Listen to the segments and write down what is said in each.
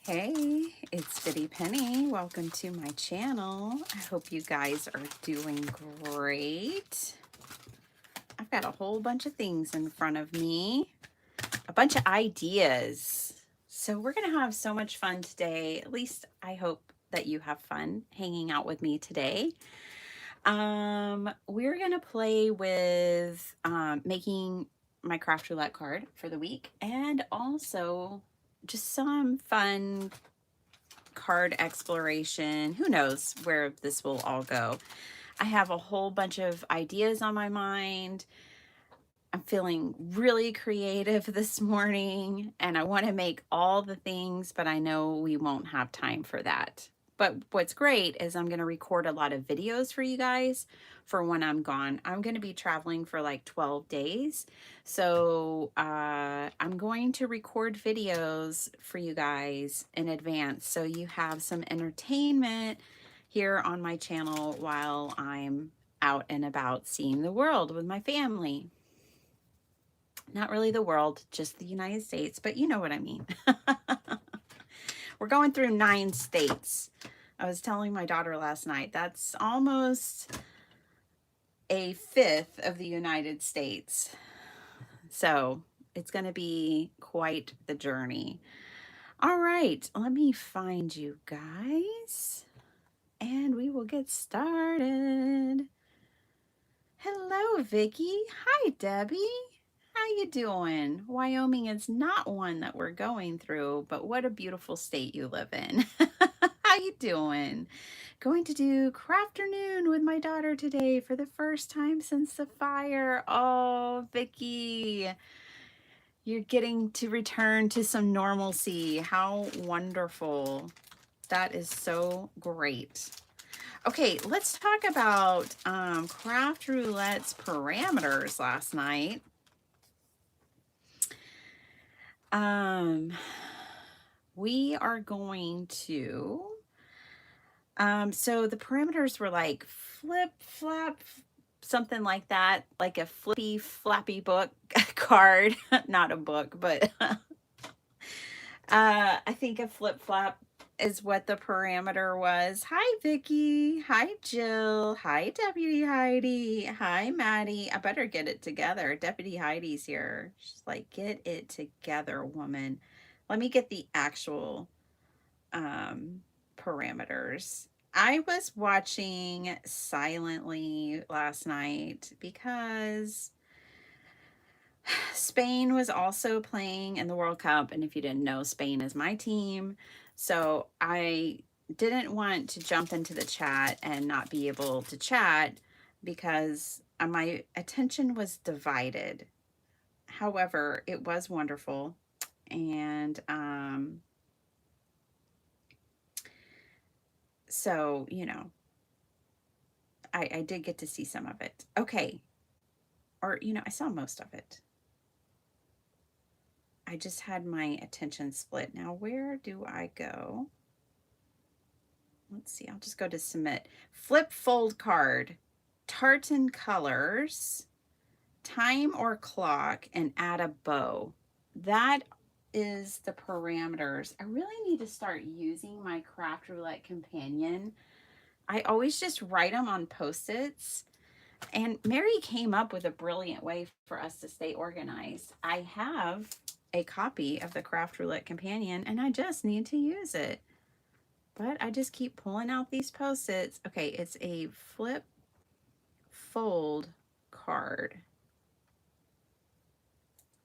Hey, it's Biddy Penny. Welcome to my channel. I hope you guys are doing great. I've got a whole bunch of things in front of me, a bunch of ideas. So we're going to have so much fun today. At least I hope that you have fun hanging out with me today. We're going to play with making my craft roulette card for the week and also just some fun card exploration. Who knows where this will all go? I have a whole bunch of ideas on my mind. I'm feeling really creative this morning and I want to make all the things, but I know we won't have time for that. But what's great is I'm going to record a lot of videos for you guys for when I'm gone. I'm going to be traveling for like 12 days. So I'm going to record videos for you guys in advance so you have some entertainment here on my channel while I'm out and about seeing the world with my family. Not really the world, just the United States, but you know what I mean. We're going through 9 states. I was telling my daughter last night, that's almost a fifth of the United States. So it's going to be quite the journey. All right, let me find you guys and we will get started. Hello, Vicki. Hi, Debbie. How you doing? Wyoming is not one that we're going through, but what a beautiful state you live in. How you doing? Going to do crafternoon with my daughter today for the first time since the fire. Oh, Vicki, you're getting to return to some normalcy. How wonderful. That is so great. Okay, let's talk about Craft Roulette's parameters last night. We are going to, so the parameters were like flip, flap, something like that, like a flippy, flappy book card, not a book, but I think a flip flap is what the parameter was. Hi, Vicki. Hi, Jill. Hi, Deputy Heidi. Hi, Maddie. I better get it together. Deputy Heidi's here. She's like, get it together, woman. Let me get the actual parameters. I was watching silently last night because Spain was also playing in the World Cup, and if you didn't know, Spain is my team. So I didn't want to jump into the chat and not be able to chat because my attention was divided. However, it was wonderful, and so you know, I did get to see some of it. Okay, or you know, I saw most of it. I just had my attention split. Now, where do I go? Let's see, I'll just go to submit. Flip fold card, tartan colors, time or clock, and add a bow. That is the parameters. I really need to start using my Craft Roulette companion. I always just write them on Post-its. And Mary came up with a brilliant way for us to stay organized. I have a copy of the Craft Roulette companion and I just need to use it. But I just keep pulling out these Post-its. Okay, it's a flip fold card.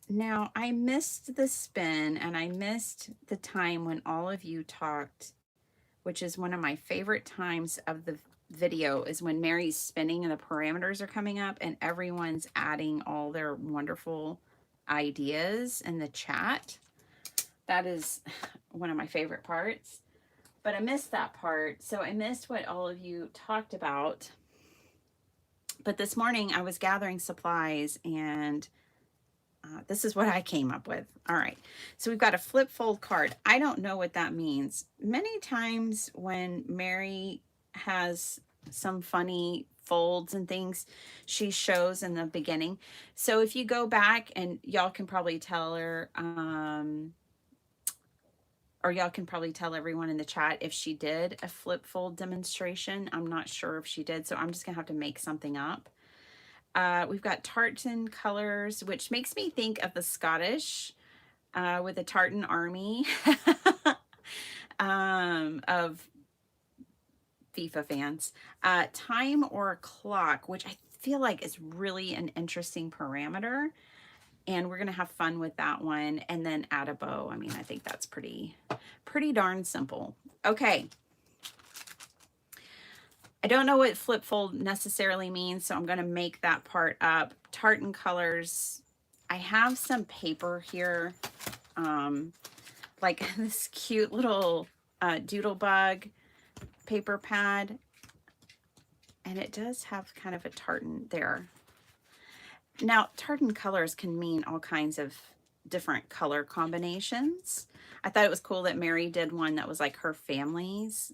Now, I missed the spin and I missed the time when all of you talked, which is one of my favorite times of the video, is when Mary's spinning and the parameters are coming up and everyone's adding all their wonderful ideas in the chat. That is one of my favorite parts. But I missed that part, so I missed what all of you talked about. But this morning I was gathering supplies and this is what I came up with. All right, so we've got a flip fold card. I don't know what that means. Many times when Mary has some funny folds and things, she shows in the beginning. So if you go back, and y'all can probably tell her, or y'all can probably tell everyone in the chat if she did a flip fold demonstration. I'm not sure if she did, so I'm just gonna have to make something up. We've got tartan colors, which makes me think of the Scottish with the tartan army of FIFA fans. Time or clock, which I feel like is really an interesting parameter. And we're going to have fun with that one. And then add a bow. I mean, I think that's pretty darn simple. Okay. I don't know what flip fold necessarily means, so I'm going to make that part up. Tartan colors. I have some paper here, like this cute little doodle bug paper pad. And it does have kind of a tartan there. Now, tartan colors can mean all kinds of different color combinations. I thought it was cool that Mary did one that was like her family's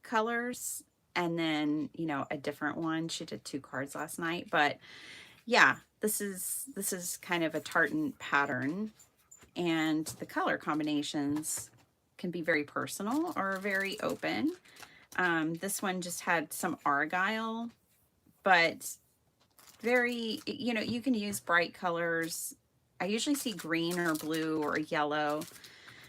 colors, and then, you know, a different one. She did 2 cards last night, but yeah, this is kind of a tartan pattern, and the color combinations can be very personal or very open. This one just had some argyle, but very, you know, you can use bright colors. I usually see green or blue or yellow.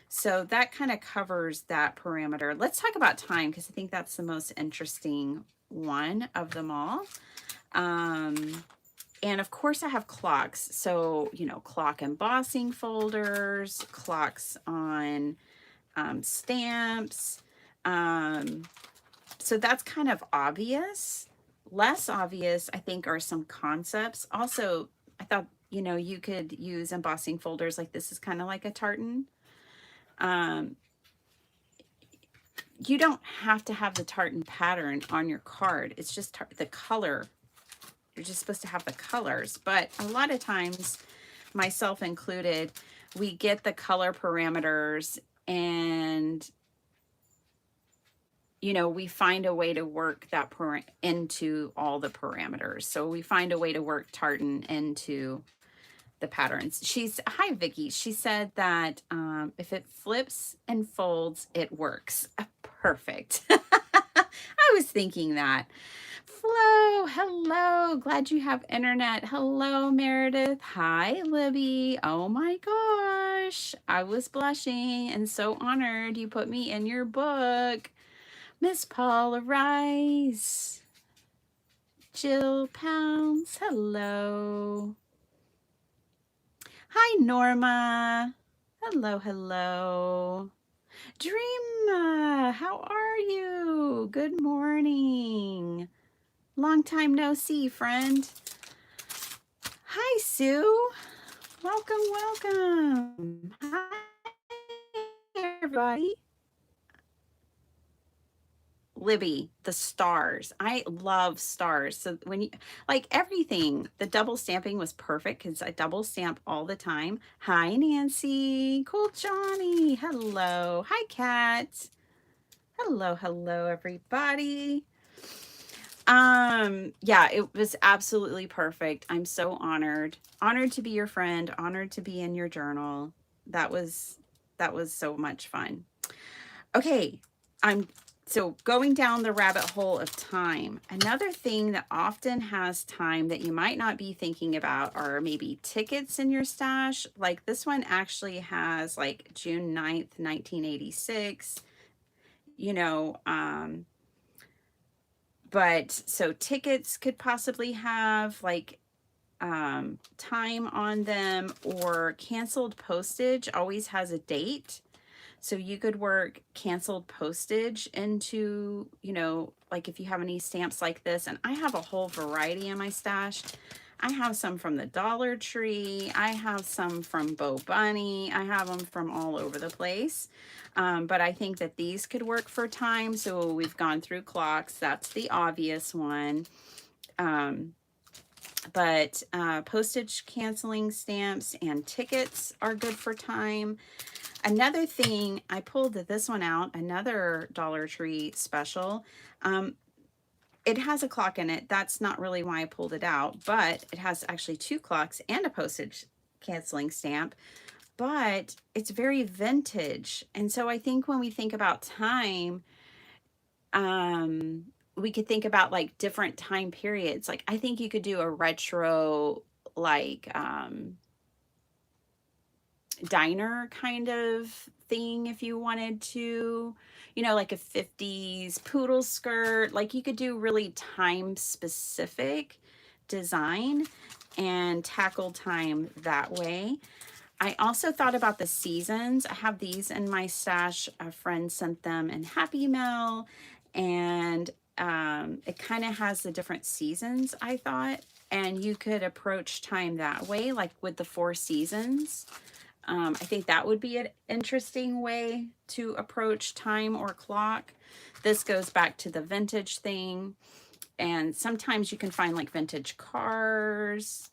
So that kind of covers that parameter. Let's talk about time, because I think that's the most interesting one of them all. And of course I have clocks. So, you know, clock embossing folders, clocks on stamps. So that's kind of obvious. Less obvious, I think, are some concepts. Also, I thought, you know, you could use embossing folders like this is kind of like a tartan. You don't have to have the tartan pattern on your card. It's just the color. You're just supposed to have the colors. But a lot of times, myself included, we get the color parameters and, you know, we find a way to work that into all the parameters. So we find a way to work tartan into the patterns. Hi Vicky. She said that if it flips and folds, it works. Perfect. I was thinking that. Flo, hello. Glad you have internet. Hello, Meredith. Hi, Libby. Oh my gosh. I was blushing and so honored you put me in your book. Miss Paula Rice. Jill Pounds. Hello. Hi, Norma. Hello, hello. Dreama, how are you? Good morning. Long time no see, friend. Hi, Sue. Welcome, welcome. Hi, everybody. Libby, the stars. I love stars. So when you, like everything, the double stamping was perfect because I double stamp all the time. Hi, Nancy. Cool Johnny. Hello. Hi, Kat. Hello, hello, everybody. Yeah, it was absolutely perfect. I'm so honored. Honored to be your friend, honored to be in your journal. That was so much fun. Okay, so going down the rabbit hole of time. Another thing that often has time that you might not be thinking about are maybe tickets in your stash. Like this one actually has like June 9th, 1986, you know, but so tickets could possibly have like time on them, or canceled postage always has a date. So you could work canceled postage into, you know, like if you have any stamps like this, and I have a whole variety in my stash. I have some from the Dollar Tree. I have some from Bo Bunny. I have them from all over the place. But I think that these could work for time. So we've gone through clocks. That's the obvious one. But postage canceling stamps and tickets are good for time. Another thing, I pulled this one out, another Dollar Tree special. It has a clock in it. That's not really why I pulled it out, but it has actually 2 clocks and a postage canceling stamp. but it's very vintage. And so I think when we think about time, um, we could think about like different time periods. Like I think you could do a retro, like diner kind of thing if you wanted to, you know, like a 50s poodle skirt. Like you could do really time specific design and tackle time that way. I also thought about the seasons. I have these in my stash. A friend sent them in Happy Mail, and it kind of has the different seasons, I thought. And you could approach time that way, like with the 4 seasons. I think that would be an interesting way to approach time or clock. This goes back to the vintage thing. And sometimes you can find like vintage cars,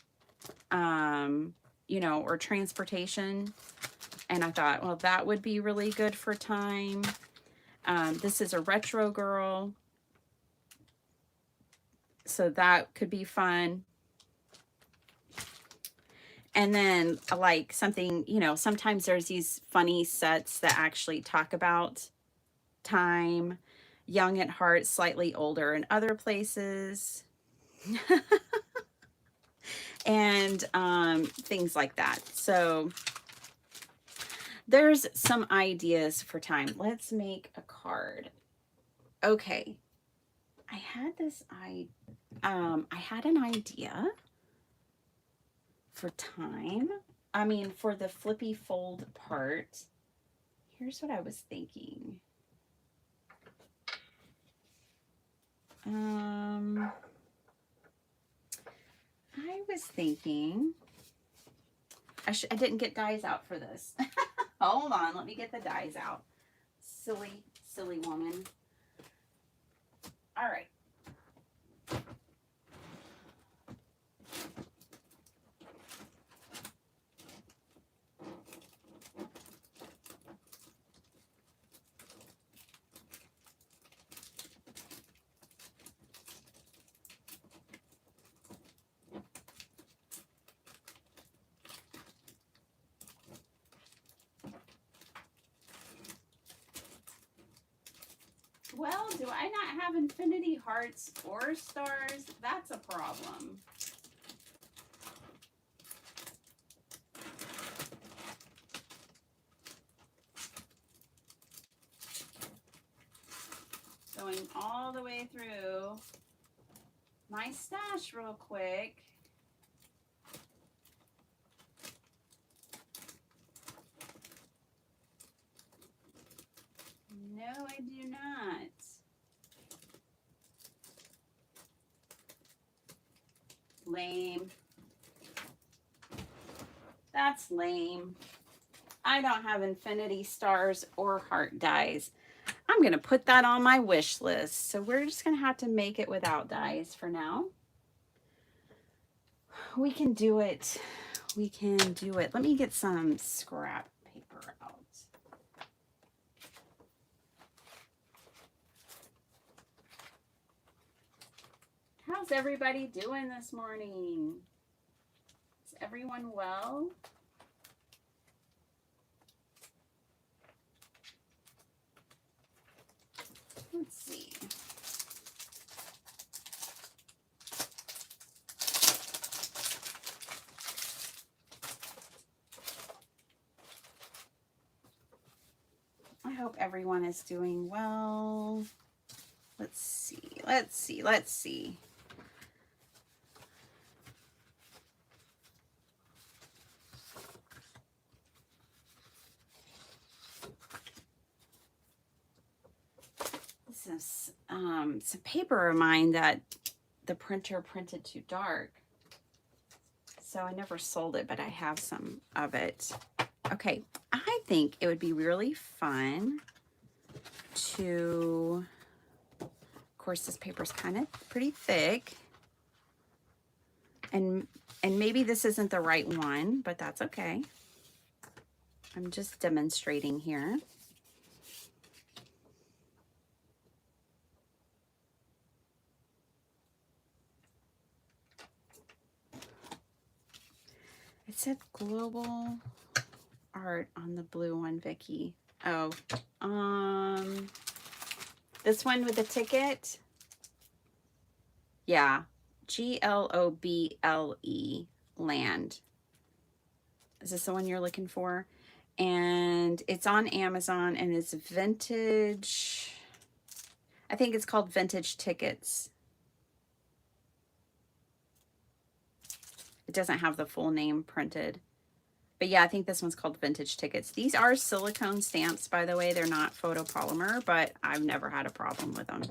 you know, or transportation. And I thought, well, that would be really good for time. This is a retro girl, so that could be fun. And then like something, you know, sometimes there's these funny sets that actually talk about time, young at heart, slightly older in other places, and things like that. So there's some ideas for time. Let's make a card. Okay. I had an idea for time. I mean, for the flippy fold part. Here's what I was thinking. I was thinking I didn't get dies out for this. Hold on, let me get the dies out. Silly woman. All right. Well, do I not have infinity hearts or stars? That's a problem. Going all the way through my stash real quick. No, I do not. Lame. That's lame. I don't have infinity stars or heart dies. I'm going to put that on my wish list. So we're just going to have to make it without dies for now. We can do it. We can do it. Let me get some scrap paper out. How's everybody doing this morning? Is everyone well? Let's see. I hope everyone is doing well. Let's see. This is some paper of mine that the printer printed too dark. So I never sold it, but I have some of it. Okay, I think it would be really fun to, of course, this paper's kind of pretty thick. And maybe this isn't the right one, but that's okay. I'm just demonstrating here. It said global art on the blue one, Vicky? Oh, this one with the ticket. Yeah, Globle, Land. Is this the one you're looking for? And it's on Amazon, and it's vintage. I think it's called Vintage Tickets. It doesn't have the full name printed. But yeah, I think this one's called Vintage Tickets. These are silicone stamps, by the way. They're not photopolymer, but I've never had a problem with them.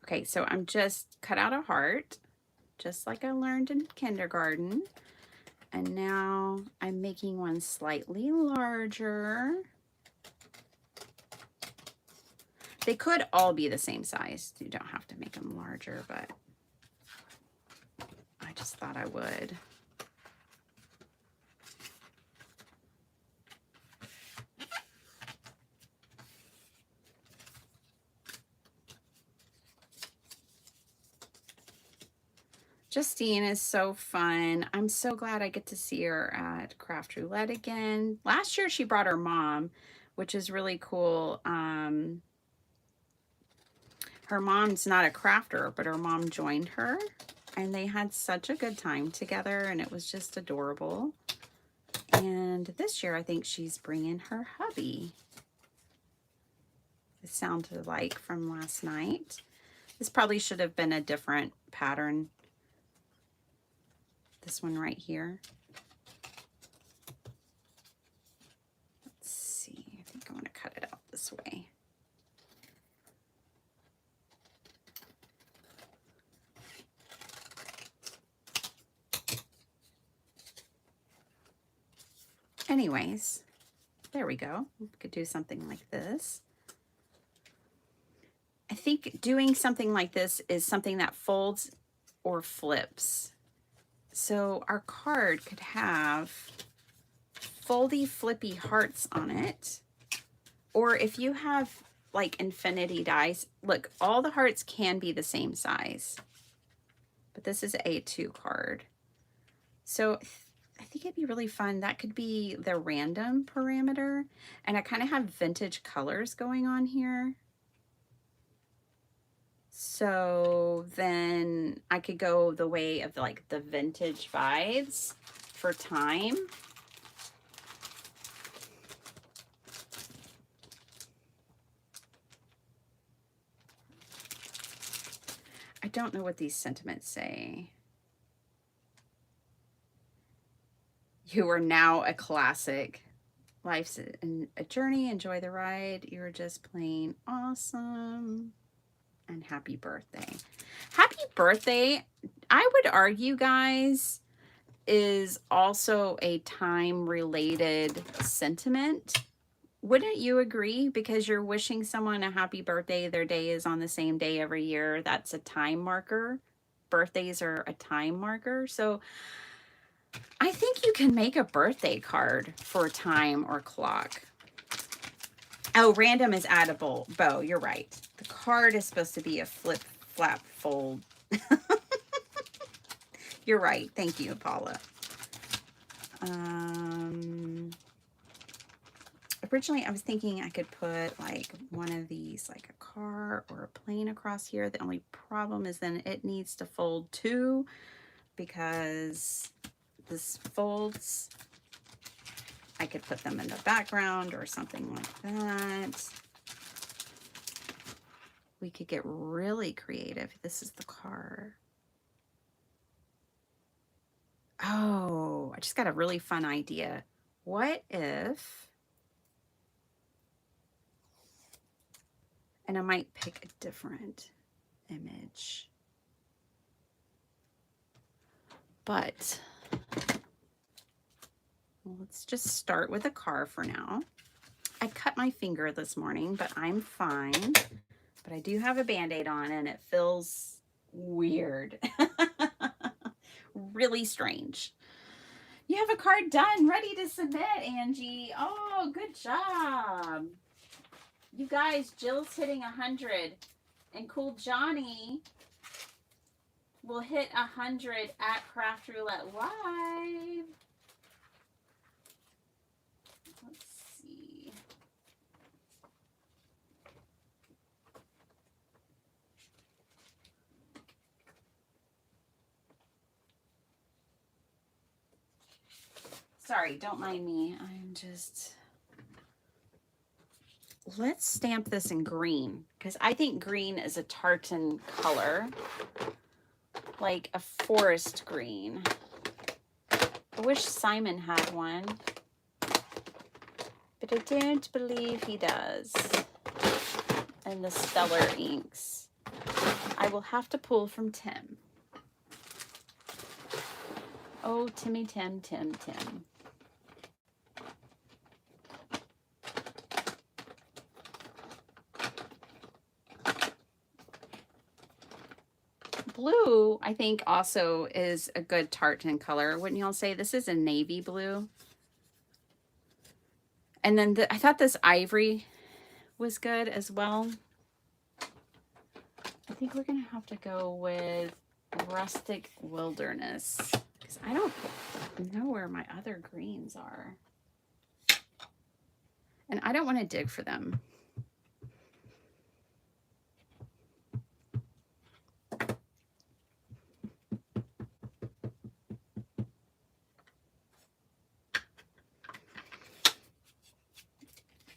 Okay, so I'm just cut out a heart, just like I learned in kindergarten. And now I'm making one slightly larger. They could all be the same size. You don't have to make them larger, but I just thought I would. Justine is so fun. I'm so glad I get to see her at Craft Roulette again. Last year she brought her mom, which is really cool. Her mom's not a crafter, but her mom joined her, and they had such a good time together, and it was just adorable. And this year I think she's bringing her hubby. It sounded like from last night. This probably should have been a different pattern. This one right here. Let's see. I think I want to cut it out this way. Anyways, there we go. We could do something like this. I think doing something like this is something that folds or flips. So our card could have foldy flippy hearts on it. Or if you have like infinity dies, look, all the hearts can be the same size. But this is a 2 card. So I think it'd be really fun. That could be the random parameter. And I kind of have vintage colors going on here. So then I could go the way of like the vintage vibes for time. I don't know what these sentiments say. You are now a classic. Life's a journey. Enjoy the ride. You're just plain awesome. And happy birthday. Happy birthday, I would argue, guys, is also a time-related sentiment. Wouldn't you agree? Because you're wishing someone a happy birthday. Their day is on the same day every year. That's a time marker. Birthdays are a time marker. So I think you can make a birthday card for time or clock. Oh, random is addable. Bo, you're right. The card is supposed to be a flip, flap, fold. You're right. Thank you, Paula. Originally, I was thinking I could put like one of these, like a car or a plane across here. The only problem is then it needs to fold too, because this folds. I could put them in the background or something like that. We could get really creative. This is the car. Oh, I just got a really fun idea. What if, and I might pick a different image, but let's just start with a car for now. I cut my finger this morning, but I'm fine. But I do have a Band-Aid on and it feels weird. really strange. You have a card done, ready to submit, Angie. Oh, good job. You guys, Jill's hitting 100, and Cool Johnny will hit 100 at Craft Roulette Live. Let's see. Sorry, don't mind me. I'm just... Let's stamp this in green, because I think green is a tartan color, like a forest green. I wish Simon had one, but I don't believe he does. And the Stellar inks. I will have to pull from Tim. Oh, Timmy, Tim. Blue, I think, also is a good tartan color. Wouldn't y'all say? This is a navy blue. And then I thought this ivory was good as well. I think we're going to have to go with Rustic Wilderness, because I don't know where my other greens are. And I don't want to dig for them.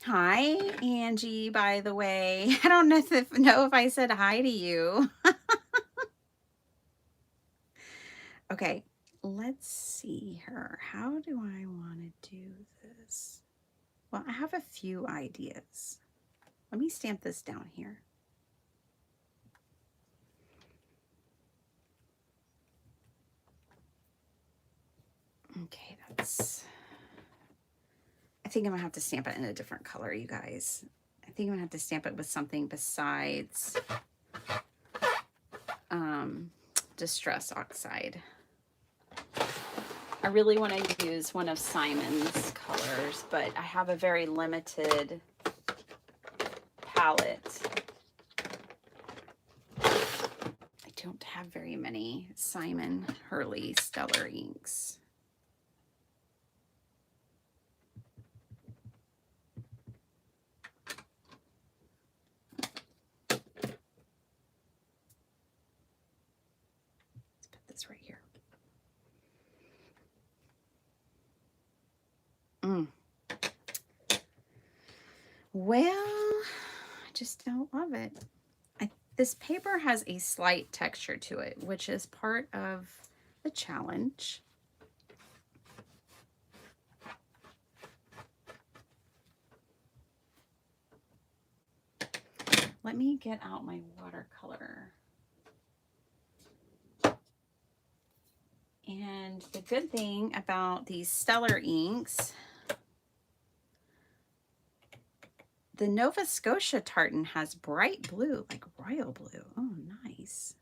Hi, Angie, by the way. I don't know if I said hi to you. Okay, let's see her. How do I want to do this? Well, I have a few ideas. Let me stamp this down here. Okay, I think I'm gonna have to stamp it in a different color, you guys. I think I'm gonna have to stamp it with something besides Distress Oxide. I really want to use one of Simon's colors, but I have a very limited palette. I don't have very many Simon Hurley Stellar inks. Right here. Well, I just don't love it. This paper has a slight texture to it, which is part of the challenge. Let me get out my watercolor. And the good thing about these Stellar inks, the Nova Scotia tartan has bright blue, like royal blue. Oh, nice.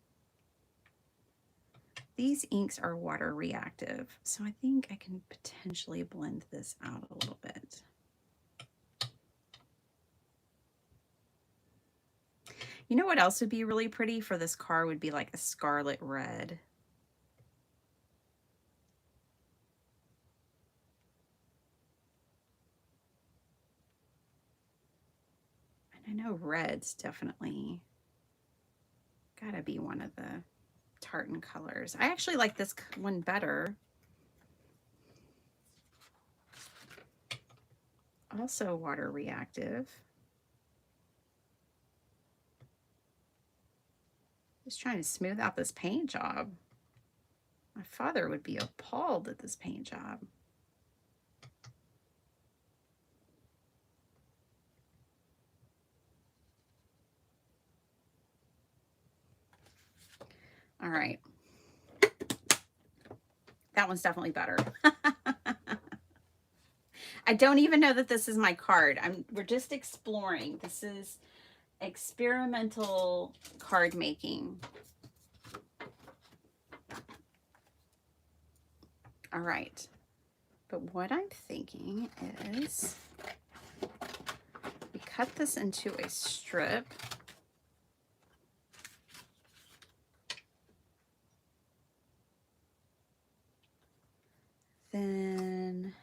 These inks are water reactive, so I think I can potentially blend this out a little bit. You know what else would be really pretty for this car would be like a scarlet red. I know red's definitely gotta be one of the tartan colors. I actually like this one better. Also water reactive. Just trying to smooth out this paint job. My father would be appalled at this paint job. All right. That one's definitely better. I don't even know that this is my card. We're just exploring. This is experimental card making. All right. But what I'm thinking is we cut this into a strip. Then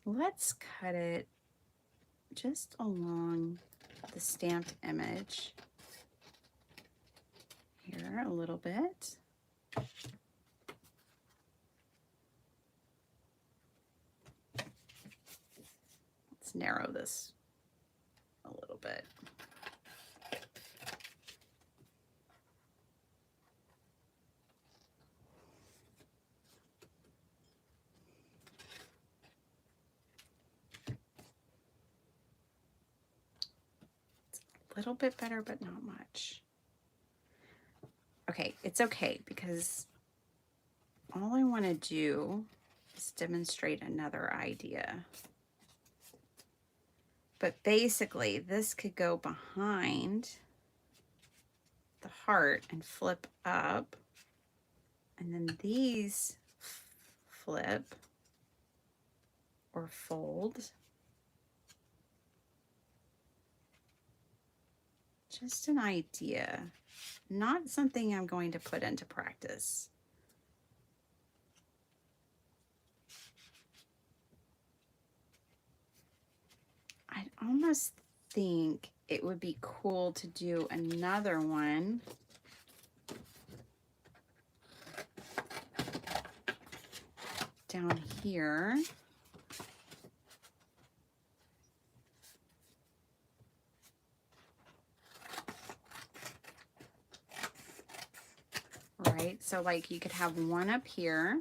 let's cut it just along the stamped image here a little bit. Let's narrow this a little bit. A little bit better, but not much. Okay, it's okay because all I want to do is demonstrate another idea. But basically, this could go behind the heart and flip up, and then these flip or fold. Just an idea, not something I'm going to put into practice. I almost think it would be cool to do another one down here. Right, so like you could have one up here.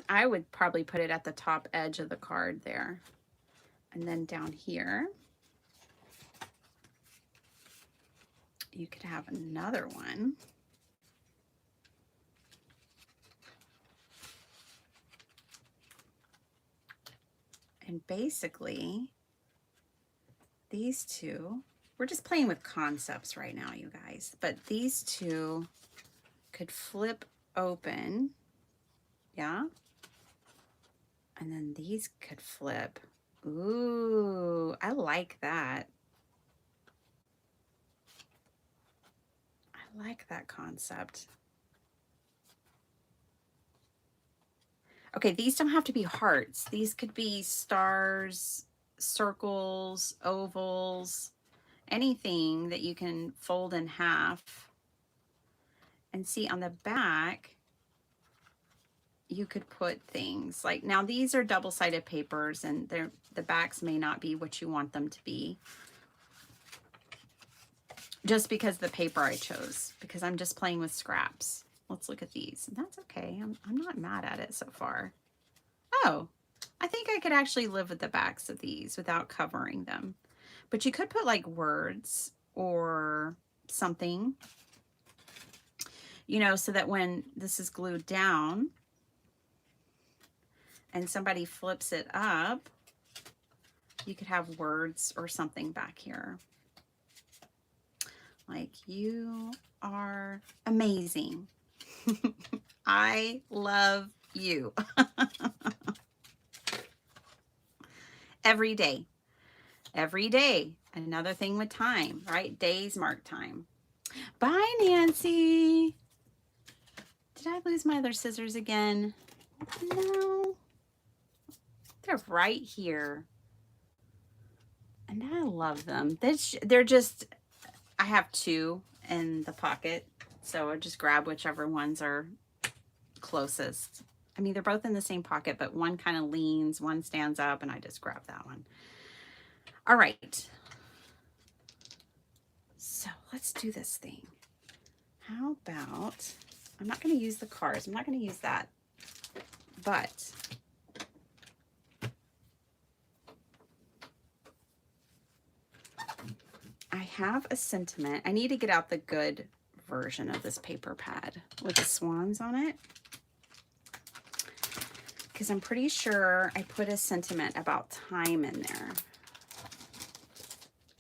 I would probably put it at the top edge of the card there. And then down here, you could have another one. And basically, these two, we're just playing with concepts right now, you guys, but these two could flip open, yeah? And then these could flip. Ooh, I like that. I like that concept. Okay, these don't have to be hearts. These could be stars, circles, ovals, anything that you can fold in half. And see on the back, you could put things like, now these are double-sided papers and the backs may not be what you want them to be. Just because the paper I chose, because I'm just playing with scraps. Let's look at these. That's okay. I'm not mad at it so far. Oh, I think I could actually live with the backs of these without covering them. But you could put like words or something, you know, so that when this is glued down and somebody flips it up, you could have words or something back here. Like, you are amazing. I love you. Every day. Every day. Another thing with time, right? Days mark time. Bye, Nancy. Did I lose my other scissors again? No. They're right here. And I love them. They're just, I have two in the pocket. So I just grab whichever ones are closest. I mean, they're both in the same pocket, but one kind of leans, one stands up, and I just grab that one. All right. So let's do this thing. How about, I'm not going to use the cards. I'm not going to use that. But I have a sentiment. I need to get out the good version of this paper pad with the swans on it, because I'm pretty sure I put a sentiment about time in there,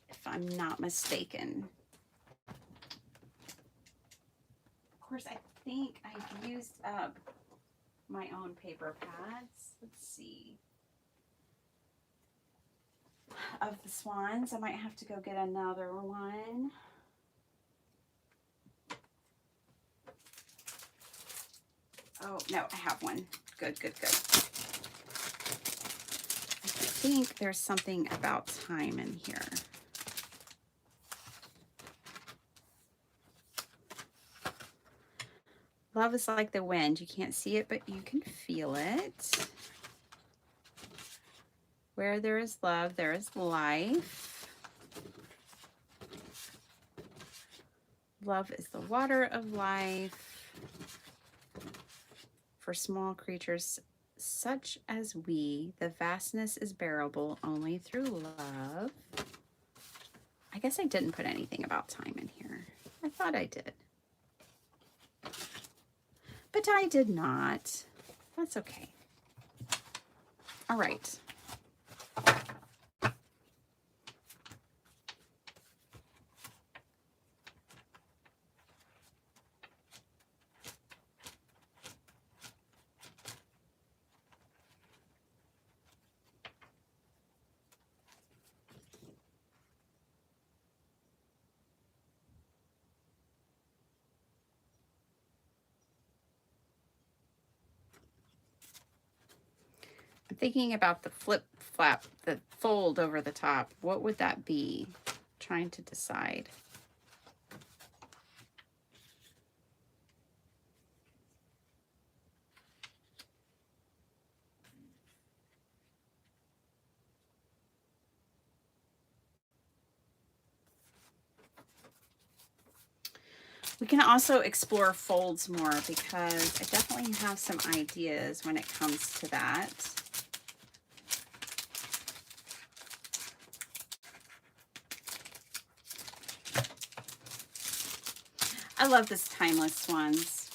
if I'm not mistaken. Of course, I think I've used up my own paper pads. Let's see. Of the swans, I might have to go get another one. Oh, no, I have one. Good, good, good. I think there's something about time in here. Love is like the wind. You can't see it, but you can feel it. Where there is love, there is life. Love is the water of life. For small creatures such as we, the vastness is bearable only through love. I guess I didn't put anything about time in here. I thought I did. But I did not. That's okay. All right. I'm thinking about the flip flap, the fold over the top. What would that be? Trying to decide. We can also explore folds more because I definitely have some ideas when it comes to that. I love this Timeless Ones.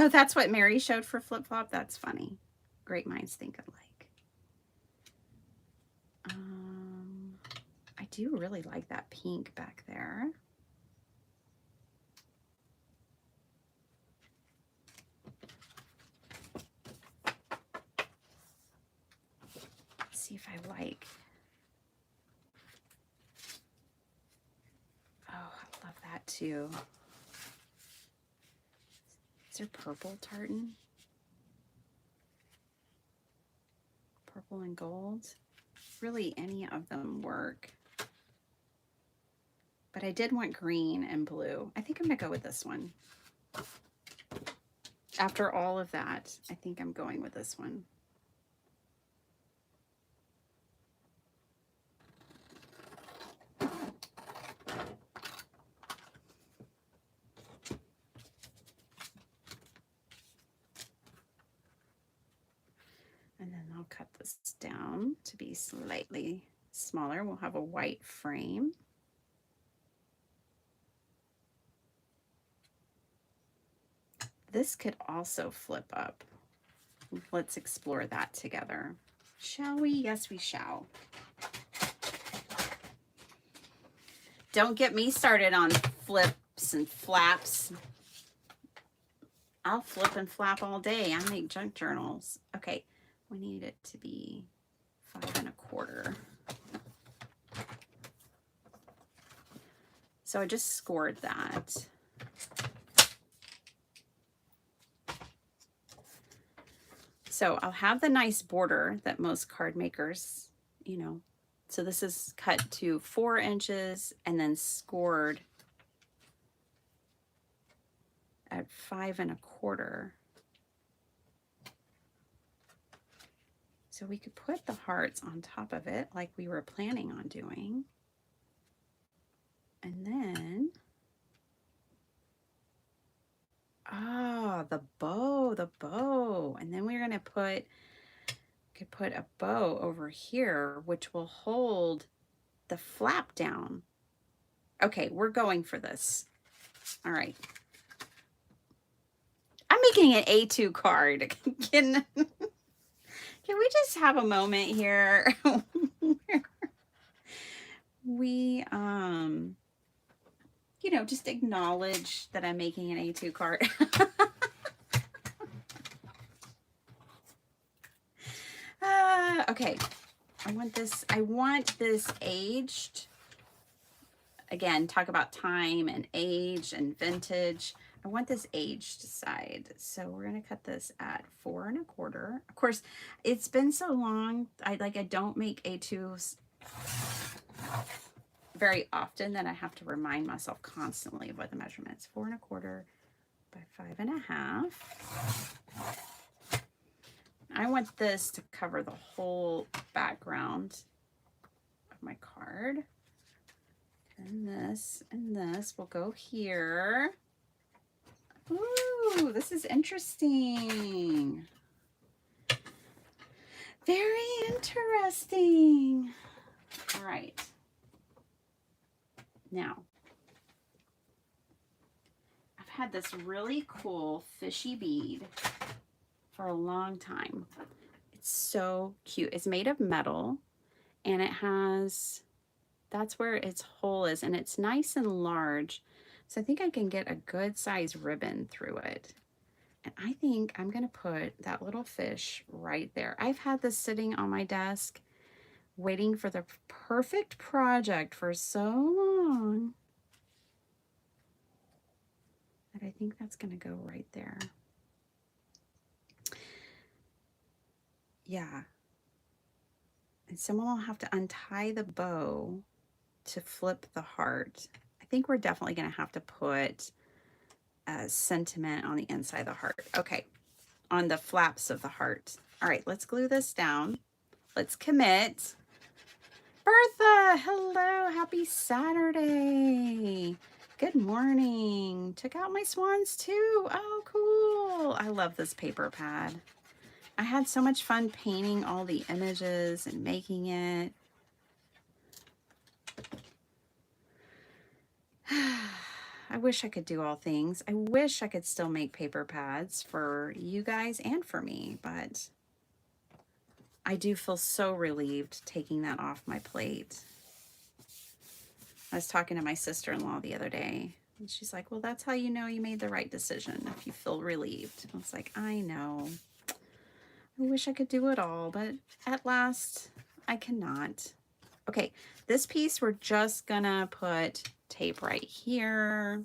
Oh, that's what Mary showed for Flip Flop. That's funny. Great minds think alike. I do really like that pink back there. Let's see if I like. Oh, I love that too. Is there purple tartan? Purple and gold. Really, any of them work. But I did want green and blue. I think I'm gonna go with this one. After all of that, I think I'm going with this one. And then I'll cut this down to be slightly smaller. We'll have a white frame. This could also flip up. Let's explore that together. Shall we? Yes, we shall. Don't get me started on flips and flaps. I'll flip and flap all day. I make junk journals. Okay, we need it to be 5 1/4. So I just scored that. So I'll have the nice border that most card makers, you know. So this is cut to 4 inches and then scored at 5 1/4. So we could put the hearts on top of it like we were planning on doing. And then, the bow. And then we're gonna could put a bow over here, which will hold the flap down. Okay, we're going for this. All right. I'm making an A2 card. Can Can we just have a moment here? We, you know, just acknowledge that I'm making an A2 card. Okay. I want this aged. Again, talk about time and age and vintage. I want this aged side. So we're going to cut this at 4 1/4. Of course, it's been so long. I don't make A2s very often that I have to remind myself constantly of what the measurement is. 4 1/4 by 5 1/2. I want this to cover the whole background of my card. And this will go here. Ooh, this is interesting. Very interesting. All right. Now, I've had this really cool fishy bead for a long time. It's so cute. It's made of metal, and it has, that's where its hole is, and it's nice and large. So I think I can get a good size ribbon through it. And I think I'm going to put that little fish right there. I've had this sitting on my desk waiting for the perfect project for so long that I think that's going to go right there. Yeah. And someone will have to untie the bow to flip the heart. I think we're definitely going to have to put a sentiment on the inside of the heart. Okay, on the flaps of the heart. All right, let's glue this down. Let's commit. Bertha, hello, happy Saturday. Good morning. Took out my swans too. Oh, cool. I love this paper pad. I had so much fun painting all the images and making it. I wish I could do all things. I wish I could still make paper pads for you guys and for me, but I do feel so relieved taking that off my plate. I was talking to my sister-in-law the other day, and she's like, well, that's how you know you made the right decision, if you feel relieved. I was like, I know. I wish I could do it all, but at last, I cannot. Okay, this piece we're just gonna put tape right here.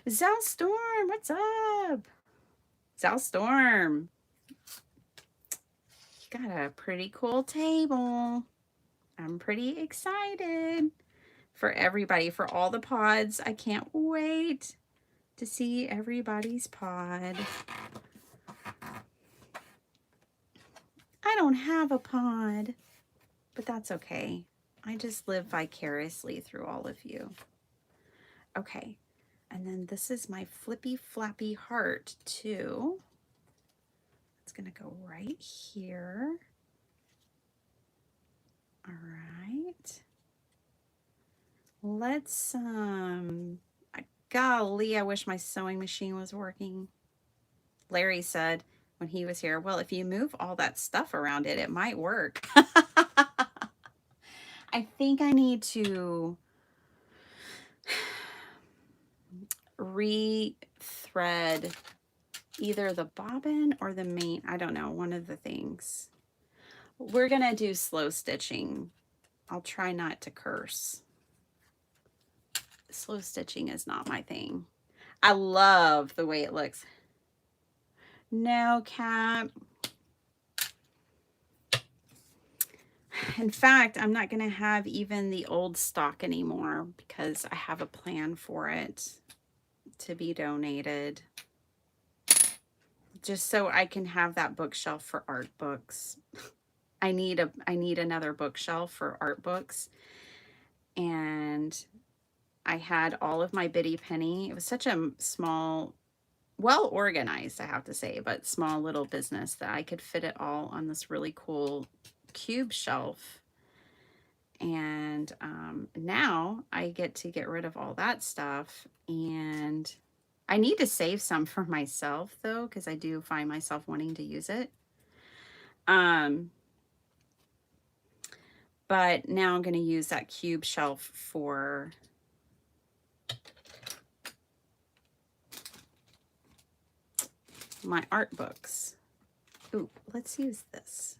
Zal Storm, what's up? Zal Storm, you got a pretty cool table. I'm pretty excited for everybody, for all the pods. I can't wait to see everybody's pod. I don't have a pod, but that's okay. I just live vicariously through all of you. Okay. And then this is my flippy flappy heart too. It's gonna go right here. All right. Let's, golly, I wish my sewing machine was working. Larry said when he was here, well, if you move all that stuff around it, it might work. I think I need to re-thread either the bobbin or the main, I don't know, one of the things. We're gonna do slow stitching. I'll try not to curse. Slow stitching is not my thing. I love the way it looks. No, Cap. In fact, I'm not gonna have even the old stock anymore because I have a plan for it to be donated, just so I can have that bookshelf for art books. I need another bookshelf for art books, and I had all of my Bitty Penny. It was such a small, well organized, I have to say, but small little business that I could fit it all on this really cool cube shelf. And now I get to get rid of all that stuff, and I need to save some for myself though, because I do find myself wanting to use it. But now I'm going to use that cube shelf for my art books. Ooh, let's use this.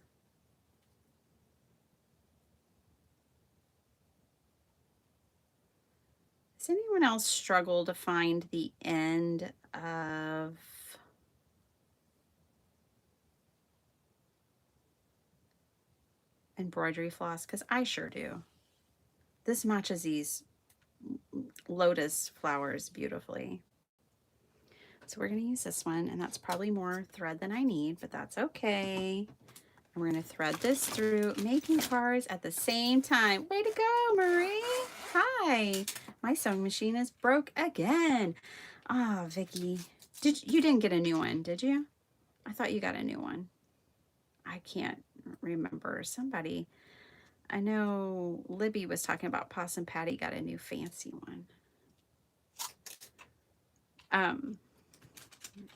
Does anyone else struggle to find the end of embroidery floss? Because I sure do. This matches these lotus flowers beautifully. So we're going to use this one, and that's probably more thread than I need, but that's okay. And we're going to thread this through, making cards at the same time. Way to go, Marie. Hi. My sewing machine is broke again. Ah, Vicky. You didn't get a new one, did you? I thought you got a new one. I can't remember. Somebody, I know Libby was talking about Possum Patty got a new fancy one.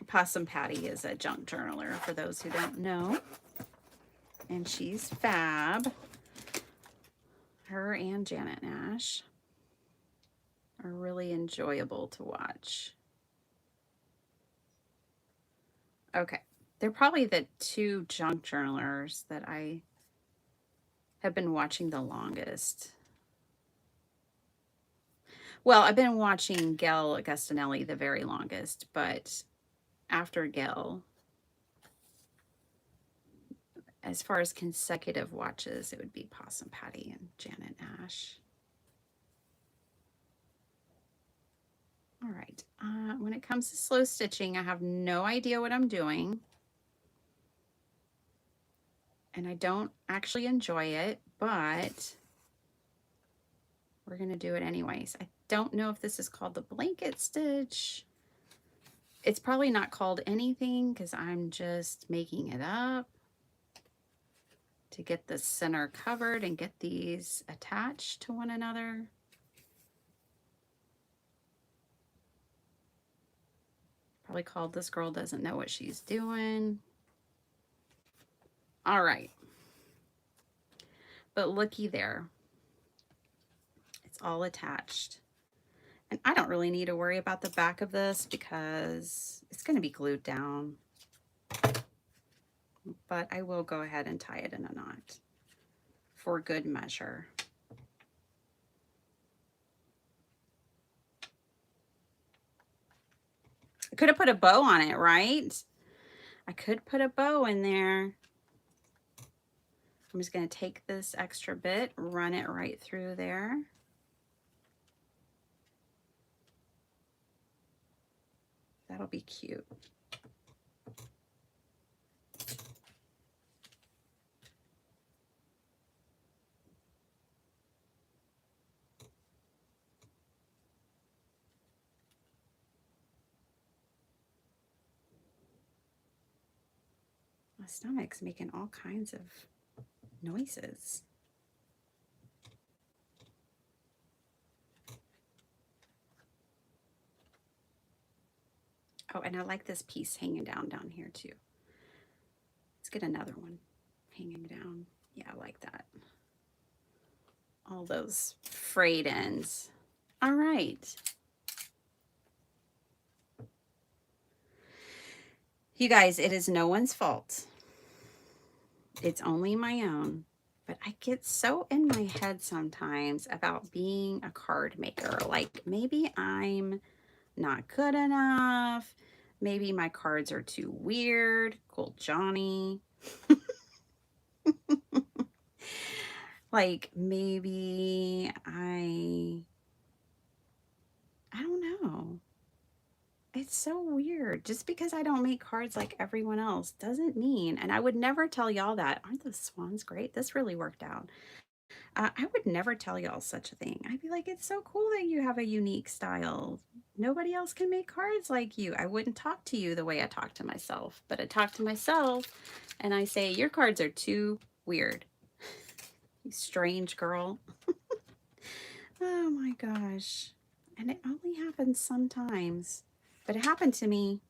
Possum Patty is a junk journaler, for those who don't know. And she's fab. Her and Janet Nash are really enjoyable to watch. Okay, they're probably the two junk journalers that I have been watching the longest. Well, I've been watching Gail Agostinelli the very longest, but after Gail, as far as consecutive watches, it would be Possum Patty and Janet Nash. All right, when it comes to slow stitching, I have no idea what I'm doing. And I don't actually enjoy it, but we're gonna do it anyways. I don't know if this is called the blanket stitch. It's probably not called anything because I'm just making it up to get the center covered and get these attached to one another. Probably called This Girl Doesn't Know What She's Doing. All right. But looky there. It's all attached. And I don't really need to worry about the back of this because it's going to be glued down. But I will go ahead and tie it in a knot for good measure. I could have put a bow on it, right? I could put a bow in there. I'm just going to take this extra bit, run it right through there. That'll be cute. My stomach's making all kinds of noises. Oh, and I like this piece hanging down here too. Let's get another one hanging down. Yeah, I like that. All those frayed ends. All right. You guys, it is no one's fault. It's only my own. But I get so in my head sometimes about being a card maker. Like maybe I'm not good enough. Maybe my cards are too weird. Cool Johnny. Like maybe I don't know. It's so weird. Just because I don't make cards like everyone else doesn't mean, and I would never tell y'all that. Aren't the swans great? This really worked out. I would never tell y'all such a thing. I'd be like, it's so cool that you have a unique style. Nobody else can make cards like you. I wouldn't talk to you the way I talk to myself, but I talk to myself and I say, your cards are too weird. You strange girl. Oh my gosh. And it only happens sometimes. But it happened to me.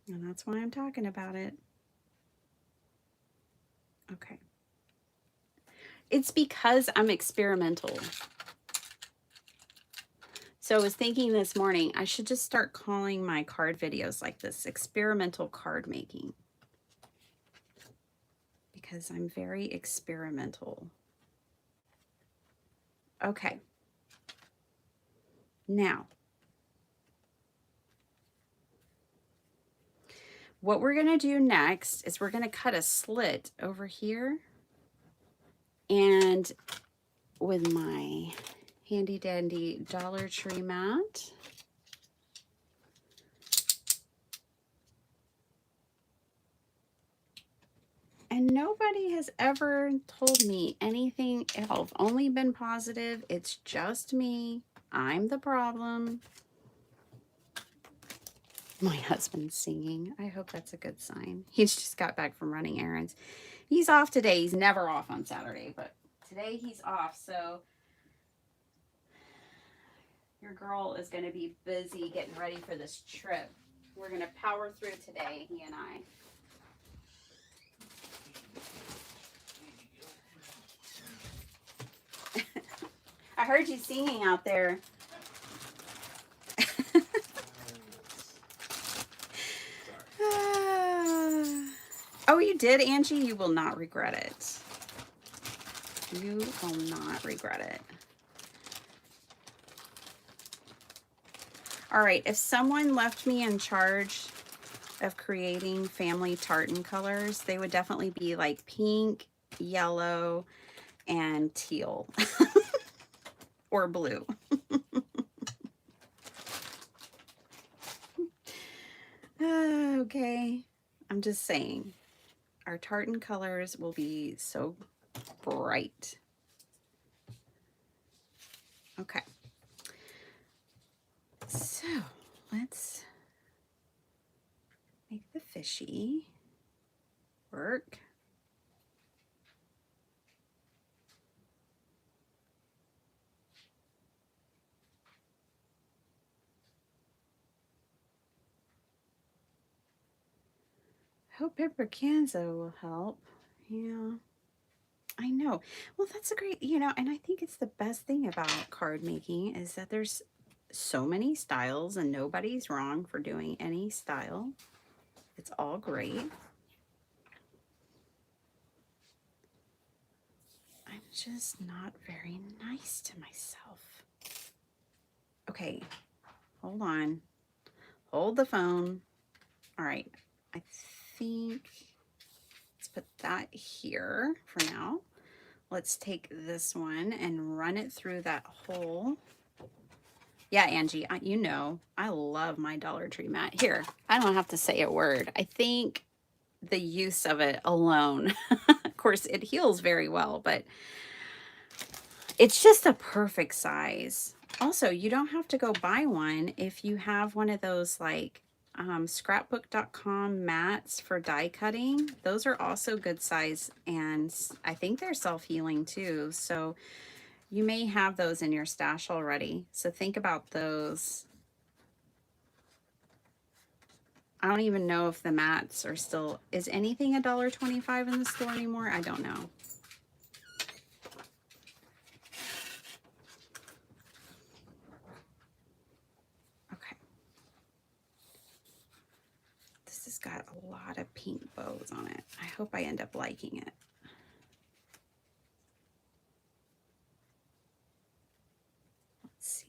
And that's why I'm talking about it. Okay. It's because I'm experimental. So I was thinking this morning, I should just start calling my card videos like this, experimental card making. Because I'm very experimental. Okay. Now, what we're going to do next is we're going to cut a slit over here. And with my handy dandy Dollar Tree mat, and nobody has ever told me anything else. Only been positive. It's just me. I'm the problem. My husband's singing. I hope that's a good sign. He's just got back from running errands. He's off today. He's never off on Saturday, but today he's off. So your girl is going to be busy getting ready for this trip. We're going to power through today, he and I. I heard you singing out there. Oh, you did, Angie? You will not regret it. You will not regret it. All right, if someone left me in charge of creating family tartan colors, they would definitely be like pink, yellow, and teal. Or blue. Okay, I'm just saying. Our tartan colors will be so bright. Okay. So let's make the fishy work. Hope Pippercanza will help. Yeah. I know. Well, that's a great, and I think it's the best thing about card making is that there's so many styles and nobody's wrong for doing any style. It's all great. I'm just not very nice to myself. Okay, hold on. Hold the phone. All right, I think let's put that here for now. Let's take this one and run it through that hole. Yeah, Angie, you know, I love my Dollar Tree mat. Here, I don't have to say a word. I think the use of it alone, of course, it heals very well, but it's just a perfect size. Also, you don't have to go buy one if you have one of those like scrapbook.com mats for die cutting. Those are also good size, and I think they're self-healing too. So you may have those in your stash already. So think about those. I don't even know if the mats are still, is anything $1.25 in the store anymore? I don't know. Okay. This has got a lot of pink bows on it. I hope I end up liking it. Let's see.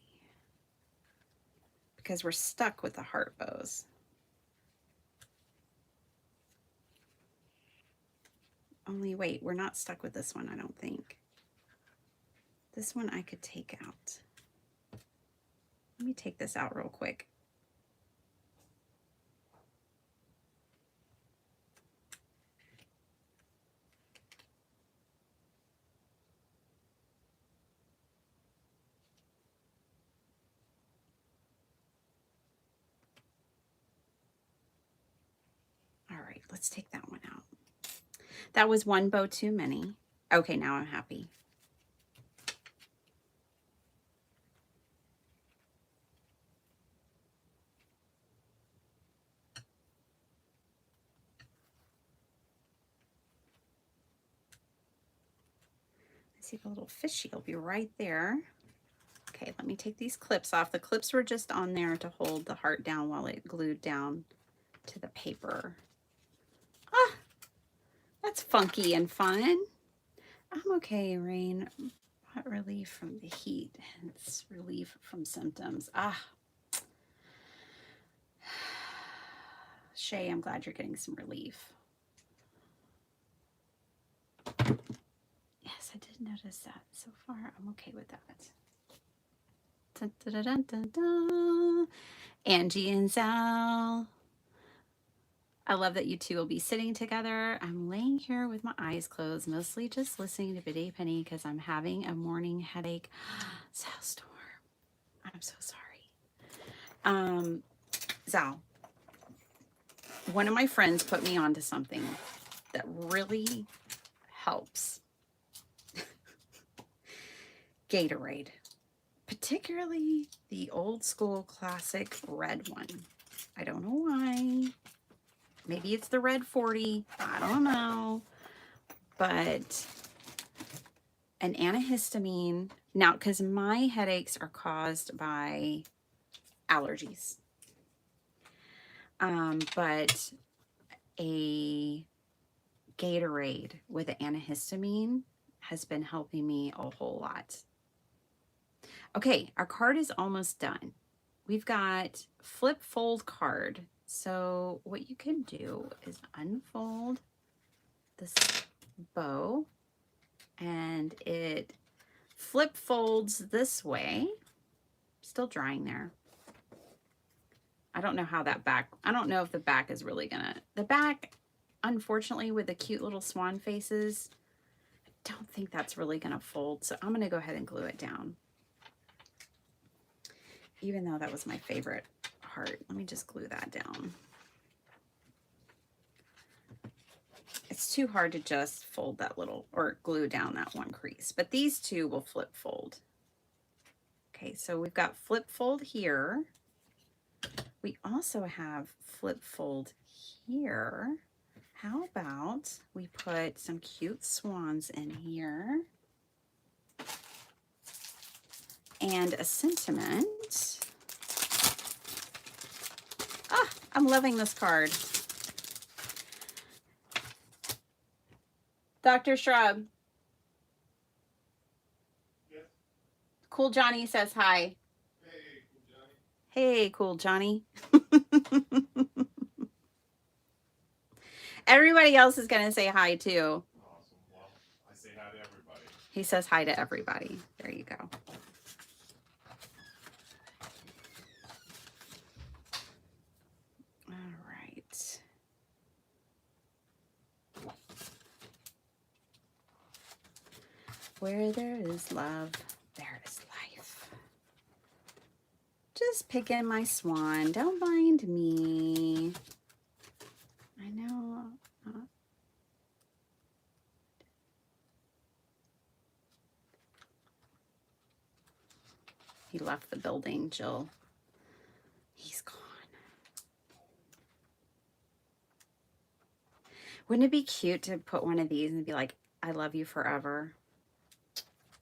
Because we're stuck with the heart bows. Only wait, we're not stuck with this one, I don't think. This one I could take out. Let me take this out real quick. All right, let's take that one out. That was one bow too many. Okay, now I'm happy. I see the little fishy will be right there. Okay, let me take these clips off. The clips were just on there to hold the heart down while it glued down to the paper. Ah, that's funky and fun. I'm okay, Rain. What relief from the heat, hence relief from symptoms. Ah, Shay, I'm glad you're getting some relief. Yes, I did notice that. So far, I'm okay with that. Dun, dun, dun, dun, dun. Angie and Zal. I love that you two will be sitting together. I'm laying here with my eyes closed, mostly just listening to Biddy Penny because I'm having a morning headache. Zalstorm, I'm so sorry. Zal, one of my friends put me onto something that really helps. Gatorade, particularly the old school classic red one. I don't know why. Maybe it's the red 40. I don't know. But an antihistamine. Now, because my headaches are caused by allergies. But a Gatorade with an antihistamine has been helping me a whole lot. Okay, our card is almost done. We've got flip fold card. So what you can do is unfold this bow and it flip folds this way. Still drying there. I don't know how that back, I don't know if the back is really gonna, the back, unfortunately, with the cute little swan faces, I don't think that's really gonna fold. So I'm gonna go ahead and glue it down. Even though that was my favorite heart, let me just glue that down. It's too hard to just fold that little, or glue down that one crease, but these two will flip fold. Okay, so we've got flip fold here. We also have flip fold here. How about we put some cute swans in here and a sentiment. Ah, I'm loving this card. Dr. Shrub. Yes. Cool Johnny says hi. Hey, Cool Johnny. Everybody else is going to say hi too. Awesome. Well, I say hi to everybody. He says hi to everybody. There you go. All right. Where there is love, there is life. Just picking my swan. Don't mind me. I know. He left the building, Jill. He's gone. Wouldn't it be cute to put one of these and be like, I love you forever?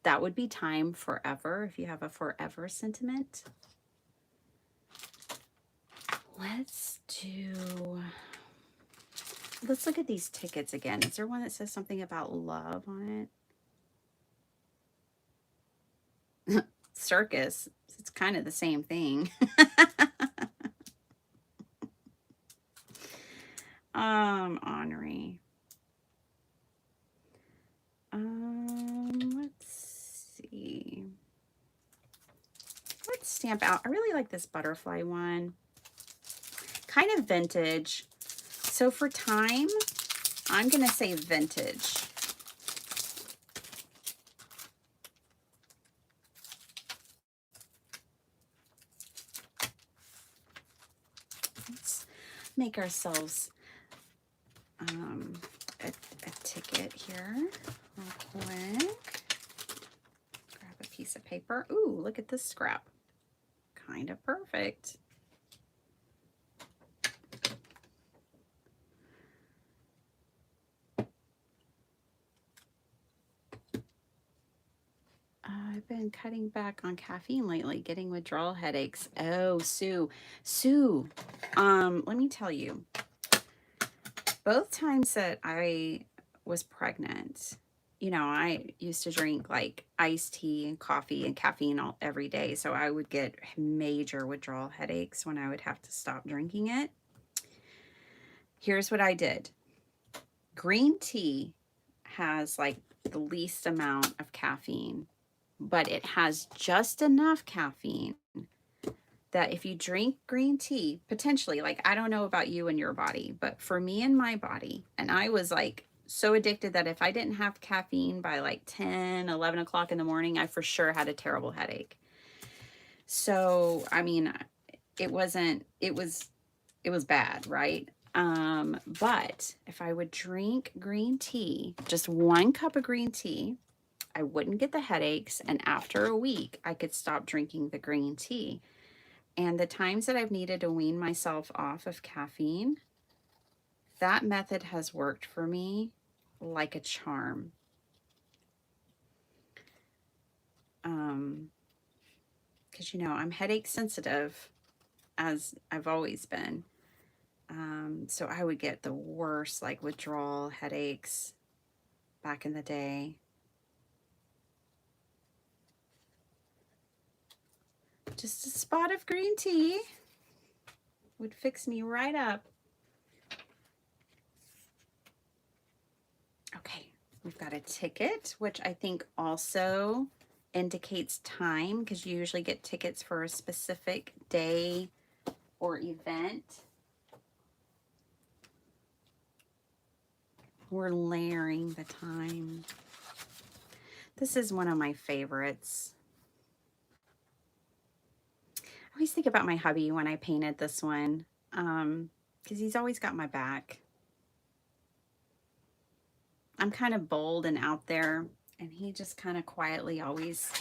That would be time forever if you have a forever sentiment. Let's look at these tickets again. Is there one that says something about love on it? Circus. It's kind of the same thing. Henri. Let's see. Let's stamp out. I really like this butterfly one. Kind of vintage. So for time, I'm going to say vintage. Let's make ourselves a ticket here real quick. Grab a piece of paper. Ooh, look at this scrap. Kind of perfect. I've been cutting back on caffeine lately, getting withdrawal headaches. Oh, Sue. Sue, let me tell you, both times that I was pregnant, you know, I used to drink like iced tea and coffee and caffeine every day. So I would get major withdrawal headaches when I would have to stop drinking it. Here's what I did. Green tea has like the least amount of caffeine, but it has just enough caffeine that if you drink green tea, potentially, like, I don't know about you and your body, but for me and my body, and I was like so addicted that if I didn't have caffeine by like 10, 11 o'clock in the morning, I for sure had a terrible headache. So, I mean, it was bad, right? But if I would drink green tea, just 1 cup of green tea, I wouldn't get the headaches. And after a week, I could stop drinking the green tea. And the times that I've needed to wean myself off of caffeine, that method has worked for me like a charm. Because, you know, I'm headache sensitive, as I've always been. So I would get the worst, like, withdrawal headaches back in the day. Just a spot of green tea would fix me right up. Okay, we've got a ticket, which I think also indicates time, because you usually get tickets for a specific day or event. We're layering the time. This is one of my favorites. I always think about my hubby when I painted this one, because he's always got my back. I'm kind of bold and out there, and he just kind of quietly he's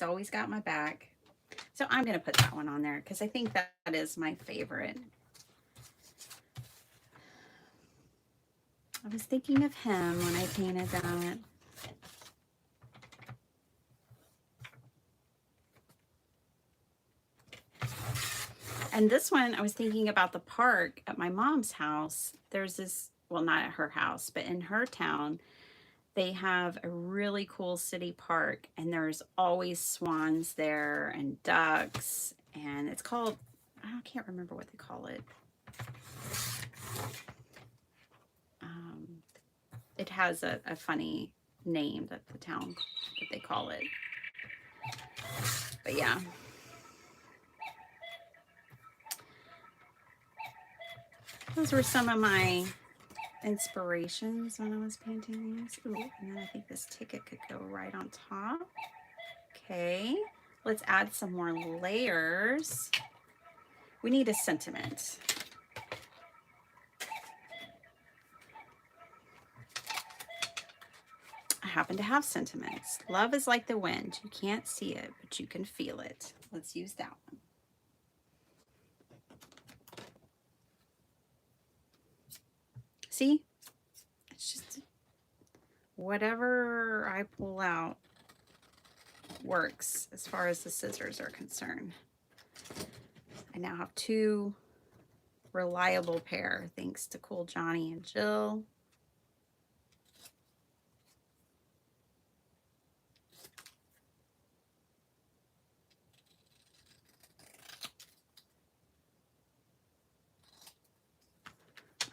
always got my back. So I'm going to put that one on there because I think that is my favorite. I was thinking of him when I painted that. And this one, I was thinking about the park at my mom's house. There's this, well, not at her house, but in her town, they have a really cool city park, and there's always swans there and ducks, and it's called, I can't remember what they call it. It has a funny name that the town, that they call it. But yeah. Those were some of my inspirations when I was painting these. Ooh, and then I think this ticket could go right on top. Okay, let's add some more layers. We need a sentiment. I happen to have sentiments. Love is like the wind. You can't see it, but you can feel it. Let's use that one. See? It's just whatever I pull out works as far as the scissors are concerned. I now have 2 reliable pair, thanks to Cool Johnny and Jill.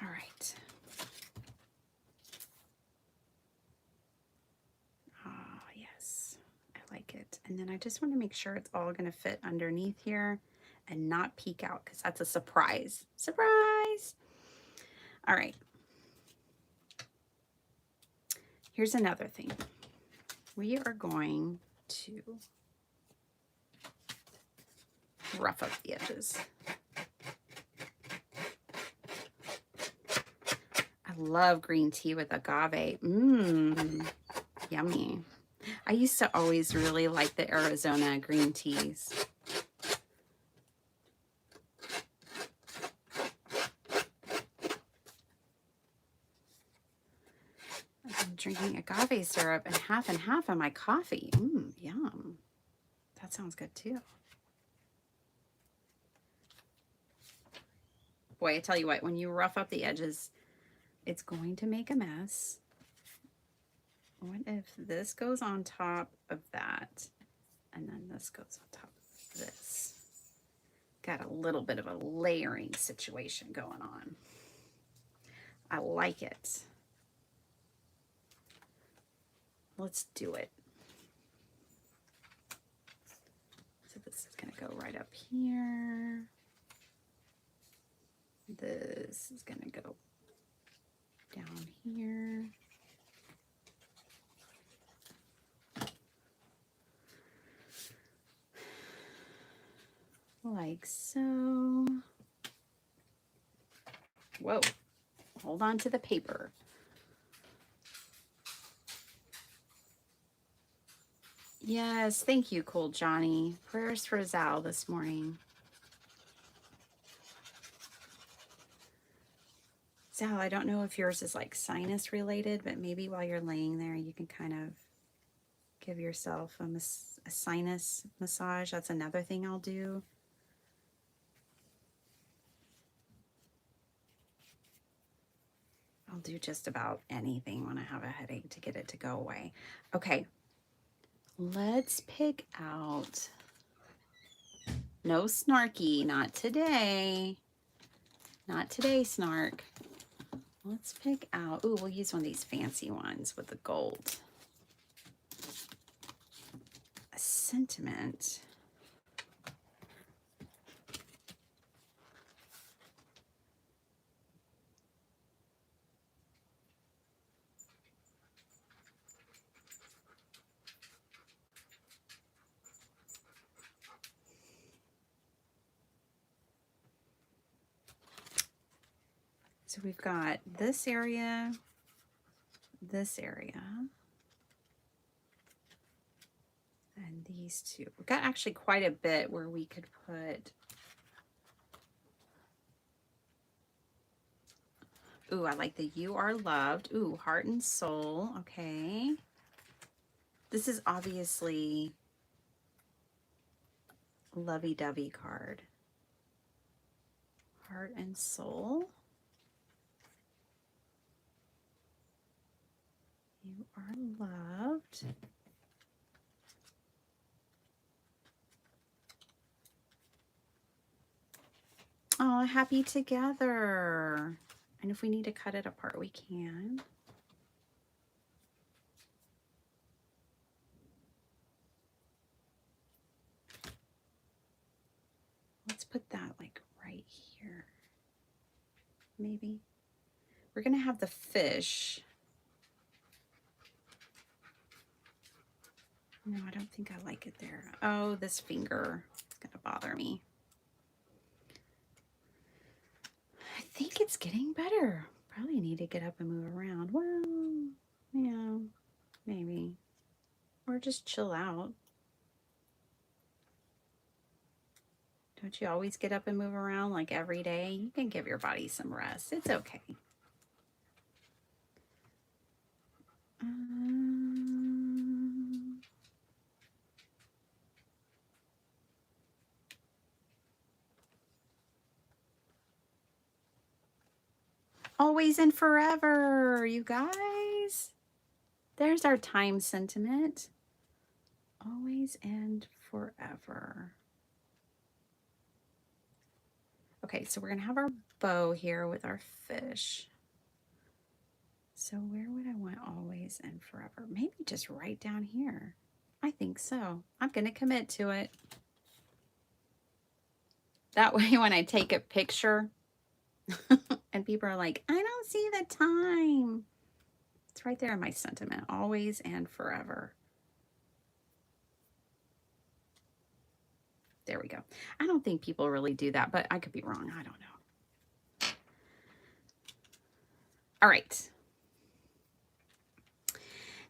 All right. Ah, yes, I like it. And then I just want to make sure it's all going to fit underneath here and not peek out, because that's a surprise. Surprise! All right. Here's another thing. We are going to rough up the edges. I love green tea with agave. Mmm, yummy. I used to always really like the Arizona green teas. I'm drinking agave syrup and half on my coffee. Mmm, yum. That sounds good too. Boy, I tell you what, when you rough up the edges, it's going to make a mess. What if this goes on top of that, and then this goes on top of this? Got a little bit of a layering situation going on. I like it. Let's do it. So this is going to go right up here. This is going to go down here. Like so. Whoa, hold on to the paper. Yes, thank you, Cool Johnny. Prayers for Zal this morning. Zal, I don't know if yours is like sinus related, but maybe while you're laying there, you can kind of give yourself a sinus massage. That's another thing I'll do. I'll do just about anything when I have a headache to get it to go away. Okay, let's pick out, no snarky, not today. Not today, Snark. Let's pick out, ooh, we'll use one of these fancy ones with the gold. A sentiment. So we've got this area, and these two. We've got actually quite a bit where we could put, ooh, I like the You Are Loved. Ooh, Heart and Soul, okay. This is obviously lovey-dovey card. Heart and Soul. You Are Loved. Oh, Happy Together. And if we need to cut it apart, we can. Let's put that like right here. Maybe. We're going to have the fish. No, I don't think I like it there. Oh, this finger is going to bother me. I think it's getting better. Probably need to get up and move around. Well, yeah, maybe. Or just chill out. Don't you always get up and move around like every day? You can give your body some rest. It's okay. Always and forever, you guys. There's our time sentiment. Always and forever. Okay, so we're going to have our bow here with our fish. So where would I want always and forever? Maybe just right down here. I think so. I'm going to commit to it. That way when I take a picture and people are like, I don't see the time. It's right there in my sentiment. Always and forever. There we go. I don't think people really do that, but I could be wrong. I don't know. All right.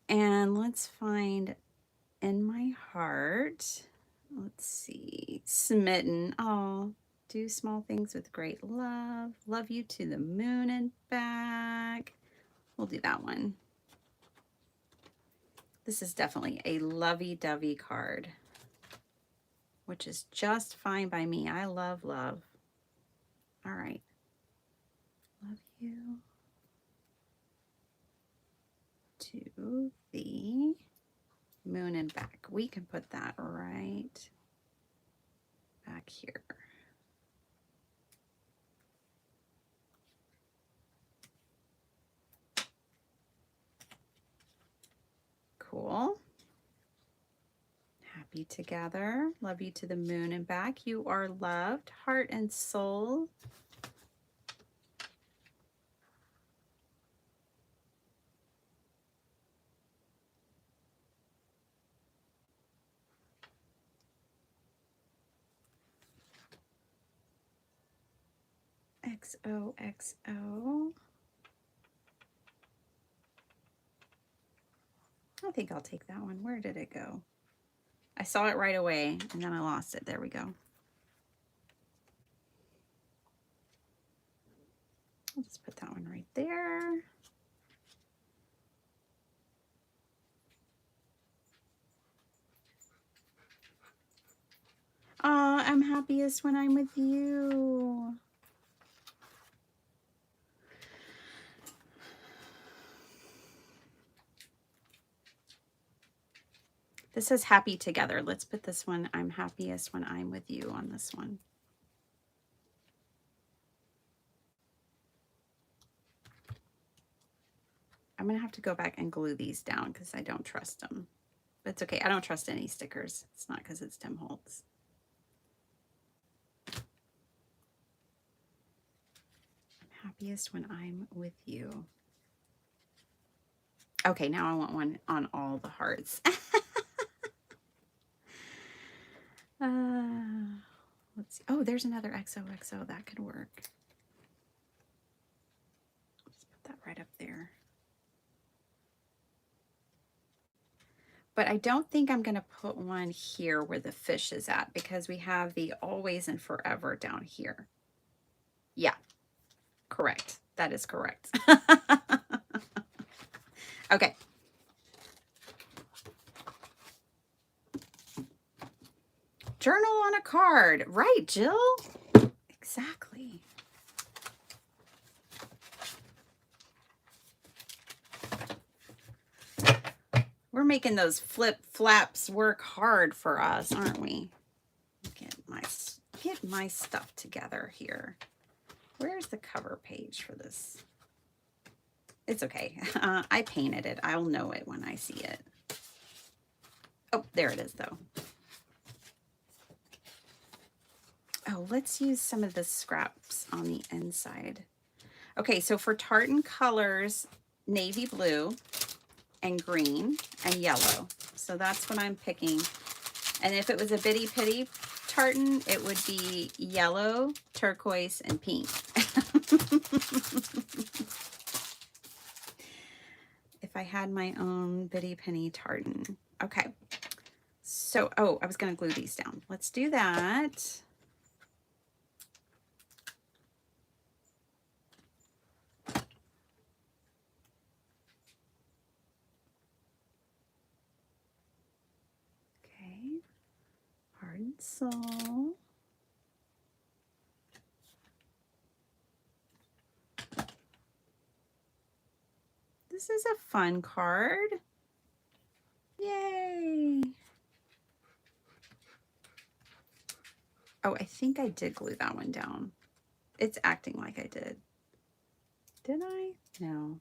And let's find In My Heart. Let's see. Smitten. Oh, do small things with great love. Love you to the moon and back. We'll do that one. This is definitely a lovey-dovey card, which is just fine by me. I love love. All right. Love you to the moon and back. We can put that right back here. Cool. Happy together. Love you to the moon and back. You are loved, heart and soul. XOXO. I think I'll take that one. Where did it go? I saw it right away and then I lost it. There we go. I'll just put that one right there. Oh, I'm happiest when I'm with you. This says happy together. Let's put this one, I'm happiest when I'm with you, on this one. I'm going to have to go back and glue these down because I don't trust them. But it's okay. I don't trust any stickers. It's not because it's Tim Holtz. I'm happiest when I'm with you. Okay, now I want one on all the hearts. Let's see. Oh, there's another XOXO. That could work. Let's put that right up there. But I don't think I'm going to put one here where the fish is at because we have the always and forever down here. Yeah, correct. That is correct. Okay. Journal on a card. Right, Jill? Exactly. We're making those flip flaps work hard for us, aren't we? Get my stuff together here. Where's the cover page for this? It's okay. I painted it. I'll know it when I see it. Oh, there it is, though. Oh, let's use some of the scraps on the inside. Okay, so for tartan colors, navy blue and green and yellow. So that's what I'm picking. And if it was a bitty pitty tartan, it would be yellow, turquoise, and pink. If I had my own bitty penny tartan. Okay. So, oh, I was going to glue these down. Let's do that. Okay. Heart and soul. This is a fun card. Yay. Oh, I think I did glue that one down. It's acting like I did. Did I? No.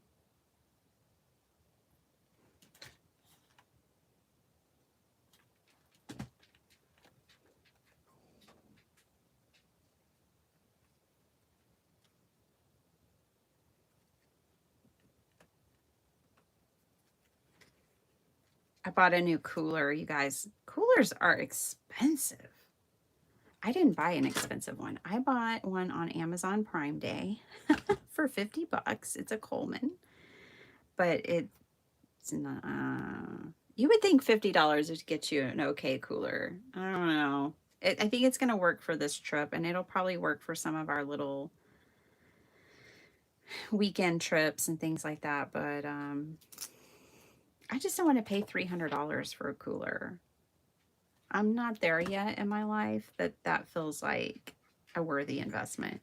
I bought a new cooler, you guys. Coolers are expensive. I didn't buy an expensive one. I bought one on Amazon Prime Day for 50 bucks. It's a Coleman, but it's not, you would think $50 would get you an okay cooler. I don't know. I think it's going to work for this trip, and it'll probably work for some of our little weekend trips and things like that. But I just don't want to pay $300 for a cooler. I'm not there yet in my life that feels like a worthy investment.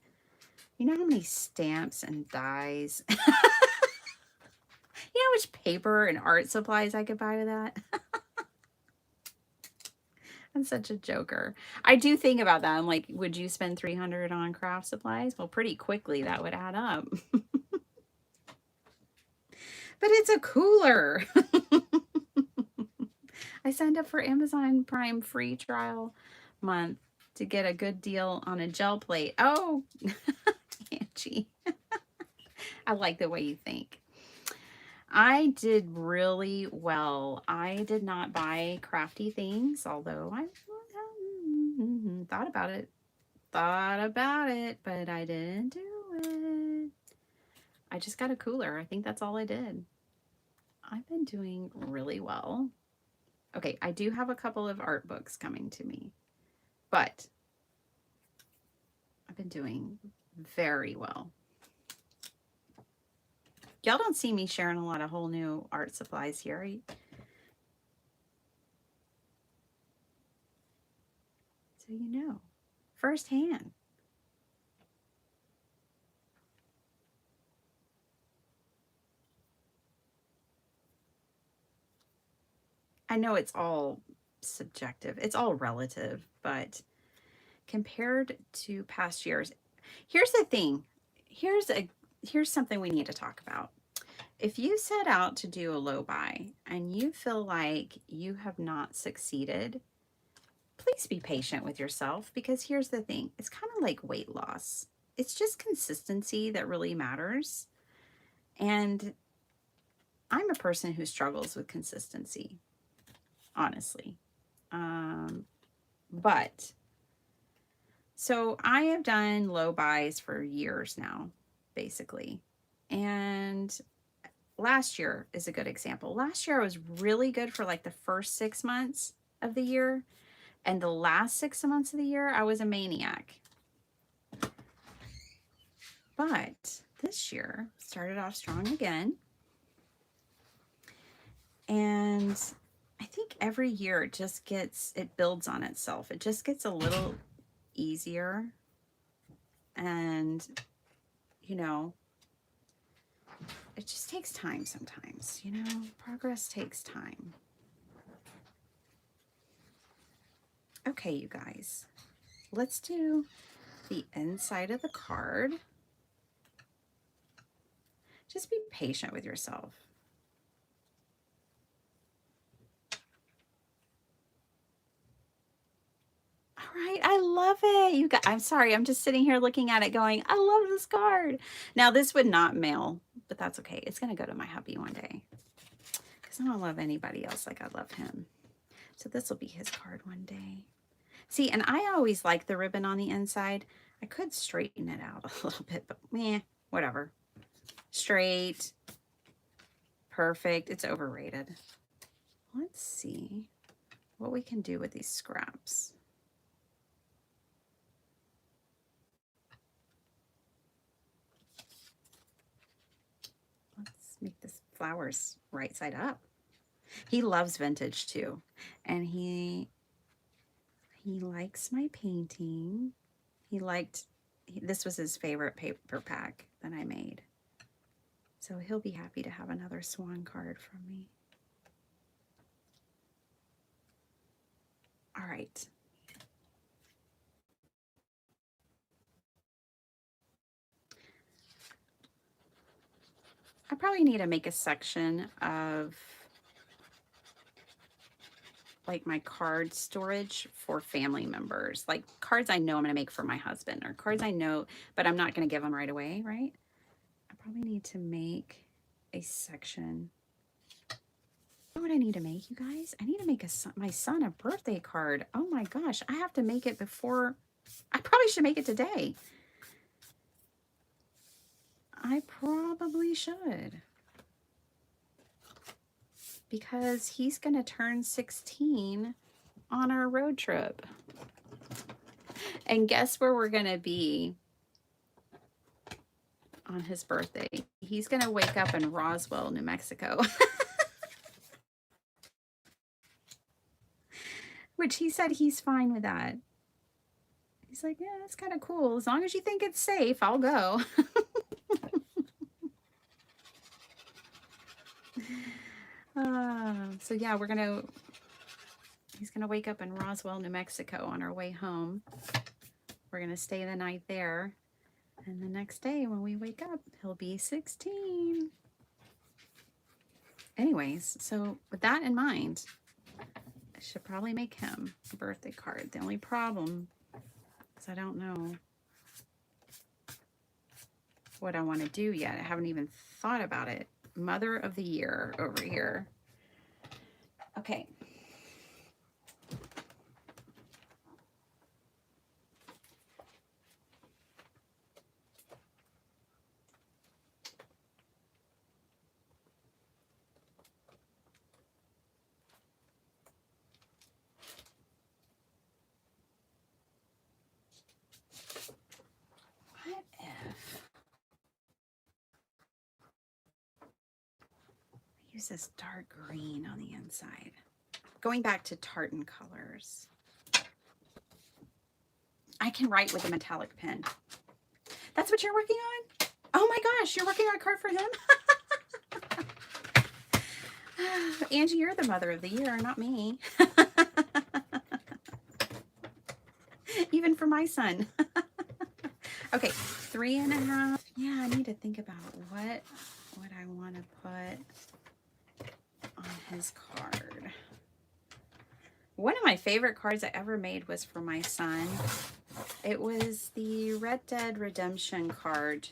You know how many stamps and dies? You know how much paper and art supplies I could buy with that? I'm such a joker. I do think about that. I'm like, would you spend $300 on craft supplies? Well, pretty quickly that would add up. But it's a cooler. I signed up for Amazon Prime free trial month to get a good deal on a gel plate. Oh, Angie. I like the way you think. I did really well. I did not buy crafty things, although I thought about it. But I didn't do it. I just got a cooler. I think that's all I did. I've been doing really well. Okay, I do have a couple of art books coming to me, but I've been doing very well. Y'all don't see me sharing a lot of whole new art supplies here. So you know, firsthand. I know it's all subjective. It's all relative, but compared to past years, here's the thing. Here's something we need to talk about. If you set out to do a low buy and you feel like you have not succeeded, please be patient with yourself, because here's the thing. It's kind of like weight loss. It's just consistency that really matters. And I'm a person who struggles with consistency, honestly. But so I have done low buys for years now, basically. And last year is a good example. Last year I was really good for like the first 6 months of the year. And the last 6 months of the year, I was a maniac. But this year started off strong again. And I think every year it builds on itself. It just gets a little easier. And, you know, it just takes time sometimes, you know, progress takes time. Okay, you guys, let's do the inside of the card. Just be patient with yourself. All right, I love it. You guys, I'm sorry, I'm just sitting here looking at it going, I love this card. Now, this would not mail, but that's okay. It's going to go to my hubby one day because I don't love anybody else like I love him. So this will be his card one day. See, and I always like the ribbon on the inside. I could straighten it out a little bit, but meh, whatever. Straight, perfect. It's overrated. Let's see what we can do with these scraps. Let's make this flowers right side up. He loves vintage too, and he likes my painting. This was his favorite paper pack that I made. So he'll be happy to have another swan card from me. All right. I probably need to make a section of like my card storage for family members, like cards I know I'm going to make for my husband, or cards I know, but I'm not going to give them right away, right? I probably need to make a section. You know what I need to make, you guys? I need to make my son a birthday card. Oh my gosh, I have to make it before. I probably should make it today. I probably should. Because he's going to turn 16 on our road trip. And guess where we're going to be on his birthday? He's going to wake up in Roswell, New Mexico. Which he said he's fine with that. He's like, yeah, that's kind of cool. As long as you think it's safe, I'll go. So yeah, he's gonna wake up in Roswell, New Mexico on our way home. We're gonna stay the night there. And the next day when we wake up, he'll be 16. Anyways, so with that in mind, I should probably make him a birthday card. The only problem is I don't know what I want to do yet. I haven't even thought about it. Mother of the Year over here. Okay. What if I use this dark green on the inside? Going back to tartan colors. I can write with a metallic pen. That's what you're working on? Oh my gosh, you're working on a card for him? Angie, you're the Mother of the Year, not me. Even for my son. Okay, 3.5. Yeah, I need to think about what I want to put on his card. One of my favorite cards I ever made was for my son. It was the Red Dead Redemption card.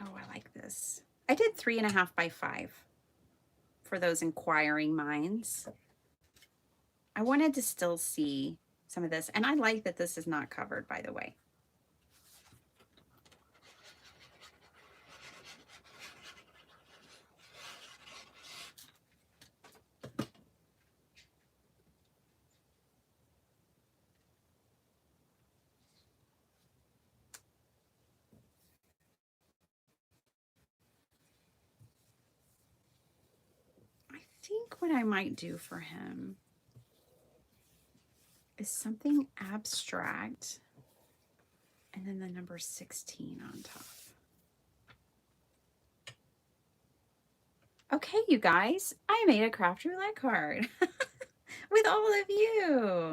Oh, I like this. I did 3.5 by 5 for those inquiring minds. I wanted to still see some of this, and I like that this is not covered, by the way. I think what I might do for him is something abstract and then the number 16 on top. Okay, you guys, I made a craft roulette card with all of you,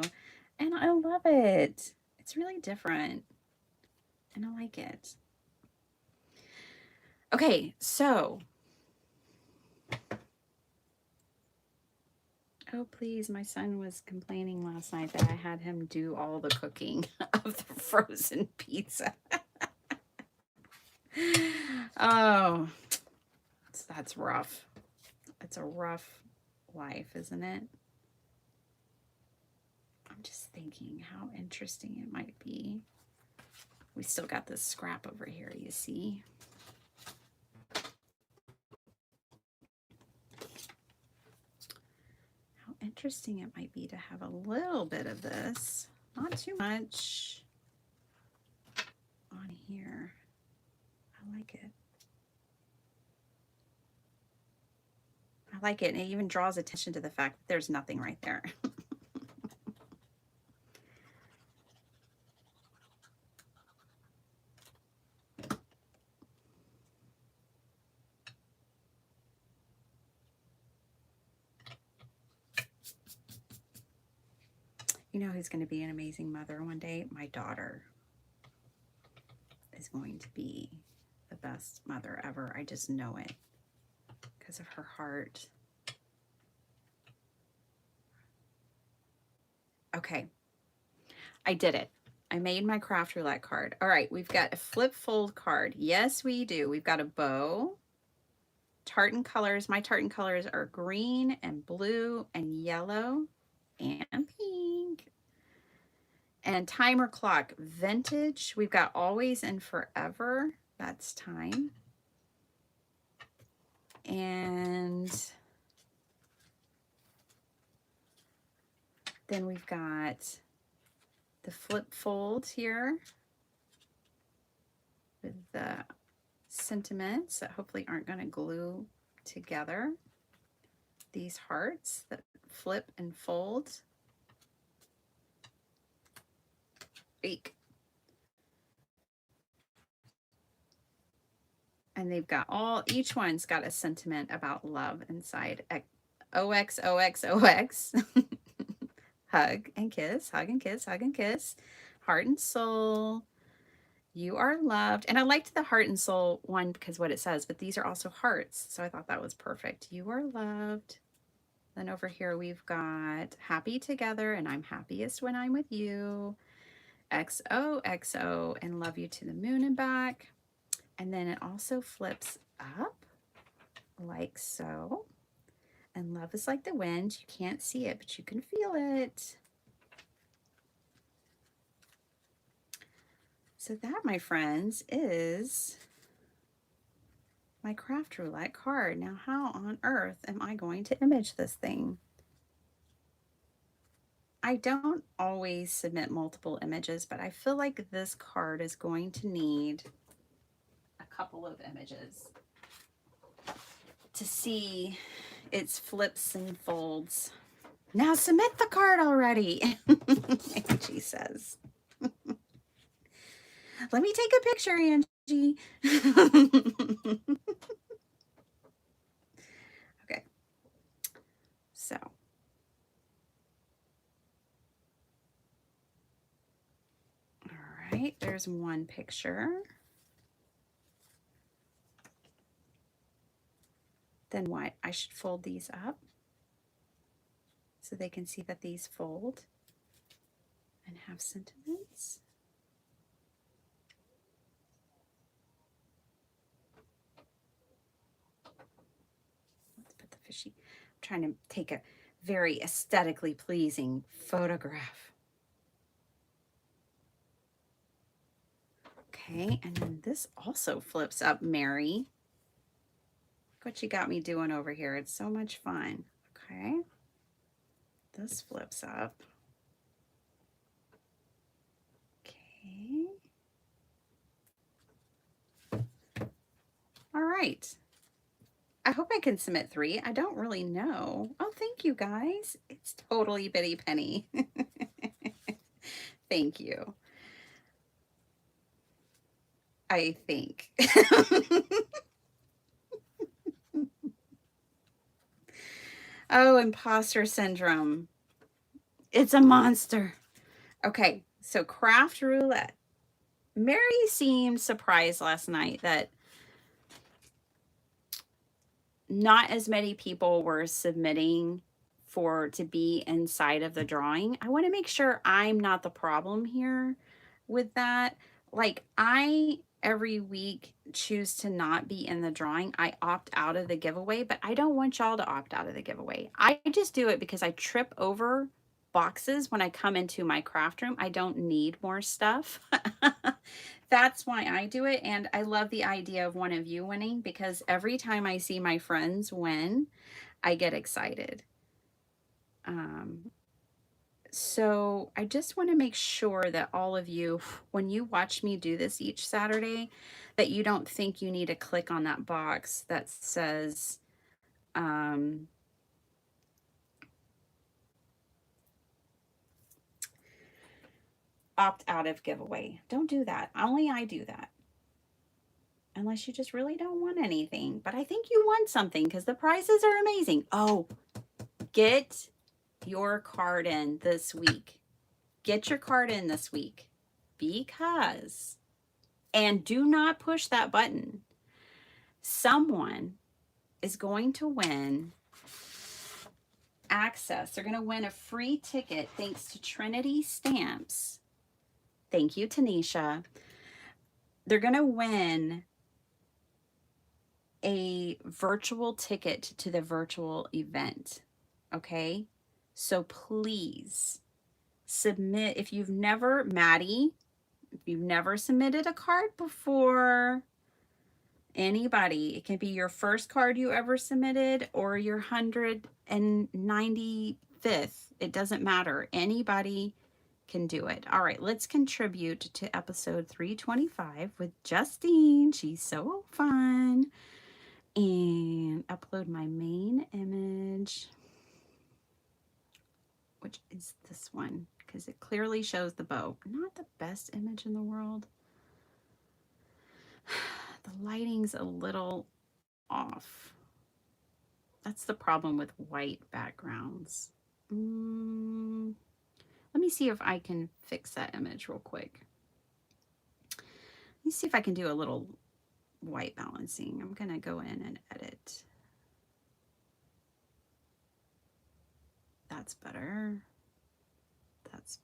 and I love it. It's really different, and I like it. Okay, so, oh please, my son was complaining last night that I had him do all the cooking of the frozen pizza. Oh, that's rough. It's a rough life, isn't it? I'm just thinking how interesting it might be. We still got this scrap over here, you see. How interesting it might be to have a little bit of this, not too much on here. I like it. I like it, and it even draws attention to the fact that there's nothing right there. You know who's going to be an amazing mother one day? My daughter is going to be the best mother ever. I just know it because of her heart. Okay, I did it. I made my craft roulette card. All right, we've got a flip fold card. Yes, we do. We've got a bow, tartan colors. My tartan colors are green and blue and yellow and pink. And timer clock, vintage. We've got always and forever. That's time. And then we've got the flip fold here with the sentiments that hopefully aren't going to glue together. These hearts that flip and fold. Eek. And they've got each one's got a sentiment about love inside. OXOXOX. Hug and kiss, hug and kiss, hug and kiss. Heart and soul. You are loved. And I liked the heart and soul one because what it says, but these are also hearts. So I thought that was perfect. You are loved. Then over here we've got happy together and I'm happiest when I'm with you. XOXO and love you to the moon and back. And then it also flips up like so. And love is like the wind. You can't see it, but you can feel it. So that, my friends, is my craft roulette card. Now, how on earth am I going to image this thing? I don't always submit multiple images, but I feel like this card is going to need a couple of images to see its flips and folds. Now submit the card already, Angie says. Let me take a picture, Angie. Okay. So. All right, there's one picture. Then what? I should fold these up so they can see that these fold and have sentiments. Let's put the fishy. I'm trying to take a very aesthetically pleasing photograph. Okay, and then this also flips up, Mary. Look what you got me doing over here. It's so much fun. Okay. This flips up. Okay. All right. I hope I can submit 3. I don't really know. Oh, thank you guys. It's totally Bitty Penny. Thank you. I think. Oh, imposter syndrome. It's a monster. Okay, so craft roulette. Mary seemed surprised last night that not as many people were submitting to be inside of the drawing. I want to make sure I'm not the problem here with that. Like, I every week choose to not be in the drawing. I opt out of the giveaway, but I don't want y'all to opt out of the giveaway. I just do it because I trip over boxes when I come into my craft room. I don't need more stuff. That's why I do it. And I love the idea of one of you winning because every time I see my friends win, I get excited. So I just want to make sure that all of you, when you watch me do this each Saturday, that you don't think you need to click on that box that says, opt out of giveaway. Don't do that. Only I do that. Unless you just really don't want anything. But I think you want something because the prizes are amazing. Oh, get your card in this week. Get your card in this week because, and do not push that button. Someone is going to win access. They're going to win a free ticket thanks to Trinity Stamps. Thank you, Tanisha. They're going to win a virtual ticket to the virtual event. Okay? So please submit if you've never, Maddie, if you've never submitted a card before, anybody, it can be your first card you ever submitted or your 195th. It doesn't matter. Anybody can do it. All right, let's contribute to episode 325 with Justine. She's so fun. And upload my main image, which is this one, because it clearly shows the bow. Not the best image in the world. The lighting's a little off. That's the problem with white backgrounds. Let me see if I can fix that image real quick. Let me see if I can do a little white balancing. I'm going to go in and edit. That's better. That's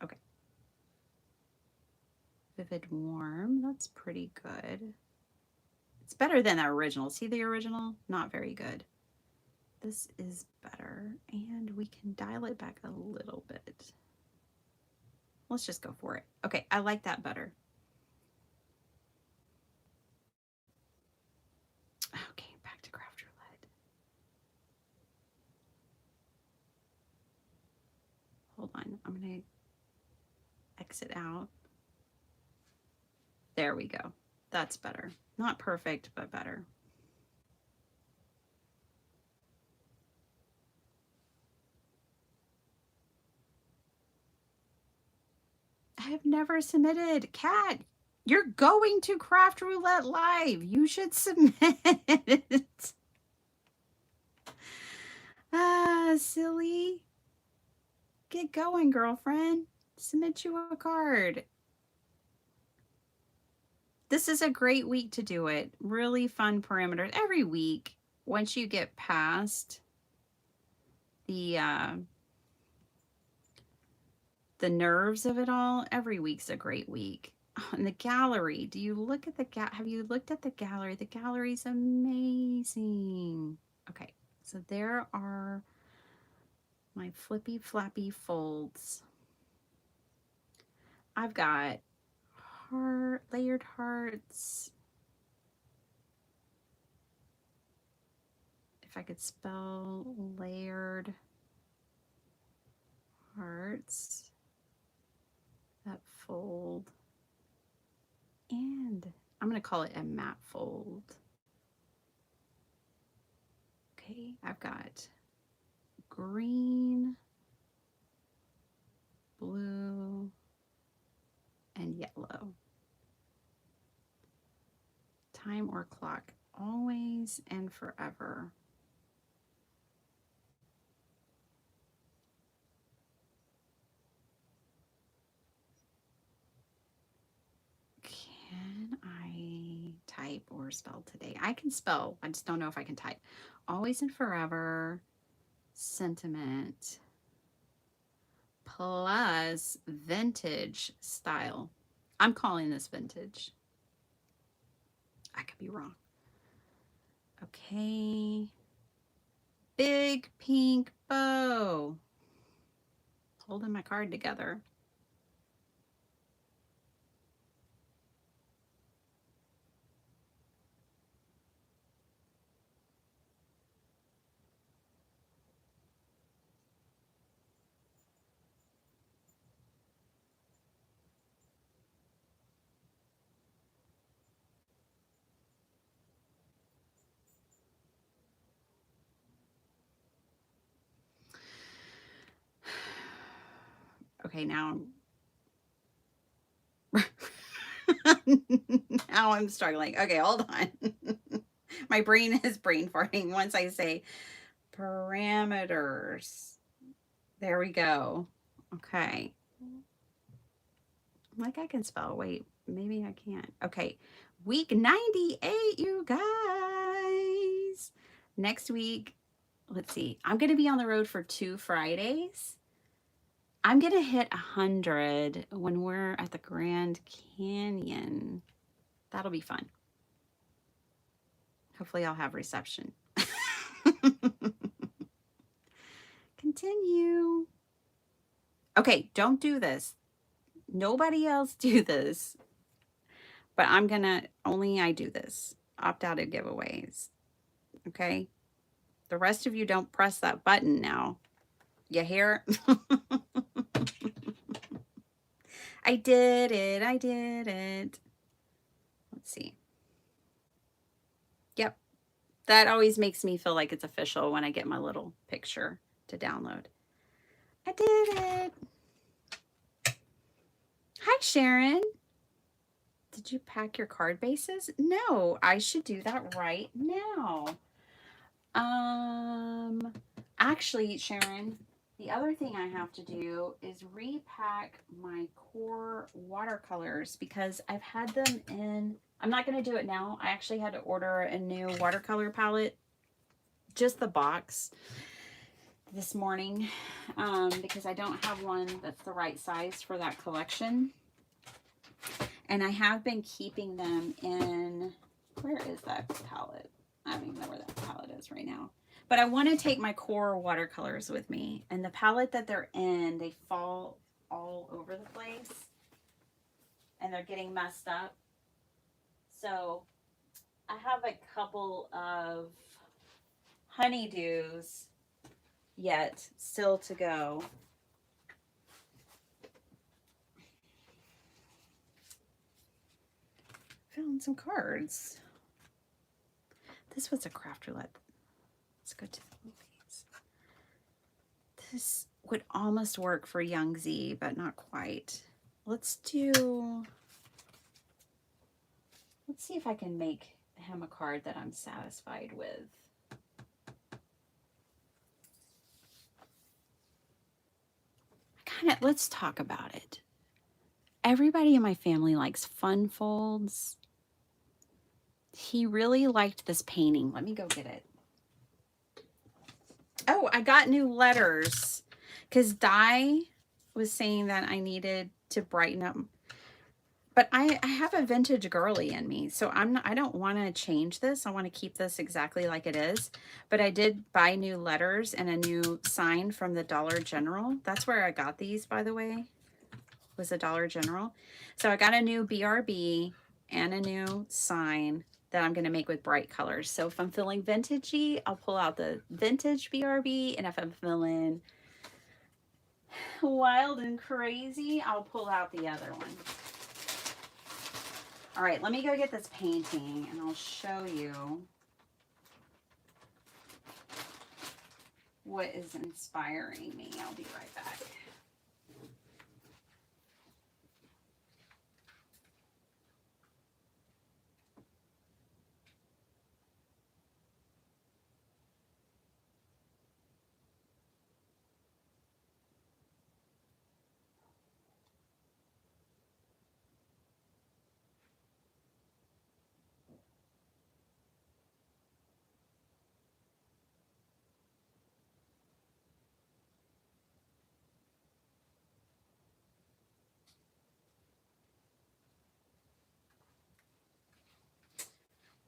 okay. Vivid warm. That's pretty good. It's better than the original. See the original? Not very good. This is better. And we can dial it back a little bit. Let's just go for it. Okay, I like that better. Okay, back to Craft Roulette. Hold on, I'm gonna exit out. There we go. That's better. Not perfect, but better. I have never submitted. Kat, you're going to Craft Roulette Live. You should submit. Ah, silly. Get going, girlfriend. Submit you a card. This is a great week to do it. Really fun parameters every week. Once you get past the nerves of it all, every week's a great week. Oh, and the gallery. Do you look at the have you looked at the gallery? The gallery's amazing. Okay, so there are my flippy flappy folds. I've got layered hearts. If I could spell layered hearts, that fold, and I'm going to call it a matte fold. Okay, I've got green, blue, and yellow. Time or clock, always and forever. Can I type or spell today? I can spell. I just don't know if I can type. Always and forever, sentiment, plus vintage style. I'm calling this vintage. I could be wrong. Okay. Big pink bow. Holding my card together. Okay, now now I'm struggling. Okay, hold on. My brain is brain farting once I say parameters. There we go. Okay. Like I can spell. Wait, maybe I can't. Okay. Week 98, you guys. Next week, let's see. I'm going to be on the road for 2 Fridays. I'm gonna hit 100 when we're at the Grand Canyon. That'll be fun. Hopefully I'll have reception. Continue. Okay, don't do this. Nobody else do this. But I'm gonna, only I do this. Opt out of giveaways. Okay? The rest of you don't press that button now. You hear? I did it. I did it. Let's see. Yep. That always makes me feel like it's official when I get my little picture to download. I did it. Hi, Sharon. Did you pack your card bases? No, I should do that right now. Actually, Sharon, the other thing I have to do is repack my core watercolors because I've had them in. I'm not going to do it now. I actually had to order a new watercolor palette, just the box, this morning because I don't have one that's the right size for that collection. And I have been keeping them in, where is that palette? I don't even know where that palette is right now. But I want to take my core watercolors with me. And the palette that they're in, they fall all over the place. And they're getting messed up. So I have a couple of honeydews yet still to go. Found some cards. This was a craft roulette. Let's go to the movies. This would almost work for Young Z, but not quite. Let's see if I can make him a card that I'm satisfied with. Let's talk about it. Everybody in my family likes fun folds. He really liked this painting. Let me go get it. Oh, I got new letters because Di was saying that I needed to brighten up. But I have a vintage girly in me, so I don't want to change this. I want to keep this exactly like it is. But I did buy new letters and a new sign from the Dollar General. That's where I got these, by the way, was the Dollar General. So I got a new BRB and a new sign that I'm going to make with bright colors. So if I'm feeling vintagey, I'll pull out the vintage BRB. And if I'm feeling wild and crazy, I'll pull out the other one. All right, let me go get this painting and I'll show you what is inspiring me. I'll be right back.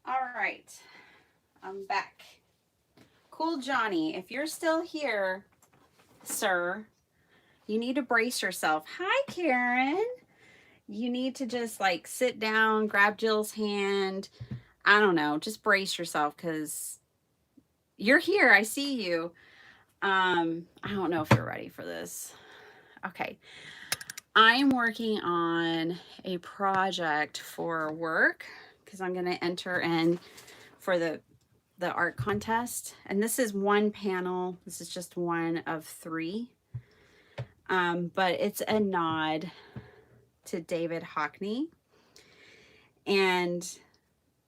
All right, I'm back. Cool Johnny, if you're still here, sir, you need to brace yourself. Hi, Karen. You need to just like sit down, grab Jill's hand. I don't know, just brace yourself because you're here. I see you. I don't know if you're ready for this. Okay. I'm working on a project for work because I'm going to enter in for the art contest. And this is one panel. This is just one of 3. But it's a nod to David Hockney. And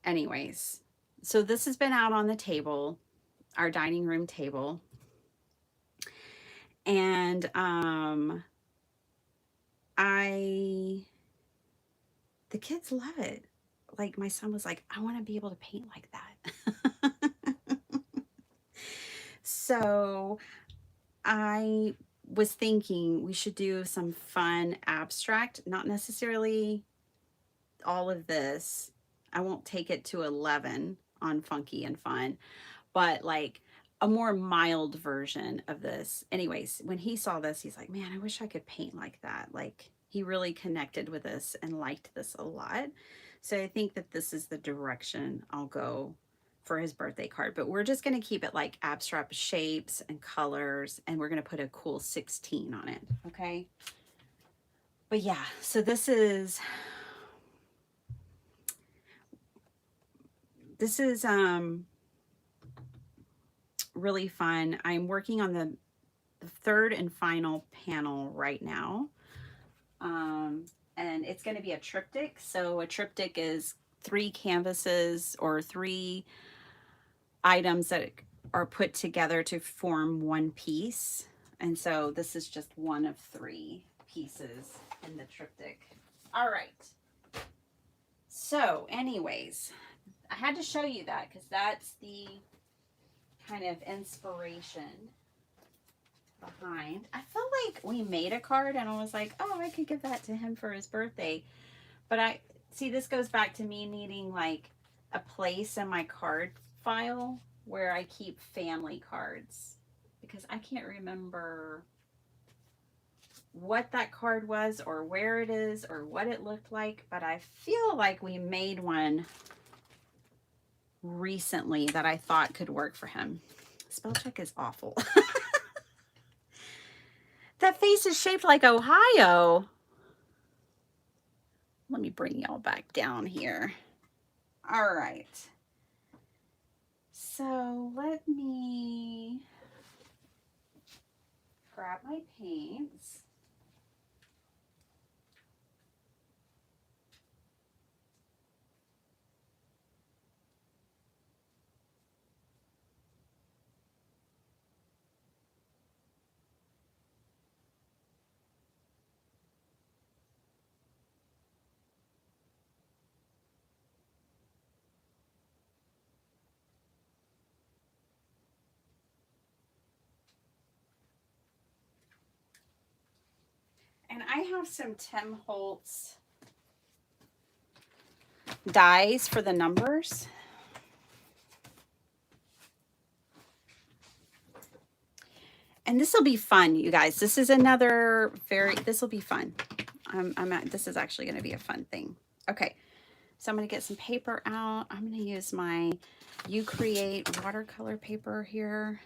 anyways, so this has been out on the table, our dining room table. And the kids love it. Like my son was like, I want to be able to paint like that. So I was thinking we should do some fun abstract, not necessarily all of this. I won't take it to 11 on funky and fun, but like a more mild version of this. Anyways, when he saw this, he's like, man, I wish I could paint like that. Like he really connected with this and liked this a lot. So I think that this is the direction I'll go for his birthday card, but we're just going to keep it like abstract shapes and colors, and we're going to put a cool 16 on it. Okay. But yeah, so this is really fun. I'm working on the third and final panel right now. And it's going to be a triptych. So a triptych is 3 canvases or 3 items that are put together to form one piece. And so this is just one of 3 pieces in the triptych. All right. So anyways, I had to show you that because that's the kind of inspiration behind. I felt like we made a card and I was like, oh, I could give that to him for his birthday. But I see, this goes back to me needing like a place in my card file where I keep family cards, because I can't remember what that card was or where it is or what it looked like, but I feel like we made one recently that I thought could work for him. Spell check is awful. That face is shaped like Ohio. Let me bring y'all back down here. All right. So let me grab my paints. And I have some Tim Holtz dies for the numbers. And this will be fun, you guys. This is another this will be fun. This is actually going to be a fun thing. Okay, so I'm going to get some paper out. I'm going to use my Ucreate watercolor paper here.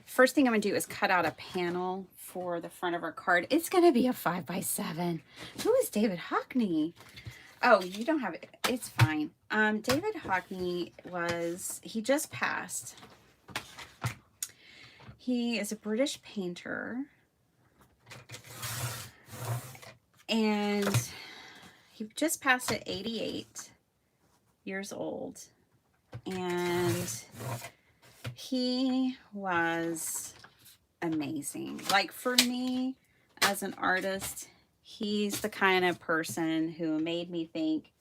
First thing I'm going to do is cut out a panel for the front of our card. It's going to be a 5x7. Who is David Hockney? Oh, you don't have it. It's fine. David Hockney he just passed. He is a British painter. And he just passed at 88 years old. And he was amazing. Like, for me as an artist, he's the kind of person who made me think,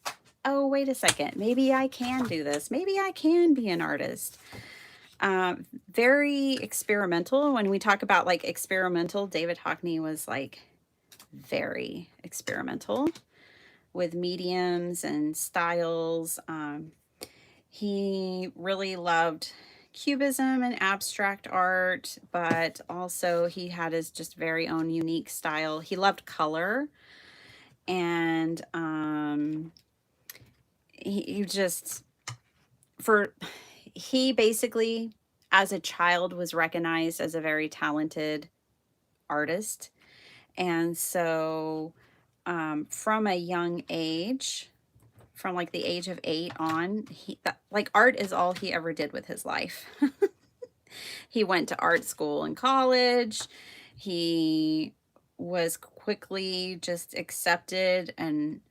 oh, wait a second, maybe I can do this. Maybe I can be an artist. Very experimental. When we talk about like experimental, David Hockney was like very experimental with mediums and styles. He really loved Cubism and abstract art, but also he had his just very own unique style. He loved color, and he basically, as a child, was recognized as a very talented artist. And so from a young age, from like the age of 8 on, like art is all he ever did with his life. He went to art school in college. He was quickly just accepted and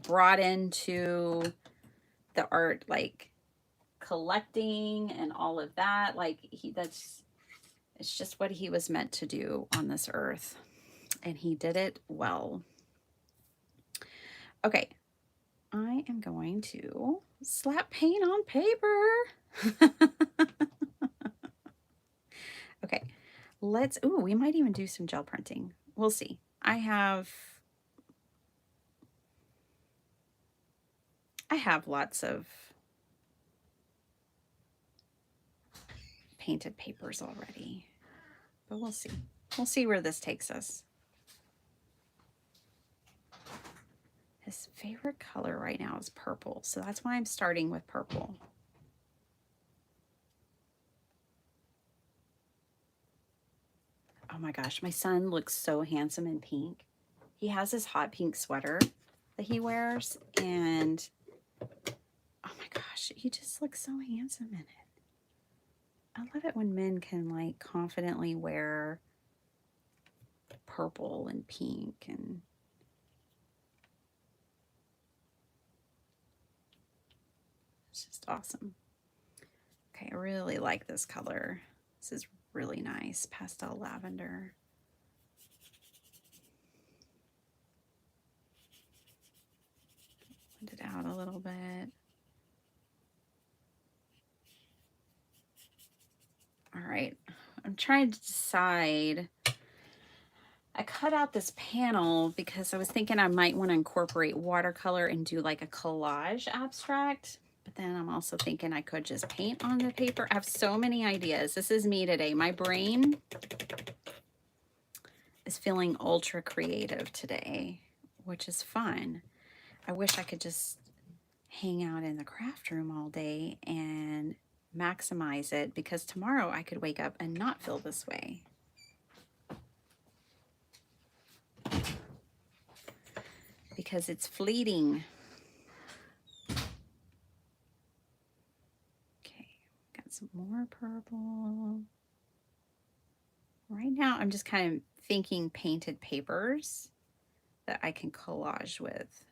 brought into the art, like collecting and all of that. Like it's just what he was meant to do on this earth, and he did it well. Okay, I am going to slap paint on paper. Okay, Ooh, we might even do some gel printing. We'll see. I have lots of painted papers already, but we'll see. We'll see where this takes us. His favorite color right now is purple, so that's why I'm starting with purple. Oh my gosh, my son looks so handsome in pink. He has this hot pink sweater that he wears, and oh my gosh, he just looks so handsome in it. I love it when men can like confidently wear purple and pink, and it's just awesome. Okay, I really like this color. This is really nice, pastel lavender. Blend it out a little bit. All right, I'm trying to decide. I cut out this panel because I was thinking I might want to incorporate watercolor and do like a collage abstract. But then I'm also thinking I could just paint on the paper. I have so many ideas. This is me today. My brain is feeling ultra creative today, which is fun. I wish I could just hang out in the craft room all day and maximize it, because tomorrow I could wake up and not feel this way. Because it's fleeting. Okay, got some more purple. Right now I'm just kind of thinking painted papers that I can collage with.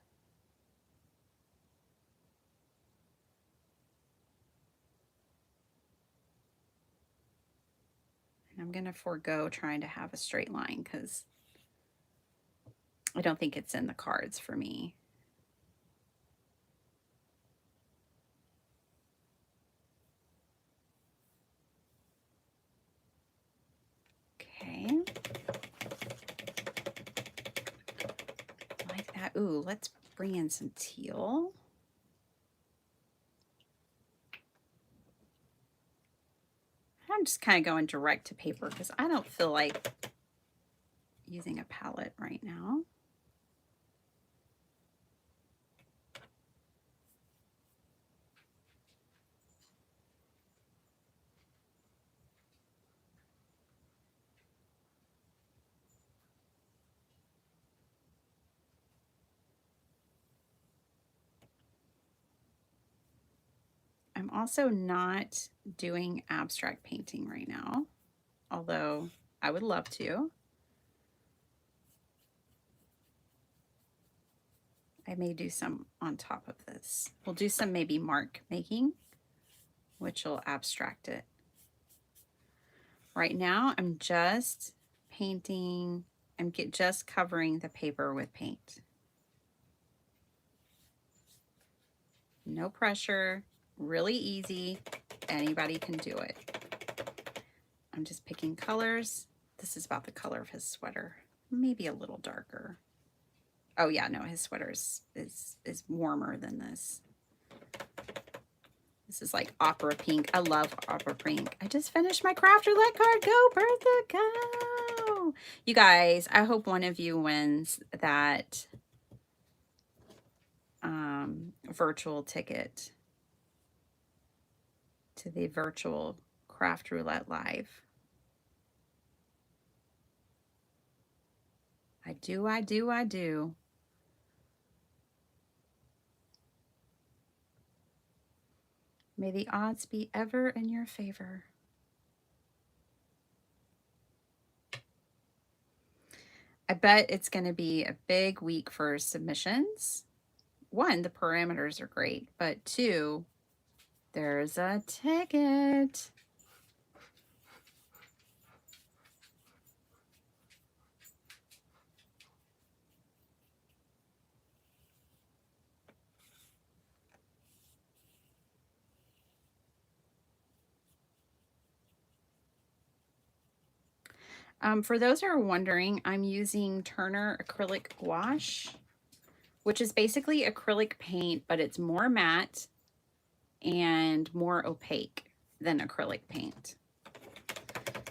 And I'm going to forego trying to have a straight line because I don't think it's in the cards for me. Okay. Like that. Ooh, let's bring in some teal. I'm just kind of going direct to paper because I don't feel like using a palette right now. I'm also not doing abstract painting right now, although I would love to. I may do some on top of this. We'll do some maybe mark making, which will abstract it. Right now, I'm just painting, just covering the paper with paint. No pressure, really easy. Anybody can do it. I'm just picking colors. This is about the color of his sweater, maybe a little darker. Oh yeah, no, his sweater is warmer than this. This is like opera pink. I love opera pink. I just finished my craft roulette card. Go, Bertha, go! You guys, I hope one of you wins that virtual ticket to the virtual craft roulette live. I do, I do, I do. May the odds be ever in your favor. I bet it's going to be a big week for submissions. One, the parameters are great, but two, there's a ticket. For those who are wondering, I'm using Turner acrylic gouache, which is basically acrylic paint, but it's more matte and more opaque than acrylic paint.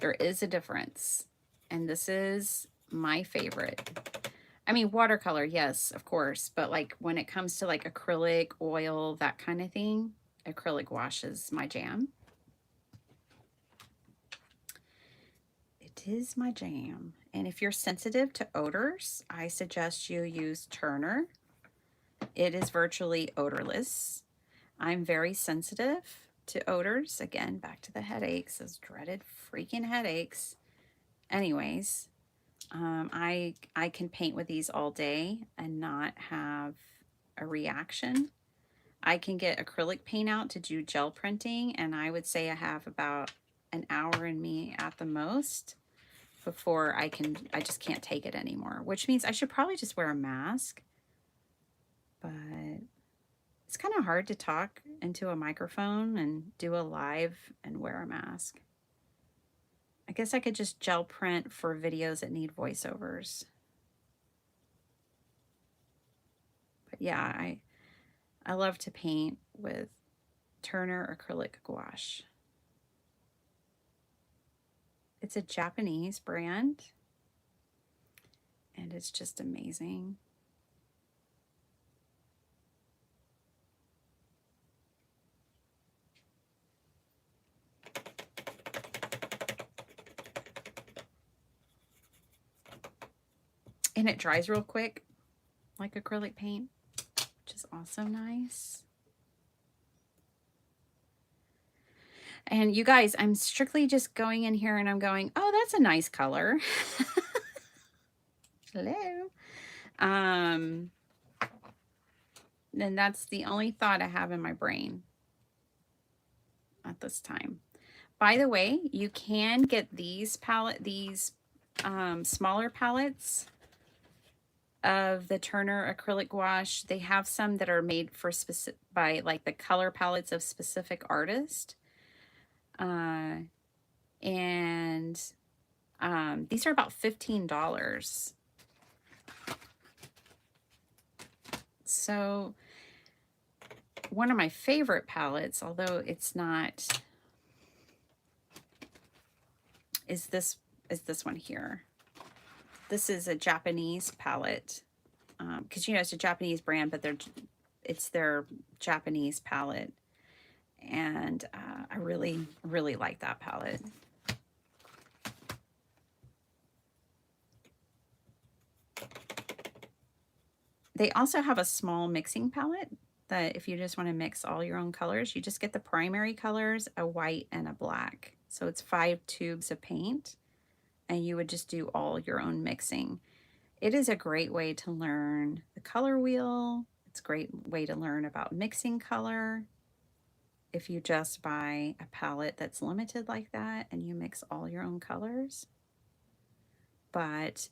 There is a difference, and this is my favorite. I mean, watercolor, yes, of course, but like when it comes to like acrylic, oil, that kind of thing, acrylic gouache is my jam. It is my jam. And if you're sensitive to odors, I suggest you use Turner. It is virtually odorless. I'm very sensitive to odors. Again, back to the headaches, those dreaded freaking headaches. Anyways, I can paint with these all day and not have a reaction. I can get acrylic paint out to do gel printing, and I would say I have about an hour in me at the most before I just can't take it anymore, which means I should probably just wear a mask. But it's kind of hard to talk into a microphone and do a live and wear a mask. I guess I could just gel print for videos that need voiceovers. But yeah, I love to paint with Turner acrylic gouache. It's a Japanese brand, and it's just amazing. And it dries real quick, like acrylic paint, which is also nice. And you guys, I'm strictly just going in here and I'm going, oh, that's a nice color. Hello. And that's the only thought I have in my brain at this time. By the way, you can get these smaller palettes of the Turner acrylic gouache. They have some that are made for by like the color palettes of specific artists. And these are about $15. So one of my favorite palettes, although it's not, is this one here. This is a Japanese palette, because you know it's a Japanese brand, but it's their Japanese palette, and I really like that palette. They also have a small mixing palette that if you just want to mix all your own colors, you just get the primary colors, a white and a black. So it's 5 tubes of paint, and you would just do all your own mixing. It is a great way to learn the color wheel. It's a great way to learn about mixing color. If you just buy a palette that's limited like that and you mix all your own colors. But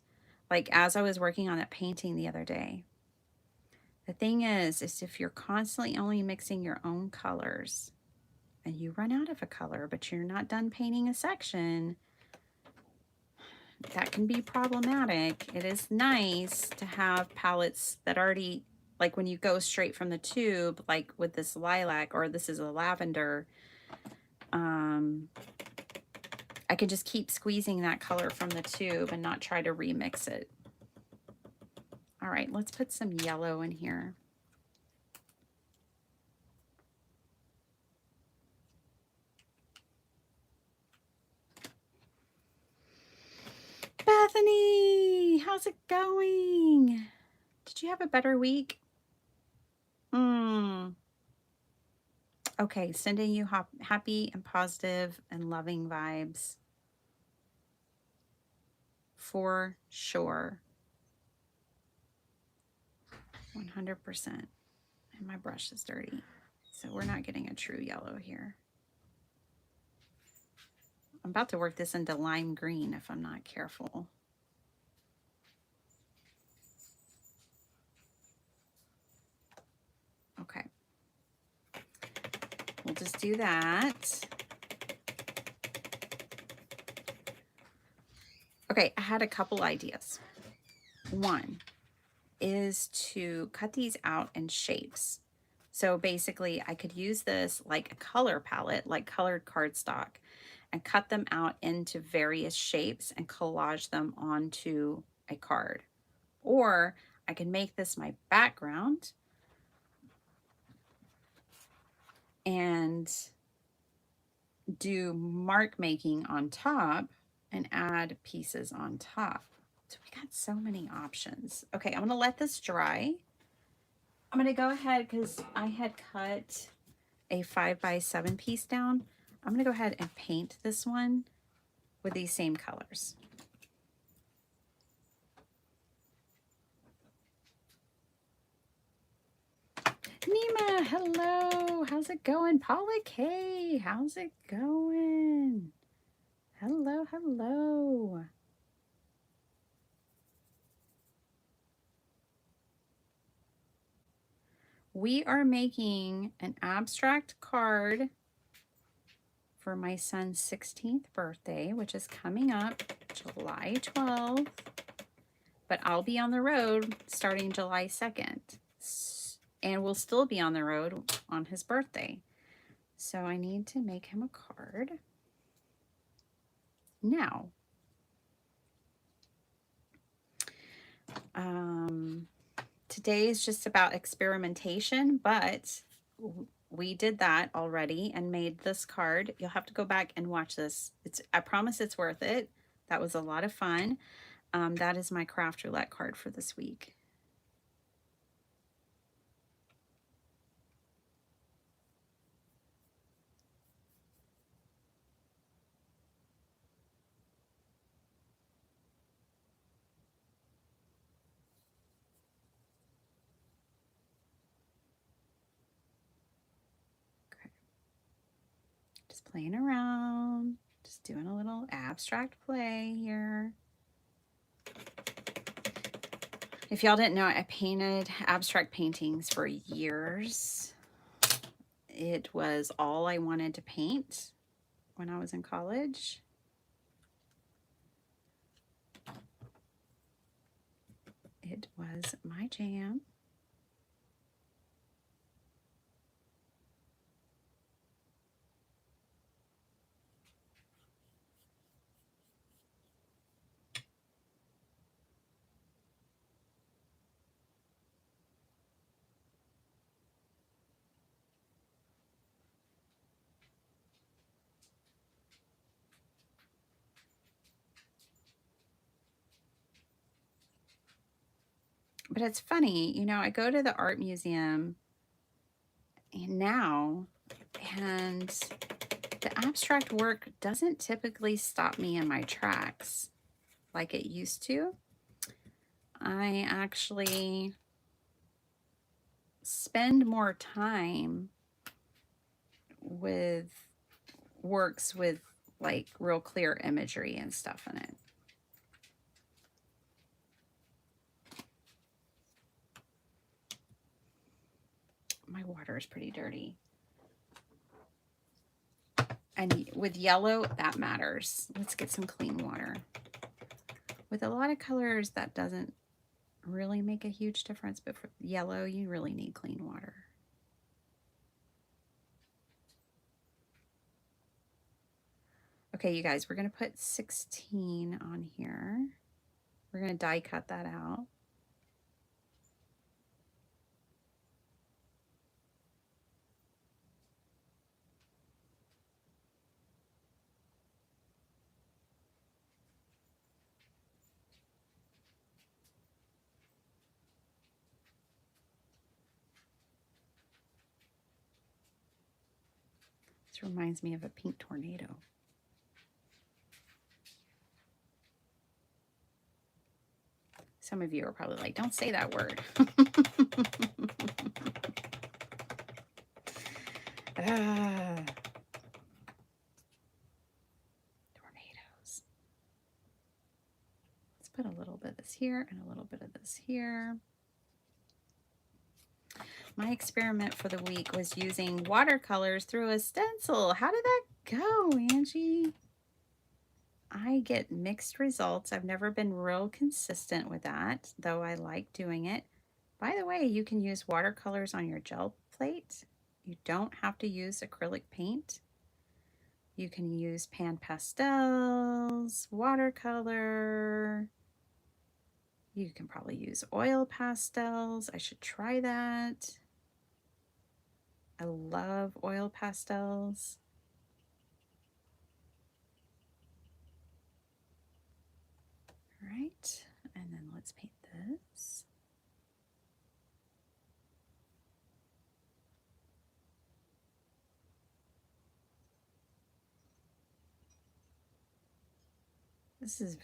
like as I was working on that painting the other day, the thing is if you're constantly only mixing your own colors and you run out of a color, but you're not done painting a section, that can be problematic. It is nice to have palettes that already, like when you go straight from the tube, like with this lilac, or this is a lavender, I can just keep squeezing that color from the tube and not try to remix it. All right, let's put some yellow in here. Bethany, how's it going? Did you have a better week? Okay, sending you happy and positive and loving vibes. For sure. 100%. And my brush is dirty, so we're not getting a true yellow here. I'm about to work this into lime green if I'm not careful. Okay. We'll just do that. Okay, I had a couple ideas. One is to cut these out in shapes. So basically, I could use this like a color palette, like colored cardstock, and cut them out into various shapes and collage them onto a card. Or I can make this my background and do mark making on top and add pieces on top. So we got so many options. Okay, I'm gonna let this dry. I'm gonna go ahead because I had cut a 5x7 piece down. I'm gonna go ahead and paint this one with these same colors. Nima, hello. How's it going? Paula K, how's it going? Hello, hello. We are making an abstract card for my son's 16th birthday, which is coming up July 12th. But I'll be on the road starting July 2nd. And we'll still be on the road on his birthday. So I need to make him a card. Now, today is just about experimentation, but we did that already and made this card. You'll have to go back and watch this. I promise it's worth it. That was a lot of fun. That is my craft roulette card for this week. Just playing around, just doing a little abstract play here. If y'all didn't know, I painted abstract paintings for years. It was all I wanted to paint when I was in college. It was my jam. But it's funny, you know, I go to the art museum now and the abstract work doesn't typically stop me in my tracks like it used to. I actually spend more time with works with like real clear imagery and stuff in it. My water is pretty dirty. And with yellow, that matters. Let's get some clean water. With a lot of colors, that doesn't really make a huge difference, but for yellow, you really need clean water. Okay, you guys, we're going to put 16 on here. We're going to die cut that out. This reminds me of a pink tornado. Some of you are probably like, don't say that word. Tornadoes. Let's put a little bit of this here and a little bit of this here. My experiment for the week was using watercolors through a stencil. How did that go, Angie? I get mixed results. I've never been real consistent with that, though I like doing it. By the way, you can use watercolors on your gel plate. You don't have to use acrylic paint. You can use pan pastels, watercolor. You can probably use oil pastels. I should try that. I love oil pastels. All right, and then let's paint this. This is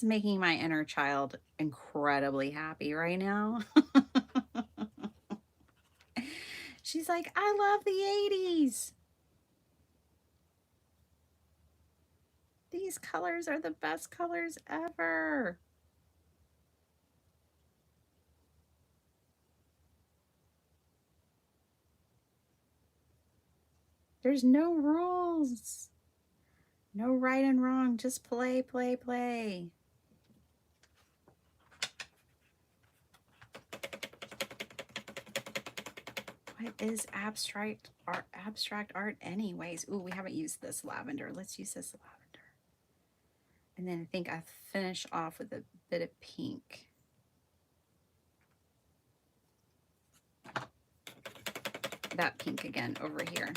making my inner child incredibly happy right now. She's like, I love the 80s. These colors are the best colors ever. There's no rules. No right and wrong. Just play, play, play. What is abstract art? Abstract art, anyways. Ooh, we haven't used this lavender. Let's use this lavender. And then I think I finish off with a bit of pink. That pink again over here.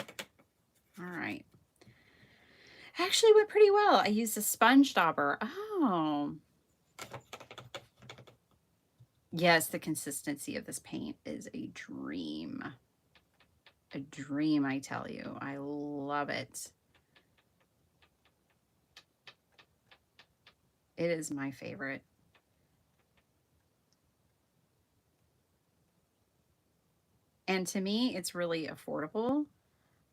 All right. Actually went pretty well. I used a sponge dauber. Oh. Yes, the consistency of this paint is a dream. A dream, I tell you. I love it. It is my favorite. And to me, it's really affordable.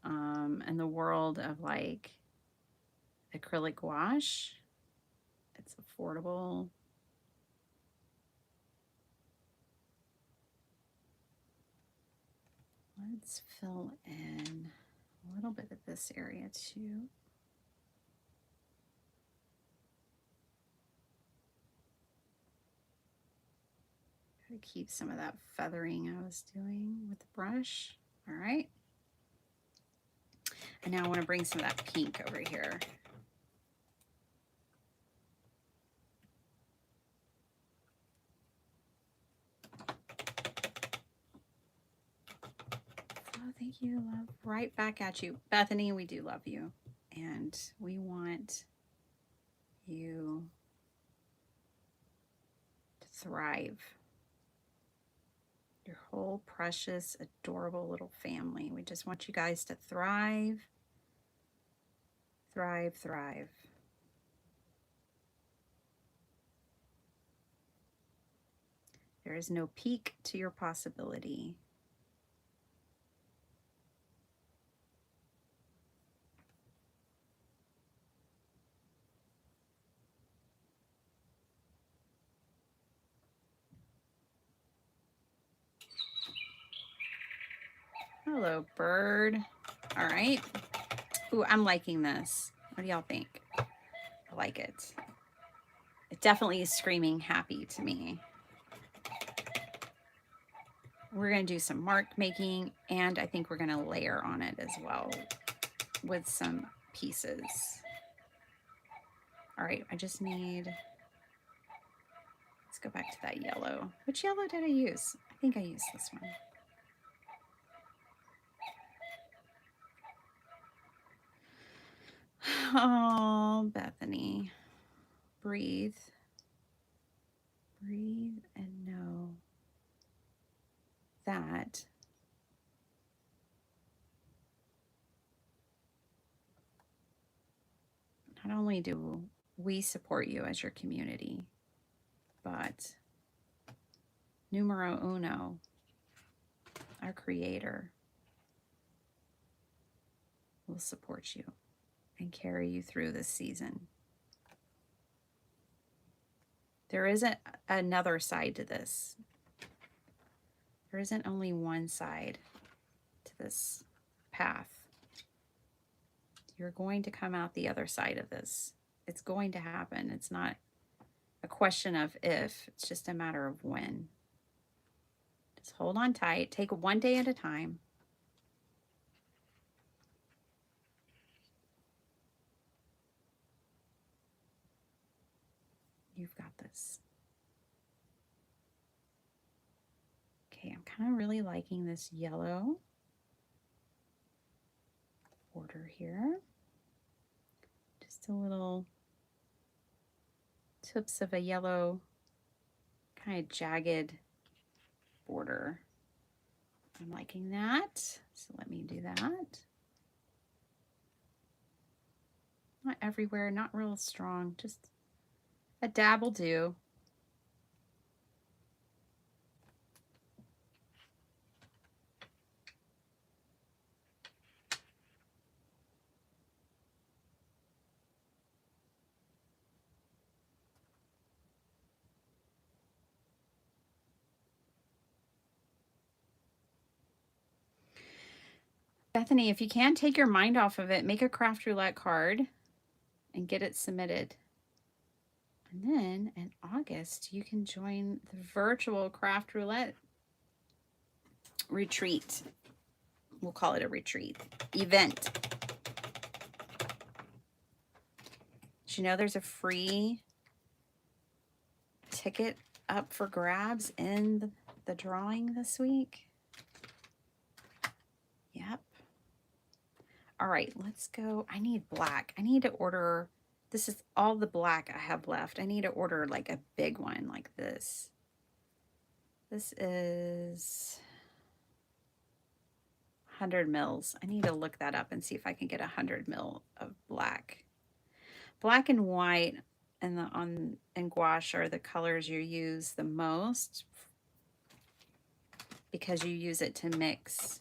In the world of like acrylic gouache, it's affordable. Let's fill in a little bit of this area too. Try to keep some of that feathering I was doing with the brush. All right. And now I want to bring some of that pink over here. Oh, thank you, love. Right back at you. Bethany, we do love you. And we want you to thrive. Your whole precious, adorable little family. We just want you guys to thrive, thrive, thrive. There is no peak to your possibility. Hello, bird. All right. Ooh, I'm liking this. What do y'all think? I like it. It definitely is screaming happy to me. We're going to do some mark making, and I think we're going to layer on it as well with some pieces. All right, I just need, let's go back to that yellow. Which yellow did I use? I think I used this one. Oh, Bethany, breathe. Breathe and know that not only do we support you as your community, but numero uno, our creator, will support you and carry you through this season. There isn't another side to this. There isn't only one side to this path. You're going to come out the other side of this. It's going to happen. It's not a question of if, it's just a matter of when. Just hold on tight. Take it one day at a time. You've got this. Okay, I'm kind of really liking this yellow border here. Just a little tips of a yellow kind of jagged border. I'm liking that. So let me do that. Not everywhere, not real strong, just a dab will do. Bethany, if you can, take your mind off of it. Make a craft roulette card and get it submitted. And then in August, you can join the virtual craft roulette retreat. We'll call it a retreat event. Did you know there's a free ticket up for grabs in the drawing this week? Yep. All right, let's go. I need black. I need to order. This is all the black I have left. I need to order like a big one like this. This is 100 mils. I need to look that up and see if I can get 100 mil of black. Black and white and gouache are the colors you use the most because you use it to mix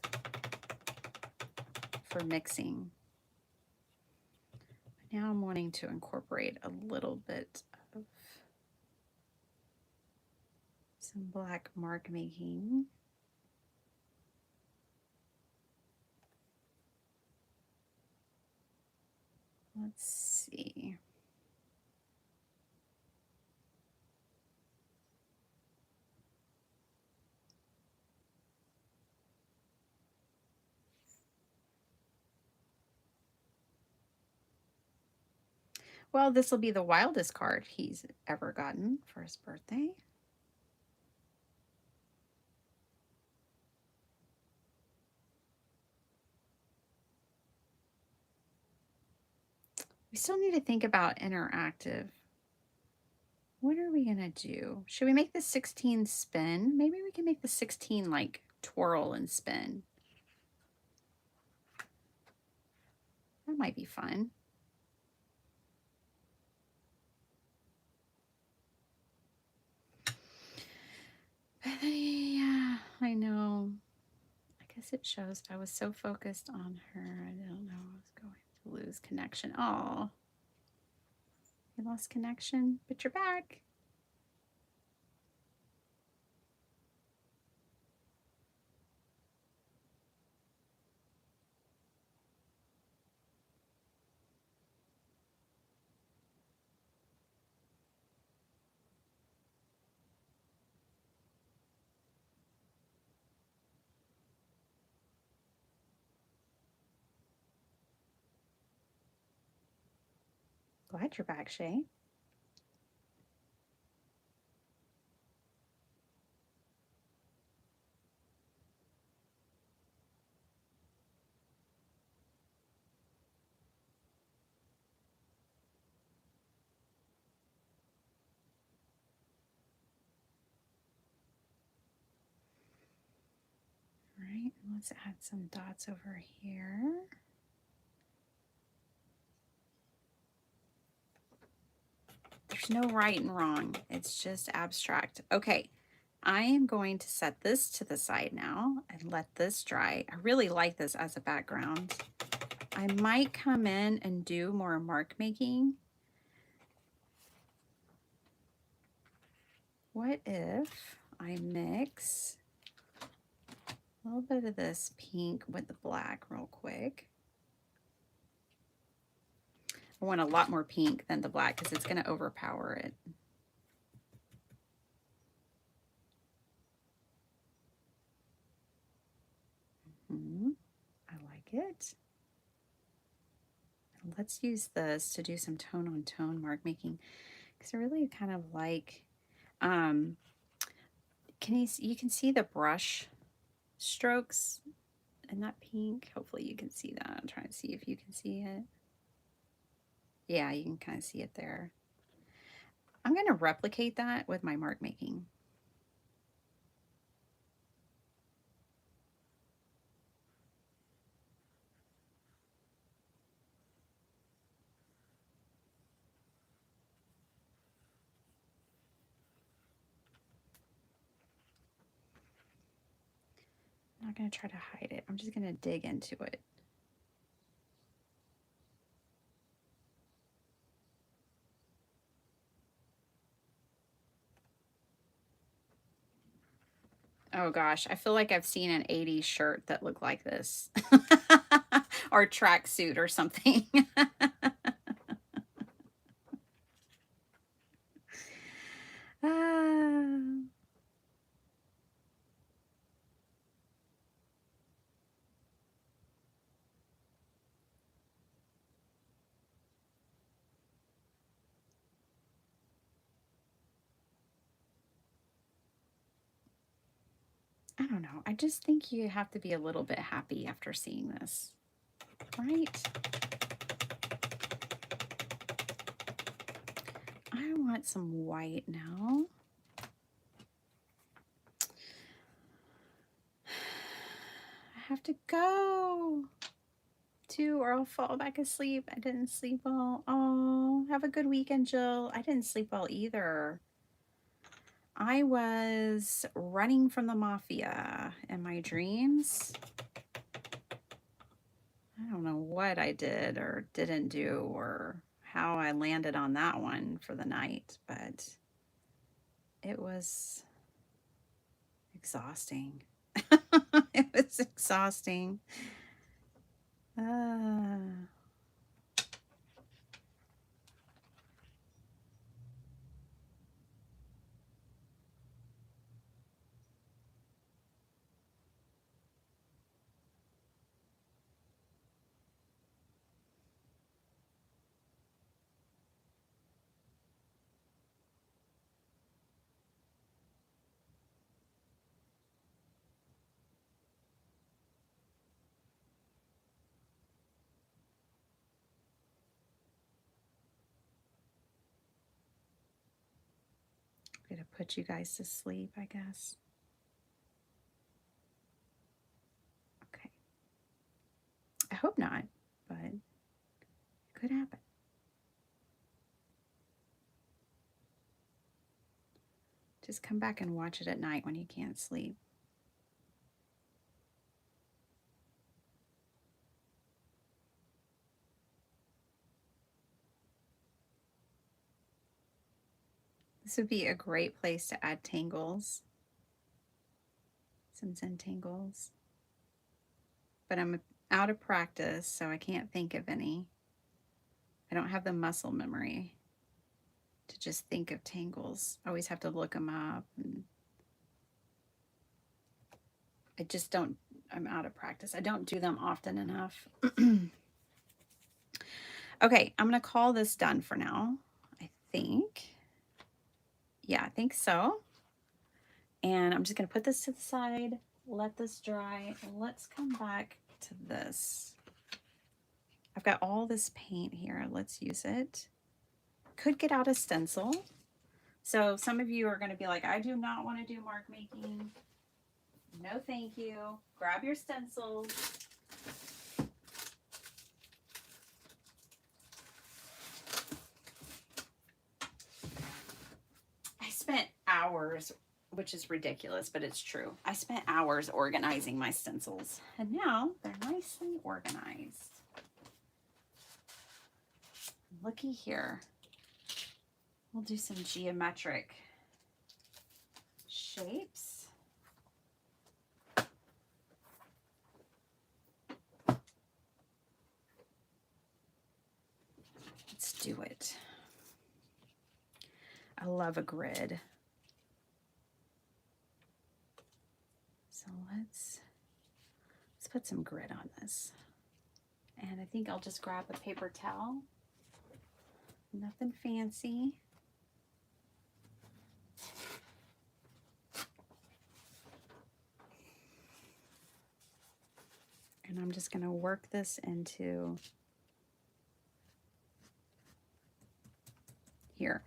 for mixing. Now I'm wanting to incorporate a little bit of some black mark making. Let's see. Well, this will be the wildest card he's ever gotten for his birthday. We still need to think about interactive. What are we going to do? Should we make the 16 spin? Maybe we can make the 16 like twirl and spin. That might be fun. Yeah, I know. I guess it shows I was so focused on her. I don't know I was going to lose connection. Oh, you lost connection, but you're back. Glad you're back, Shay. All right, let's add some dots over here. There's no right and wrong. It's just abstract. Okay, I am going to set this to the side now and let this dry. I really like this as a background. I might come in and do more mark making. What if I mix a little bit of this pink with the black real quick? I want a lot more pink than the black because it's going to overpower it. I like it. Let's use this to do some tone on tone mark making because I really kind of like, you can see the brush strokes in that pink. Hopefully you can see that. I'm trying to see if you can see it. Yeah, you can kind of see it there. I'm going to replicate that with my mark making. I'm not going to try to hide it. I'm just going to dig into it. Oh gosh, I feel like I've seen an 80s shirt that looked like this. Or tracksuit or something. Ah. I don't know. I just think you have to be a little bit happy after seeing this, right? I want some white now. I have to go too, or I'll fall back asleep. I didn't sleep well. Oh, have a good weekend, Jill. I didn't sleep well either. I was running from the mafia in my dreams. I don't know what I did or didn't do or how I landed on that one for the night, but it was exhausting. It was exhausting. I'm gonna put you guys to sleep, I guess. Okay. I hope not, but it could happen. Just come back and watch it at night when you can't sleep. This would be a great place to add tangles. Some Zentangles. But I'm out of practice, so I can't think of any. I don't have the muscle memory to just think of tangles. I always have to look them up. And I just don't, I'm out of practice. I don't do them often enough. Okay, I'm going to call this done for now, I think. Yeah, I think so. And I'm just going to put this to the side, let this dry. Let's come back to this. I've got all this paint here. Let's use it. Could get out a stencil. So some of you are going to be like, I do not want to do mark making. No, thank you. Grab your stencils. I spent hours, which is ridiculous, but it's true. I spent hours organizing my stencils, and now they're nicely organized. Looky here. We'll do some geometric shapes. do it. I love a grid. So let's put some grid on this. And I think I'll just grab a paper towel. Nothing fancy. And I'm just going to work this into here.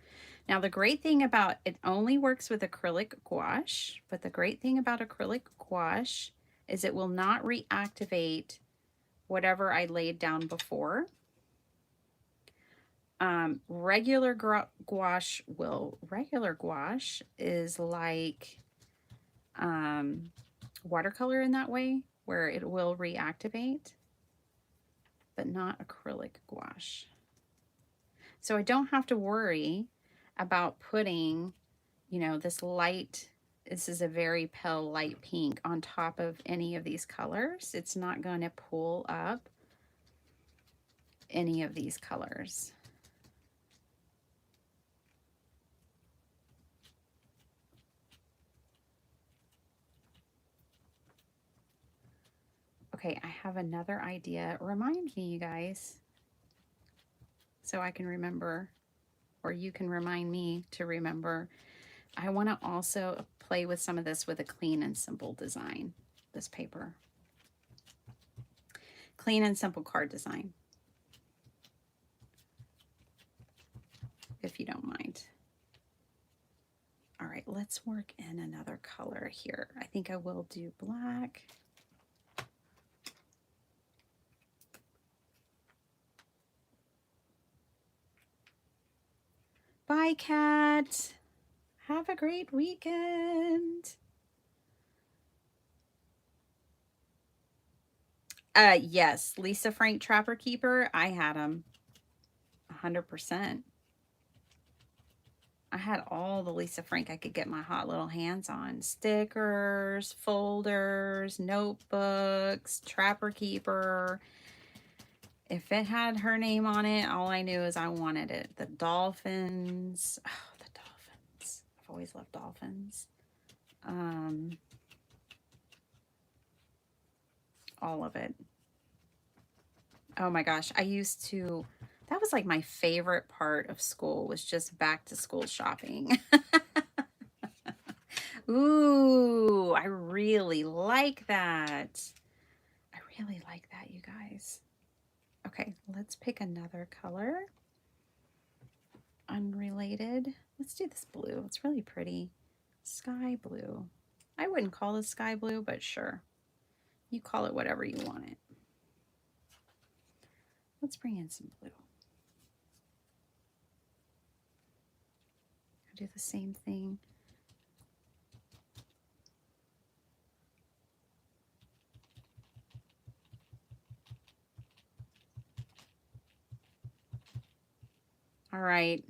Now the great thing about it only works with acrylic gouache, but the great thing about acrylic gouache is it will not reactivate whatever I laid down before. Regular gouache will. Regular gouache is like watercolor in that way, where it will reactivate, but not acrylic gouache. So I don't have to worry about putting, you know, this is a very pale light pink on top of any of these colors. It's not going to pull up any of these colors. Okay, I have another idea. Remind me, you guys, so I can remember, or you can remind me to remember. I want to also play with some of this with a clean and simple design, this paper. Clean and simple card design, if you don't mind. All right, let's work in another color here. I think I will do black. Bye, Cat. Have a great weekend. Yes, Lisa Frank Trapper Keeper. I had them 100%. I had all the Lisa Frank I could get my hot little hands on. Stickers, folders, notebooks, Trapper Keeper. If it had her name on it, all I knew is I wanted it. The dolphins. Oh, the dolphins. I've always loved dolphins. All of it. Oh my gosh. That was like my favorite part of school, was just back to school shopping. Ooh, I really like that. I really like that, you guys. Okay, let's pick another color. Unrelated. Let's do this blue. It's really pretty. Sky blue. I wouldn't call this sky blue, but sure. You call it whatever you want it. Let's bring in some blue. I'll do the same thing. All right.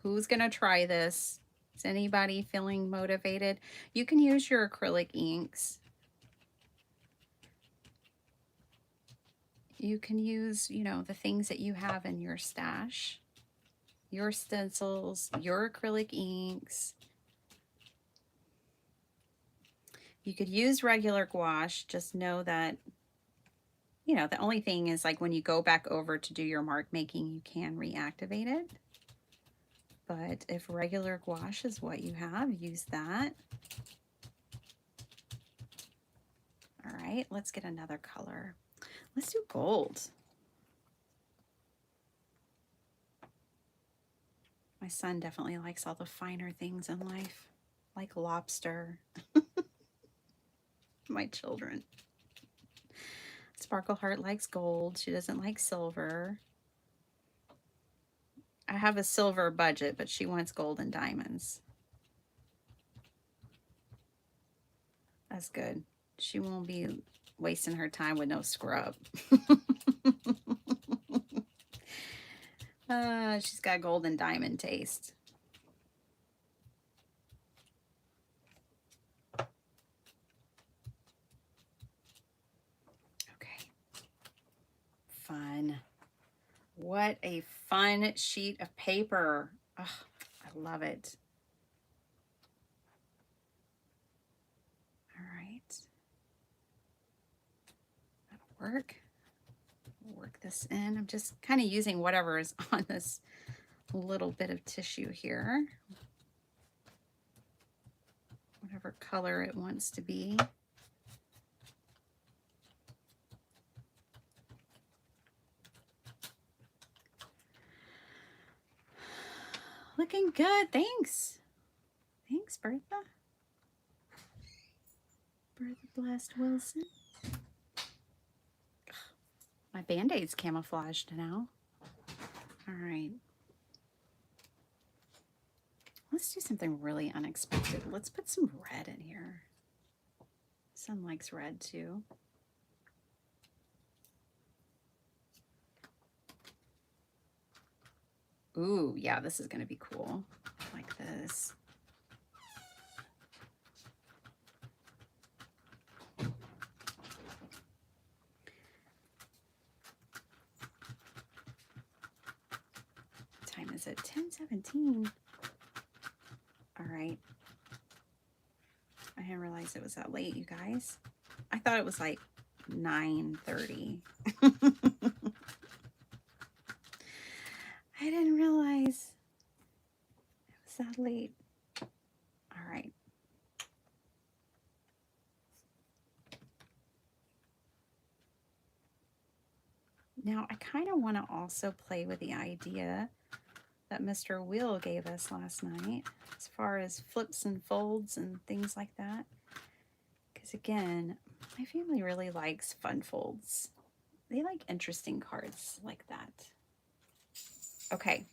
Who's going to try this? Is anybody feeling motivated? You can use your acrylic inks. You can use, you know, the things that you have in your stash. Your stencils, your acrylic inks. You could use regular gouache. Just know that, you know, the only thing is, like, when you go back over to do your mark making, you can reactivate it. But if regular gouache is what you have, use that. All right, let's get another color. Let's do gold. My son definitely likes all the finer things in life, like lobster. My children. Sparkle Heart likes gold. She doesn't like silver. I have a silver budget, but she wants gold and diamonds. That's good. She won't be wasting her time with no scrub. She's got gold and diamond taste. Okay. Fun. What What a fun sheet of paper. Oh, I love it. All right. That'll work. Work this in. I'm just kind of using whatever is on this little bit of tissue here. Whatever color it wants to be. Looking good. Thanks. Thanks, Bertha. Bertha Blast Wilson. My Band-Aid's camouflaged now. All right. Let's do something really unexpected. Let's put some red in here. Son likes red too. Ooh, yeah, this is going to be cool. Like this. What time is it? 10:17. All right. I didn't realize it was that late, you guys. I thought it was like 9:30. I didn't realize it was that late. All right. Now, I kind of want to also play with the idea that Mr. Will gave us last night as far as flips and folds and things like that. Because again, my family really likes fun folds. They like interesting cards like that. Okay.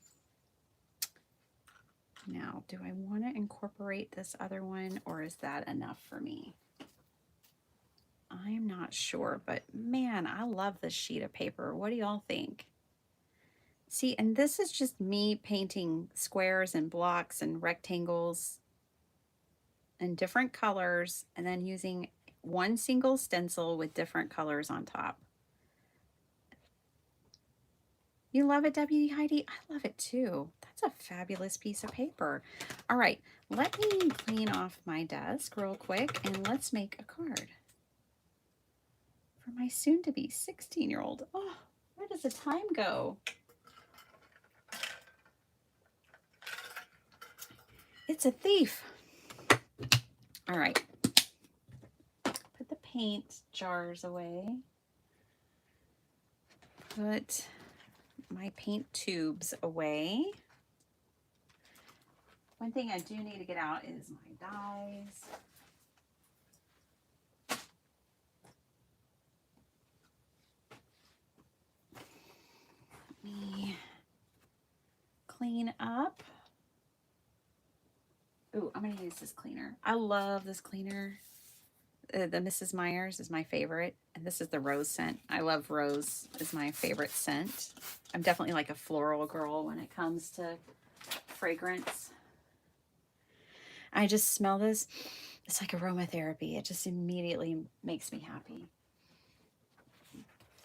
Now, do I want to incorporate this other one, or is that enough for me? I'm not sure, but man, I love this sheet of paper. What do y'all think? See, and this is just me painting squares and blocks and rectangles in different colors, and then using one single stencil with different colors on top. You love it, W. Heidi? I love it too. That's a fabulous piece of paper. All right, let me clean off my desk real quick and let's make a card for my soon-to-be 16-year-old. Oh, where does the time go? It's a thief. All right. Put the paint jars away. Put my paint tubes away. One thing I do need to get out is my dies. Let me clean up. Ooh, I'm going to use this cleaner. I love this cleaner. The Mrs. Meyer's is my favorite. And this is the rose scent. I love rose is my favorite scent. I'm definitely like a floral girl when it comes to fragrance. I just smell this. It's like aromatherapy. It just immediately makes me happy.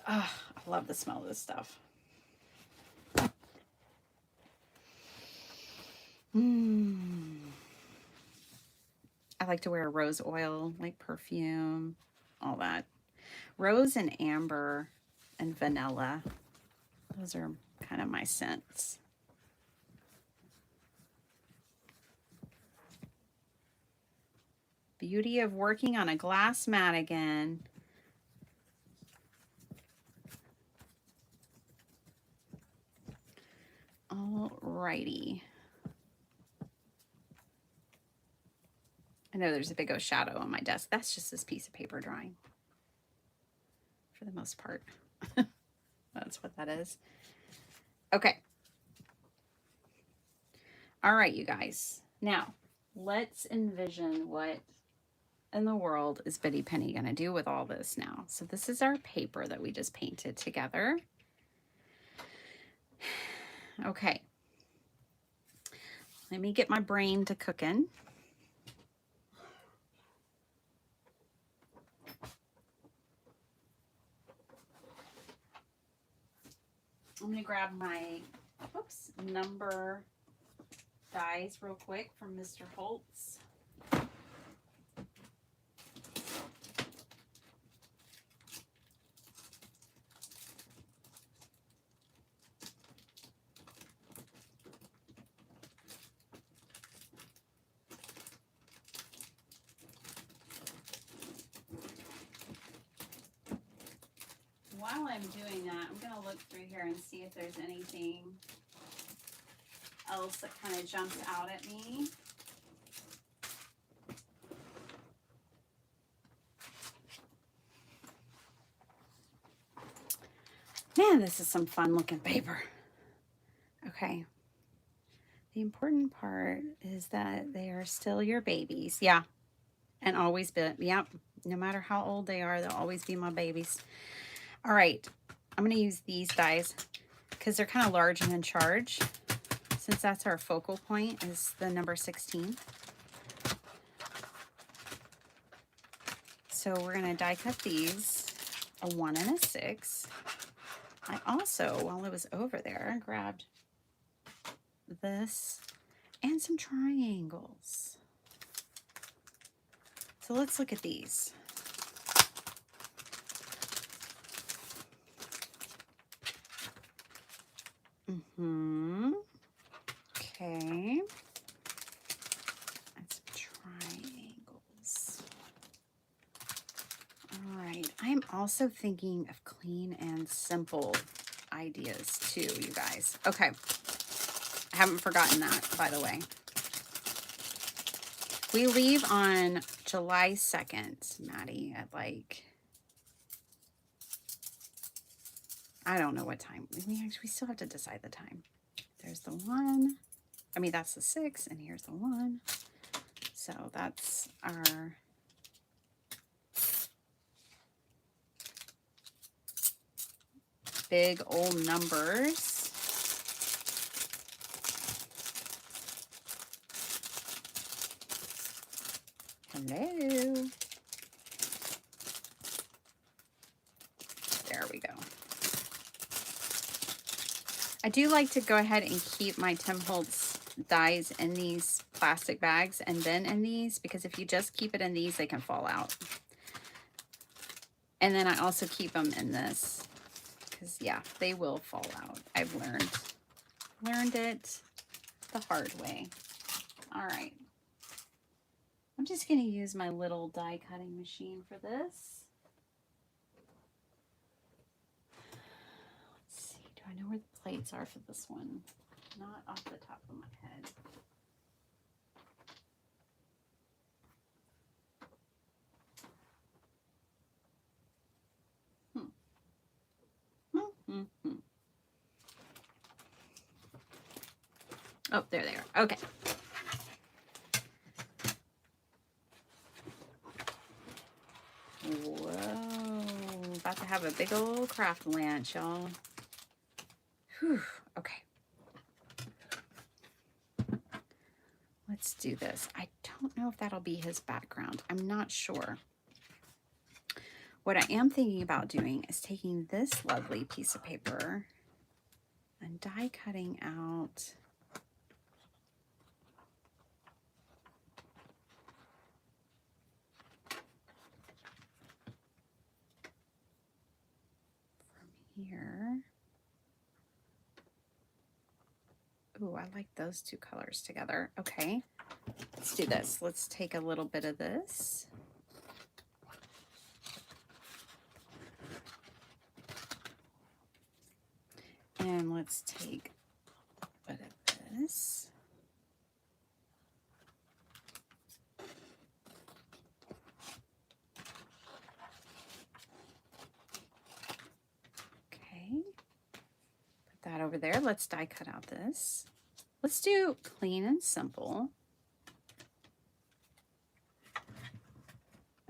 Oh, I love the smell of this stuff. I like to wear rose oil, like perfume, all that. Rose and amber and vanilla. Those are kind of my scents. Beauty of working on a glass mat again. All righty. I know there's a big old shadow on my desk. That's just this piece of paper drawing. For the most part. That's what that is. Okay. All right, you guys. Now, let's envision what in the world is Bitty Penny going to do with all this now. So this is our paper that we just painted together. Okay. Let me get my brain to cooking. I'm going to grab my, number dies real quick from Mr. Holtz. While I'm doing that, I'm going to look through here and see if there's anything else that kind of jumps out at me. Man, this is some fun looking paper. Okay. The important part is that they are still your babies. Yeah. And always be, yep. No matter how old they are, they'll always be my babies. All right. I'm going to use these dies because they're kind of large and in charge. Since that's our focal point, is the number 16. So we're going to die cut these, a 1 and a 6. I also, while I was over there, grabbed this and some triangles. So let's look at these. Okay. And some triangles. All right. I'm also thinking of clean and simple ideas too, you guys. Okay. I haven't forgotten that, by the way. We leave on July 2nd, Maddie, at like, I don't know what time. We still have to decide the time. There's the 1. I mean, that's the 6, and here's the 1. So that's our big old numbers. Hello. There we go. I do like to go ahead and keep my Tim Holtz dies in these plastic bags and then in these, because if you just keep it in these, they can fall out. And then I also keep them in this because, yeah, they will fall out. I've learned it the hard way. All right. I'm just going to use my little die cutting machine for this. Let's see. Do I know where the plates are for this one? Not off the top of my head. Oh, there they are. Okay. Whoa. About to have a big old craft lunch, y'all. Whew. Okay. Let's do this. I don't know if that'll be his background. I'm not sure. What I am thinking about doing is taking this lovely piece of paper and die cutting out from here. Ooh, I like those two colors together. Okay, let's do this. Let's take a little bit of this. And let's take a bit of this. Okay. Put that over there. Let's die cut out this. Let's do clean and simple.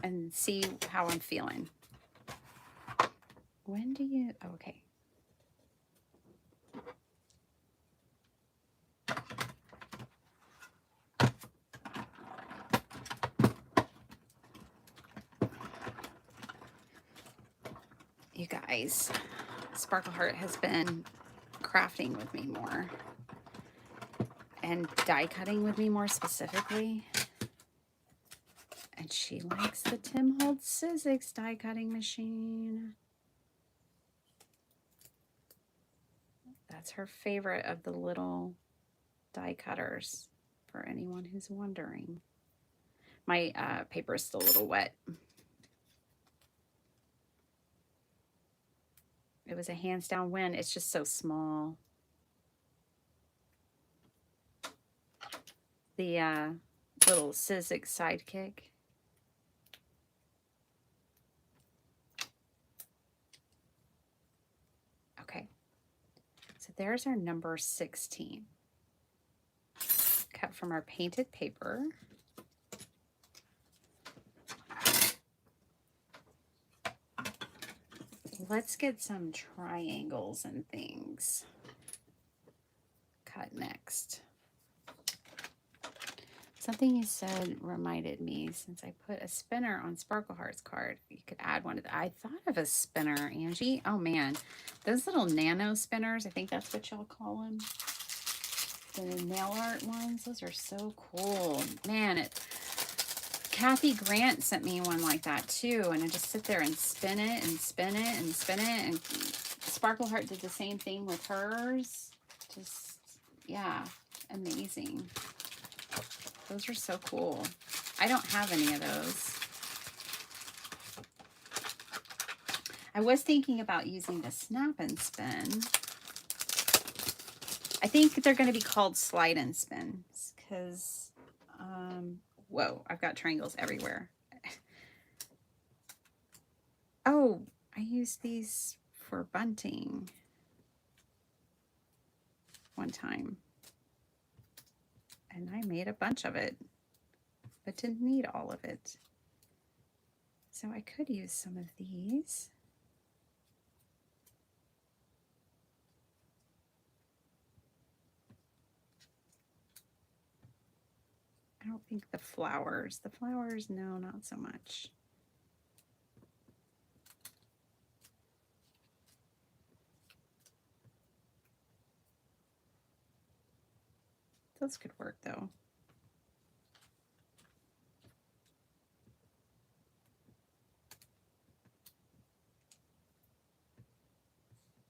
And see how I'm feeling. When do you, oh, okay. You guys, Sparkle Heart has been crafting with me more and die cutting with me more specifically. And she likes the Tim Holtz Sizzix die cutting machine. That's her favorite of the little die cutters, for anyone who's wondering. My paper is still a little wet. It was a hands down win. It's just so small. The little Sizzix Sidekick. Okay. So there's our number 16. Cut from our painted paper. Let's get some triangles and things cut next. Something you said reminded me, since I put a spinner on Sparkle Hearts card, you could add one of the, I thought of a spinner, Angie. Oh man, those little nano spinners, I think that's what y'all call them. The nail art ones, those are so cool. Man, Kathy Grant sent me one like that too, and I just sit there and spin it and spin it and spin it, and Sparkle Heart did the same thing with hers. Just, yeah, amazing. Those are so cool. I don't have any of those. I was thinking about using the Snap and Spin. I think they're going to be called Slide and Spins because, whoa, I've got triangles everywhere. Oh, I used these for bunting one time. And I made a bunch of it, but didn't need all of it. So I could use some of these. I don't think the flowers, no, not so much. Those could work though.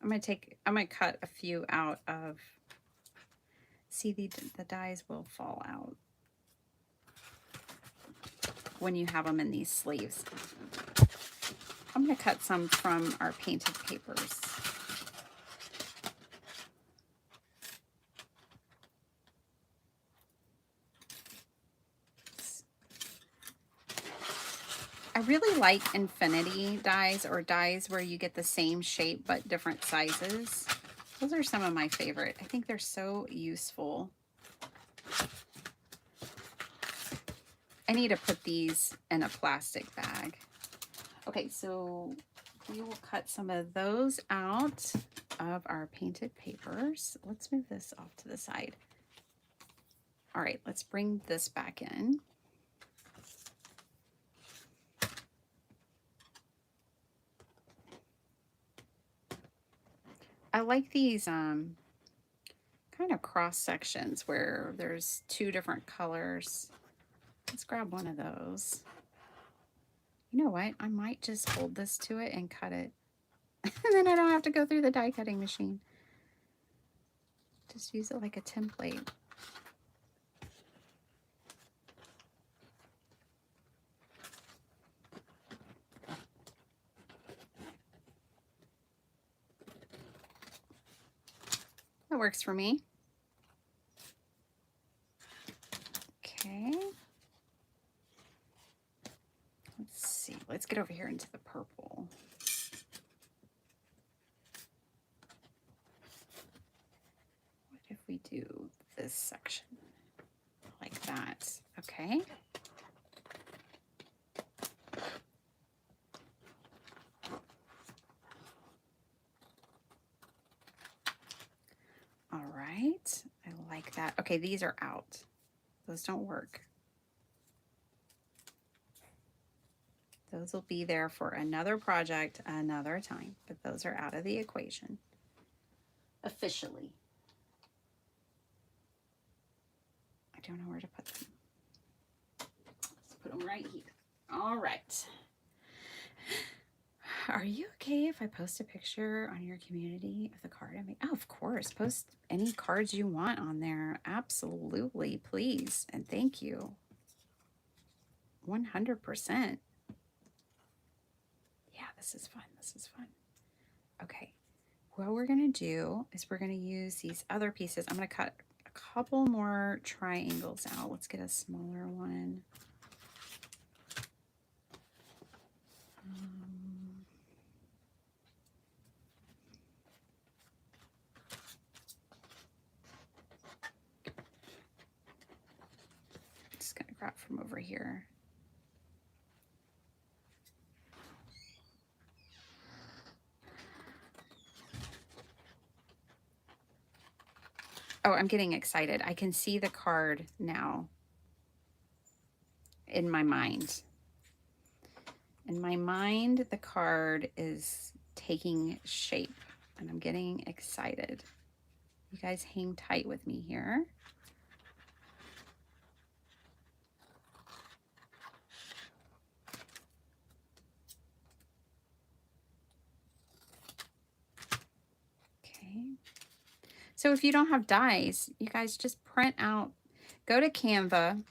I'm gonna cut a few out of, see the dies will fall out when you have them in these sleeves. I'm gonna cut some from our painted papers. I really like infinity dies, or dies where you get the same shape but different sizes. Those are some of my favorite. I think they're so useful. I need to put these in a plastic bag. Okay, so we will cut some of those out of our painted papers. Let's move this off to the side. All right, let's bring this back in. I like these kind of cross sections where there's two different colors. Let's grab one of those. You know what? I might just hold this to it and cut it. And then I don't have to go through the die cutting machine. Just use it like a template. That works for me. Okay. Let's see. Let's get over here into the purple. What if we do this section like that? Okay. All right. I like that. Okay, these are out. Those don't work. Those will be there for another project another time, but those are out of the equation. officially. I don't know where to put them. Let's put them right here. All right. Are you okay if I post a picture on your community of the card I made? Oh, of course. Post any cards you want on there. Absolutely. Please. And thank you. 100%. Yeah, this is fun. This is fun. Okay. What we're going to do is we're going to use these other pieces. I'm going to cut a couple more triangles out. Let's get a smaller one. Just going to grab from over here. Oh, I'm getting excited. I can see the card now in my mind. In my mind, the card is taking shape, and I'm getting excited. You guys hang tight with me here. Okay. So if you don't have dies, you guys just print out, go to Canva.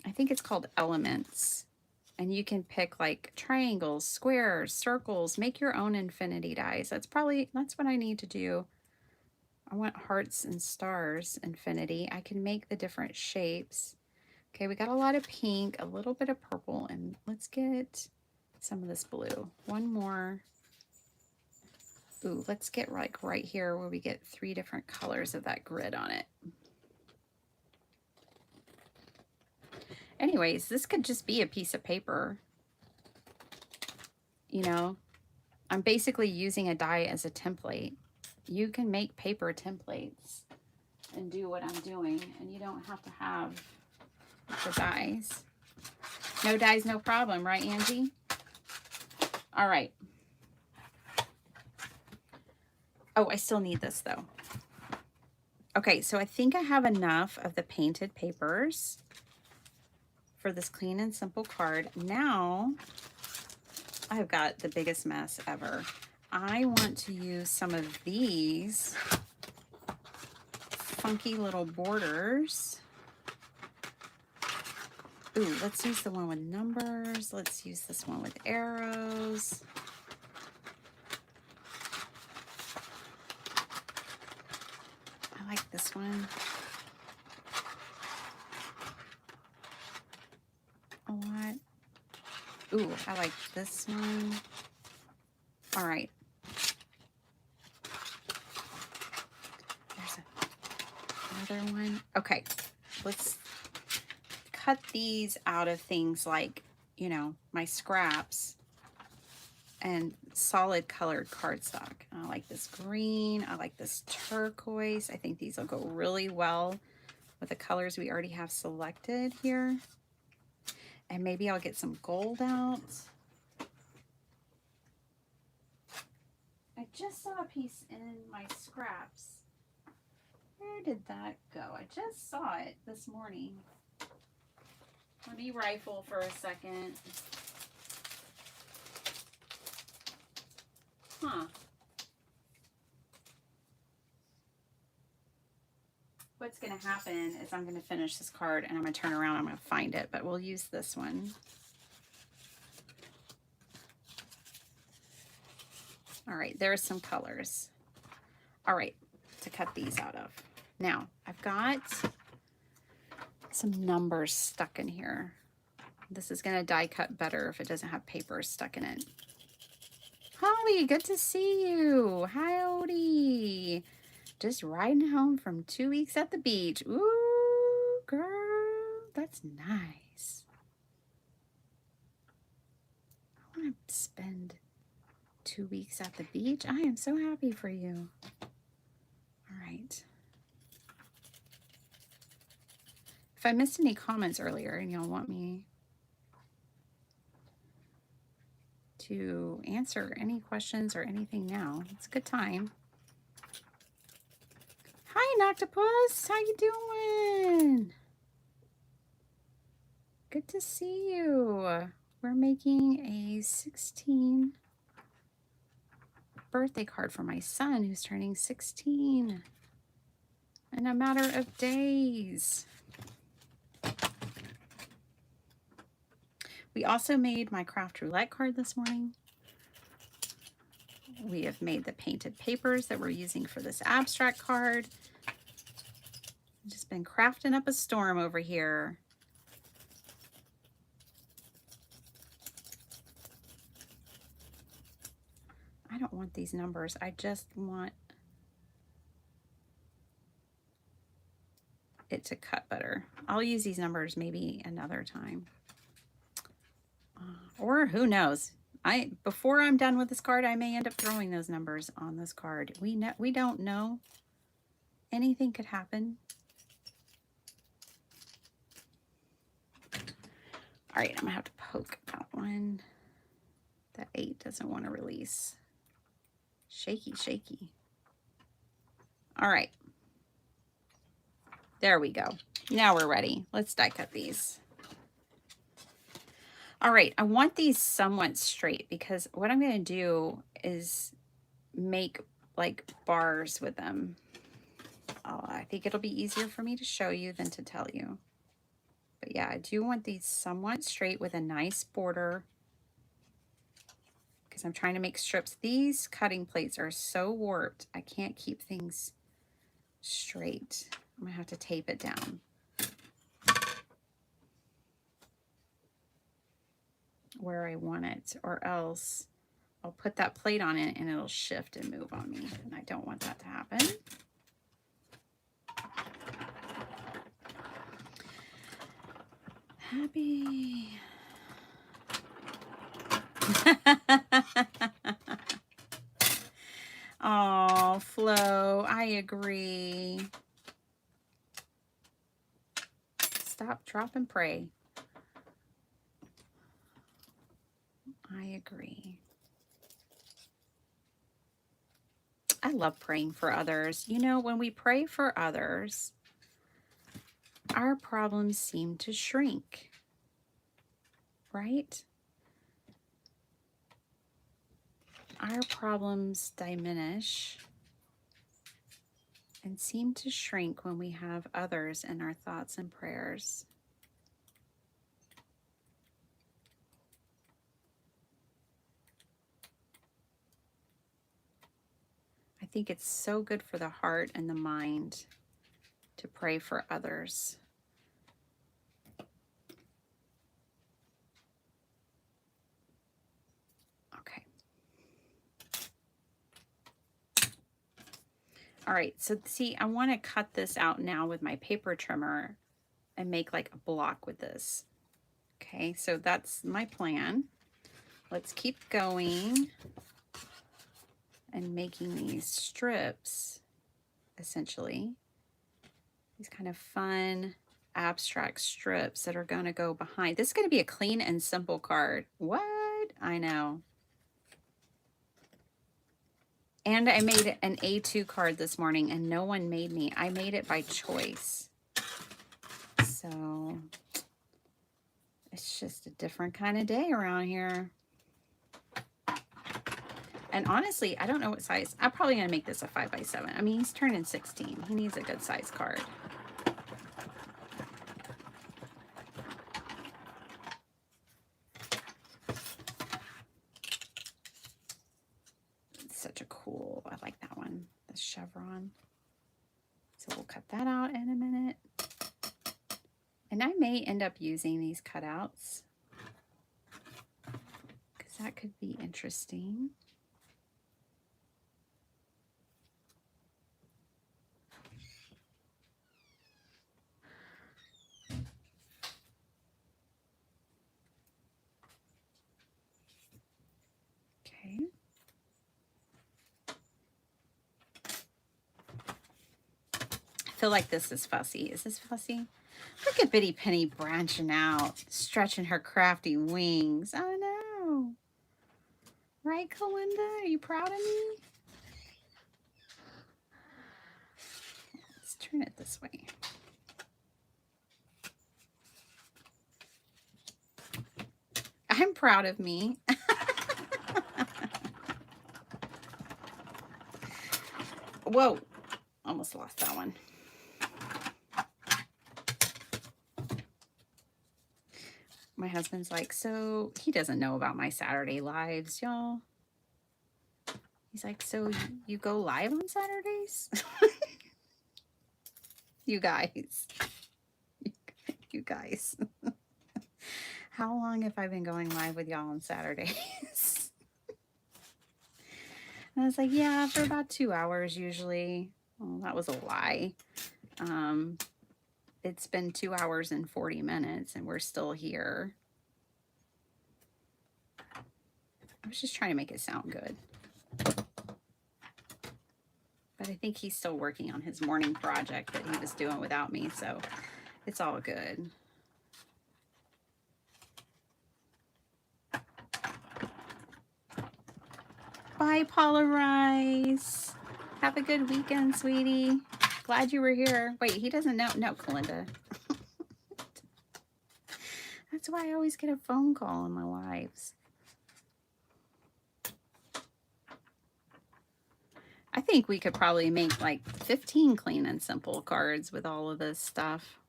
I think it's called Elements. And you can pick like triangles, squares, circles, make your own infinity dies. That's what I need to do. I want hearts and stars infinity. I can make the different shapes. Okay, we got a lot of pink, a little bit of purple, and let's get some of this blue. One more. Ooh, let's get like right here where we get 3 different colors of that grid on it. Anyways, this could just be a piece of paper. You know, I'm basically using a die as a template. You can make paper templates and do what I'm doing, and you don't have to have the dies. No dies, no problem, right, Angie? All right. Oh, I still need this though. Okay, so I think I have enough of the painted papers for this clean and simple card. Now, I've got the biggest mess ever. I want to use some of these funky little borders. Ooh, let's use the one with numbers. Let's use this one with arrows. I like this one a lot. Ooh, I like this one. All right. There's another one. Okay, let's cut these out of things like, you know, my scraps and solid colored cardstock. I like this green. I like this turquoise. I think these will go really well with the colors we already have selected here. And maybe I'll get some gold out. I just saw a piece in my scraps. Where did that go? I just saw it this morning. Let me rifle for a second. Huh. What's going to happen is I'm going to finish this card and I'm going to turn around. I'm going to find it, but we'll use this one. All right, there's some colors. All right, to cut these out of. Now, I've got some numbers stuck in here. This is going to die cut better if it doesn't have paper stuck in it. Holly, good to see you. Howdy. Just riding home from 2 weeks at the beach. Ooh, girl, that's nice. I want to spend 2 weeks at the beach. I am so happy for you. All right. If I missed any comments earlier and y'all want me to answer any questions or anything now, it's a good time. Octopus. How you doing? Good to see you. We're making a 16 birthday card for my son who's turning 16 in a matter of days. We also made my craft roulette card this morning. We have made the painted papers that we're using for this abstract card. Just been crafting up a storm over here. I don't want these numbers. I just want it to cut better. I'll use these numbers maybe another time. Or who knows? Before I'm done with this card, I may end up throwing those numbers on this card. We don't know. Anything could happen. All right, I'm gonna have to poke that one. That 8 doesn't want to release. Shaky, shaky. All right. There we go. Now we're ready. Let's die cut these. All right, I want these somewhat straight because what I'm going to do is make like bars with them. I think it'll be easier for me to show you than to tell you. But yeah, I do want these somewhat straight with a nice border because I'm trying to make strips. These cutting plates are so warped, I can't keep things straight. I'm going to have to tape it down. Where I want it, or else I'll put that plate on it and it'll shift and move on me, and I don't want that to happen. Happy. Oh, Flo, I agree. Stop, drop, and pray. I agree. I love praying for others. You know, when we pray for others, our problems seem to shrink, right? Our problems diminish and seem to shrink when we have others in our thoughts and prayers. I think it's so good for the heart and the mind to pray for others. Okay. All right, so see, I want to cut this out now with my paper trimmer and make like a block with this. Okay, so that's my plan. Let's keep going and making these strips, essentially. These kind of fun abstract strips that are going to go behind. This is going to be a clean and simple card. What? I know. And I made an A2 card this morning and no one made me. I made it by choice. So it's just a different kind of day around here. And honestly, I don't know what size. I'm probably going to make this a 5x7. I mean, he's turning 16. He needs a good size card. It's such a cool, I like that one, the chevron. So we'll cut that out in a minute. And I may end up using these cutouts because that could be interesting. Okay. I feel like this is fussy. Is this fussy? Look at Bitty Penny branching out, stretching her crafty wings. I know. Right, Kalinda? Are you proud of me? Let's Turn it this way. I'm proud of me. Whoa, almost lost that one. My husband's like, so he doesn't know about my Saturday lives, y'all. He's like, so you go live on Saturdays? You guys. You guys. How long have I been going live with y'all on Saturdays? And I was like, yeah, for about 2 hours usually. Well, that was a lie. It's been 2 hours and 40 minutes and we're still here. I was just trying to make it sound good. But I think he's still working on his morning project that he was doing without me, so it's all good. Bye, Paula Rice. Have a good weekend, sweetie. Glad you were here. Wait, he doesn't know. No, Kalinda. That's why I always get a phone call on my lives. I think we could probably make like 15 clean and simple cards with all of this stuff.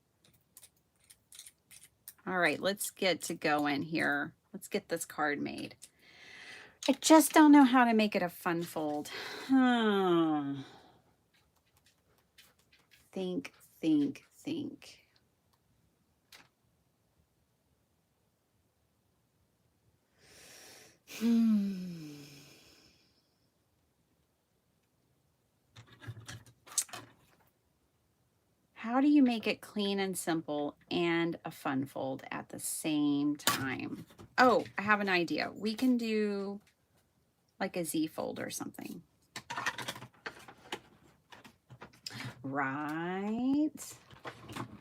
All right, let's get to going here. Let's get this card made. I just don't know how to make it a fun fold. Think. How do you make it clean and simple and a fun fold at the same time? Oh, I have an idea. We can do like a Z fold or something. Right.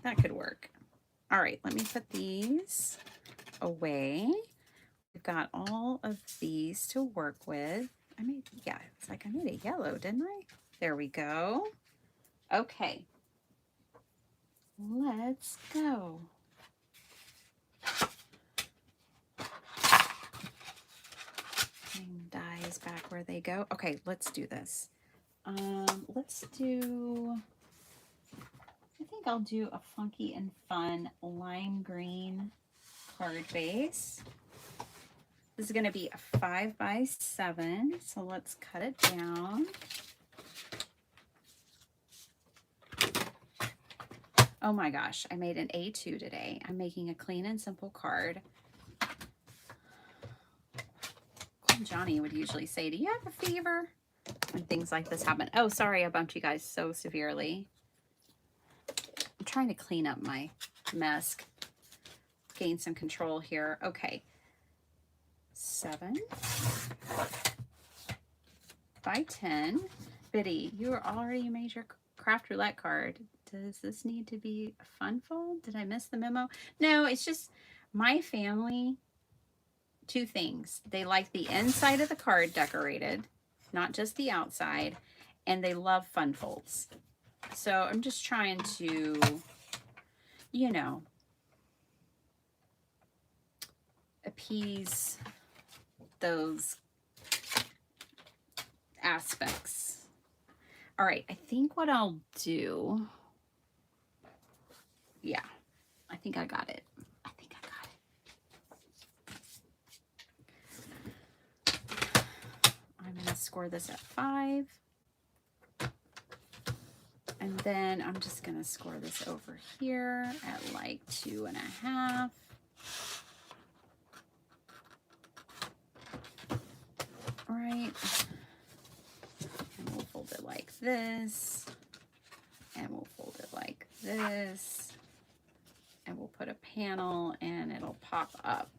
That could work. All right, let me put these away. We've got all of these to work with. It's like I made a yellow, didn't I? There we go. Okay. Let's go. Putting dies back where they go. Okay, let's do this. Let's do, I think I'll do a funky and fun lime green card base. This is going to be a 5x7, so let's cut it down. Oh my gosh, I made an A2 today. I'm making a clean and simple card. Johnny would usually say, do you have a fever? When things like this happen. Oh, sorry, I bumped you guys so severely. I'm trying to clean up my mess. Gain some control here. Okay. 7 by 10. Biddy, you already made your craft roulette card. Does this need to be a fun fold? Did I miss the memo? No, it's just my family. Two things. They like the inside of the card decorated, not just the outside, and they love fun folds. So I'm just trying to, you know, appease those aspects. All right, I think what I'll do, yeah, I think I got it. I'm going to score this at 5. And then I'm just going to score this over here at like 2.5. All right. And we'll fold it like this. And we'll fold it like this. And we'll put a panel and it'll pop up.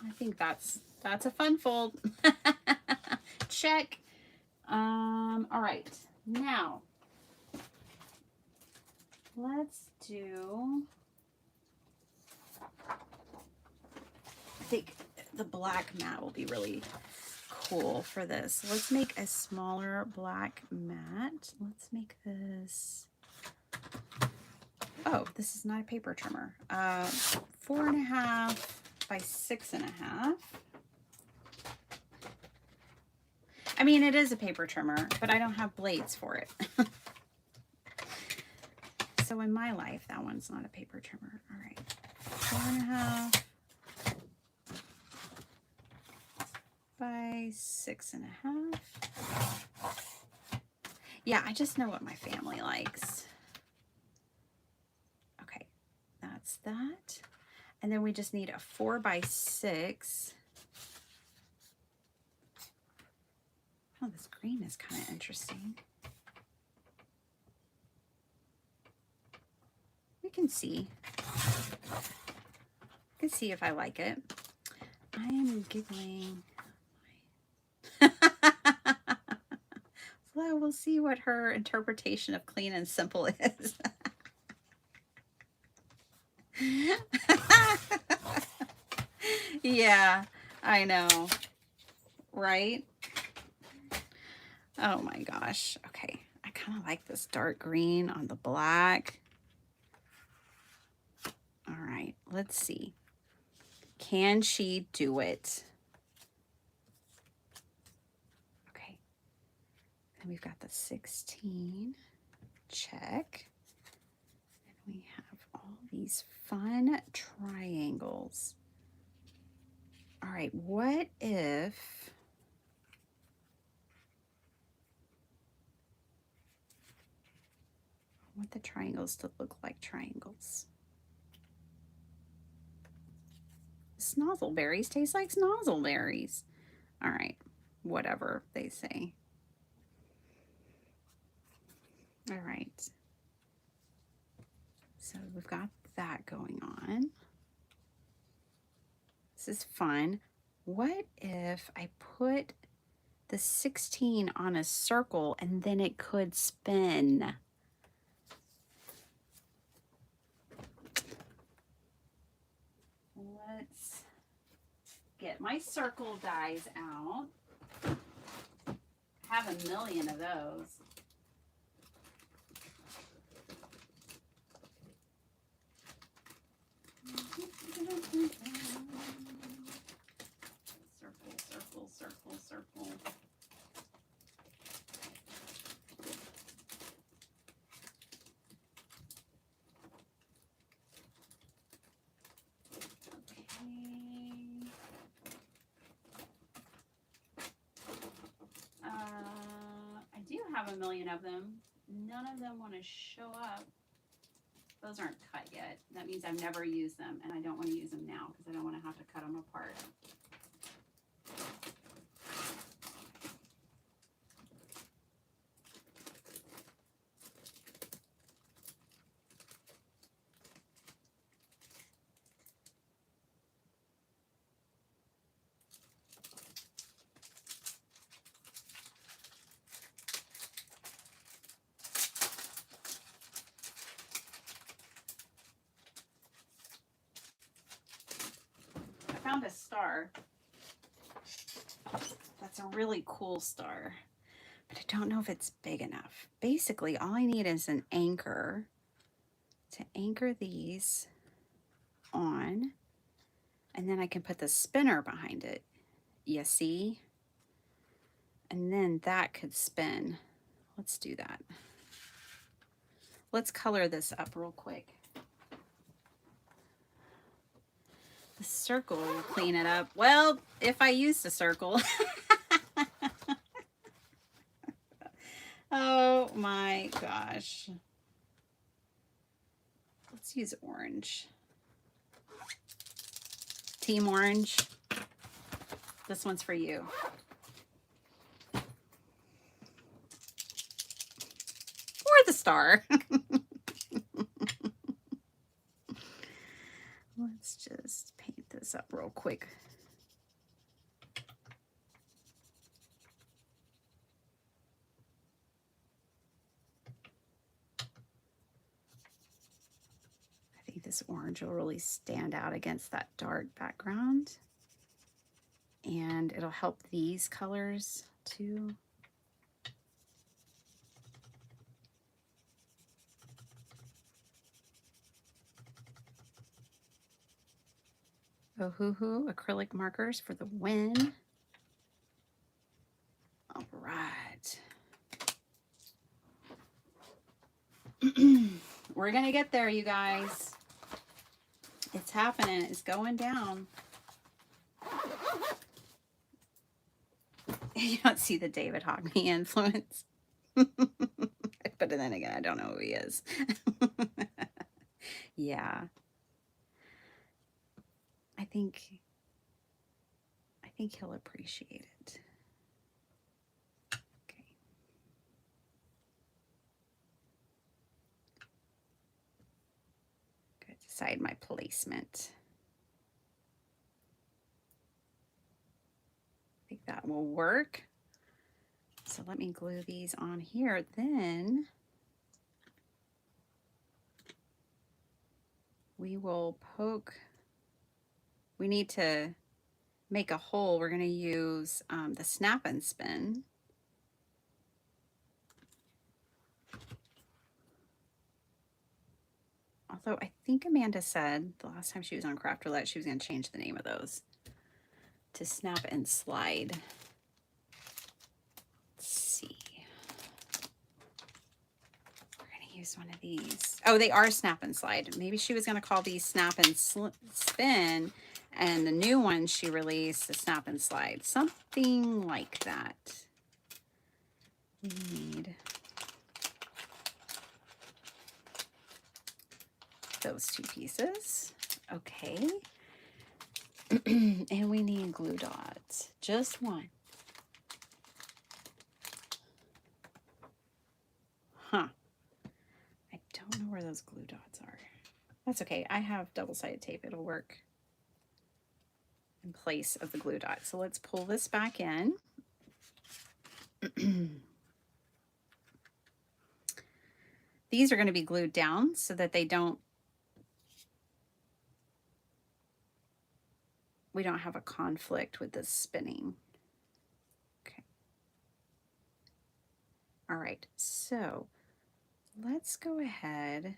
I think that's a fun fold. Check. All right. Now, let's do, I think the black mat will be really cool for this. Let's make a smaller black mat. Let's make this Oh, this is not a paper trimmer. 4.5 by 6.5. I mean, it is a paper trimmer, but I don't have blades for it. So in my life, that one's not a paper trimmer. All right, 4.5 by 6.5. Yeah, I just know what my family likes. Okay, that's that. And then we just need a 4 by 6. Oh, this green is kind of interesting. We can see. We can see if I like it. I am giggling. Flo, we'll see what her interpretation of clean and simple is. Yeah, I know. Right? Oh my gosh. Okay. I kind of like this dark green on the black. All right. Let's see. Can she do it? Okay. Then we've got the 16. Check. And we have all these fun triangles. All right. What if... I want the triangles to look like triangles. Snozzleberries taste like snozzleberries. All right, whatever they say. All right. So we've got that going on. This is fun. What if I put the 16 on a circle and then it could spin? Let's get my circle dies out. I have a million of those. Circle, circle, circle, circle. I do have a million of them. None of them want to show up. Those aren't cut yet. That means I've never used them, and I don't want to use them now because I don't want to have to cut them apart. Found a star. That's a really cool star, but I don't know if it's big enough. Basically, all I need is an anchor to anchor these on, and then I can put the spinner behind it. You see? And then that could spin. Let's do that. Let's color this up real quick. The circle will clean it up. Well, if I use the circle. Oh my gosh. Let's use orange. Team Orange. This one's for you. Or the star. Let's just paint this up real quick. I think this orange will really stand out against that dark background. And it'll help these colors too. Ohuhu acrylic markers for the win. All right. We're going to get there, you guys. It's happening. It's going down. You don't see the David Hockney influence. But then again, I don't know who he is. Yeah. I think he'll appreciate it. Okay. Gotta decide my placement. I think that will work. So let me glue these on here. Then we will poke. We need to make a hole. We're going to use the snap and spin. Although I think Amanda said the last time she was on Craft Roulette, she was going to change the name of those to snap and slide. Let's see. We're going to use one of these. Oh, they are snap and slide. Maybe she was going to call these snap and spin, and the new one she released is snap and slide. Something like that. We need those two pieces. Okay. And we need glue dots. Just one. Huh. I don't know where those glue dots are. That's okay. I have double-sided tape. It'll work in place of the glue dot. So let's pull this back in. These are going to be glued down so that they don't, we don't have a conflict with this spinning. Okay. All right. So let's go ahead.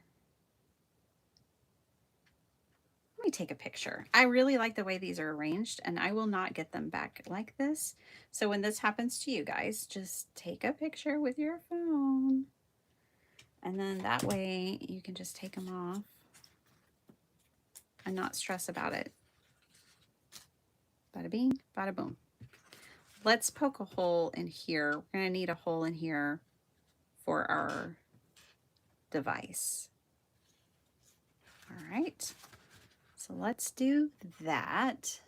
Let me take a picture. I really like the way these are arranged, and I will not get them back like this. So when this happens to you guys, just take a picture with your phone. And then that way you can just take them off and not stress about it. Bada bing, bada boom. Let's poke a hole in here. We're going to need a hole in here for our device. All right. So let's do that.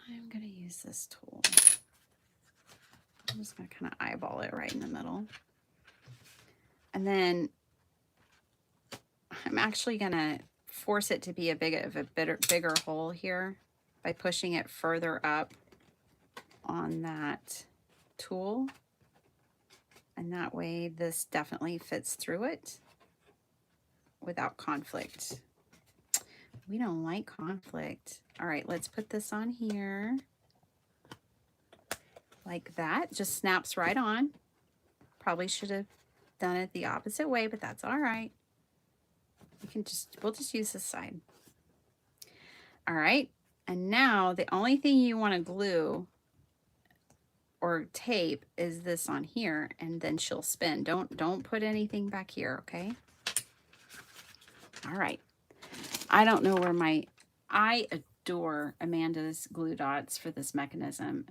I'm going to use this tool. I'm just going to kind of eyeball it right in the middle. And then I'm actually going to force it to be a bigger hole here by pushing it further up on that tool. And that way this definitely fits through it without conflict. We don't like conflict. All right, let's put this on here. Like that, just snaps right on. Probably should have done it the opposite way, but that's all right. We'll just use this side. All right, and now the only thing you want to glue or tape is this on here, and then she'll spin. Don't put anything back here, okay? All right. I don't know where I adore Amanda's glue dots for this mechanism.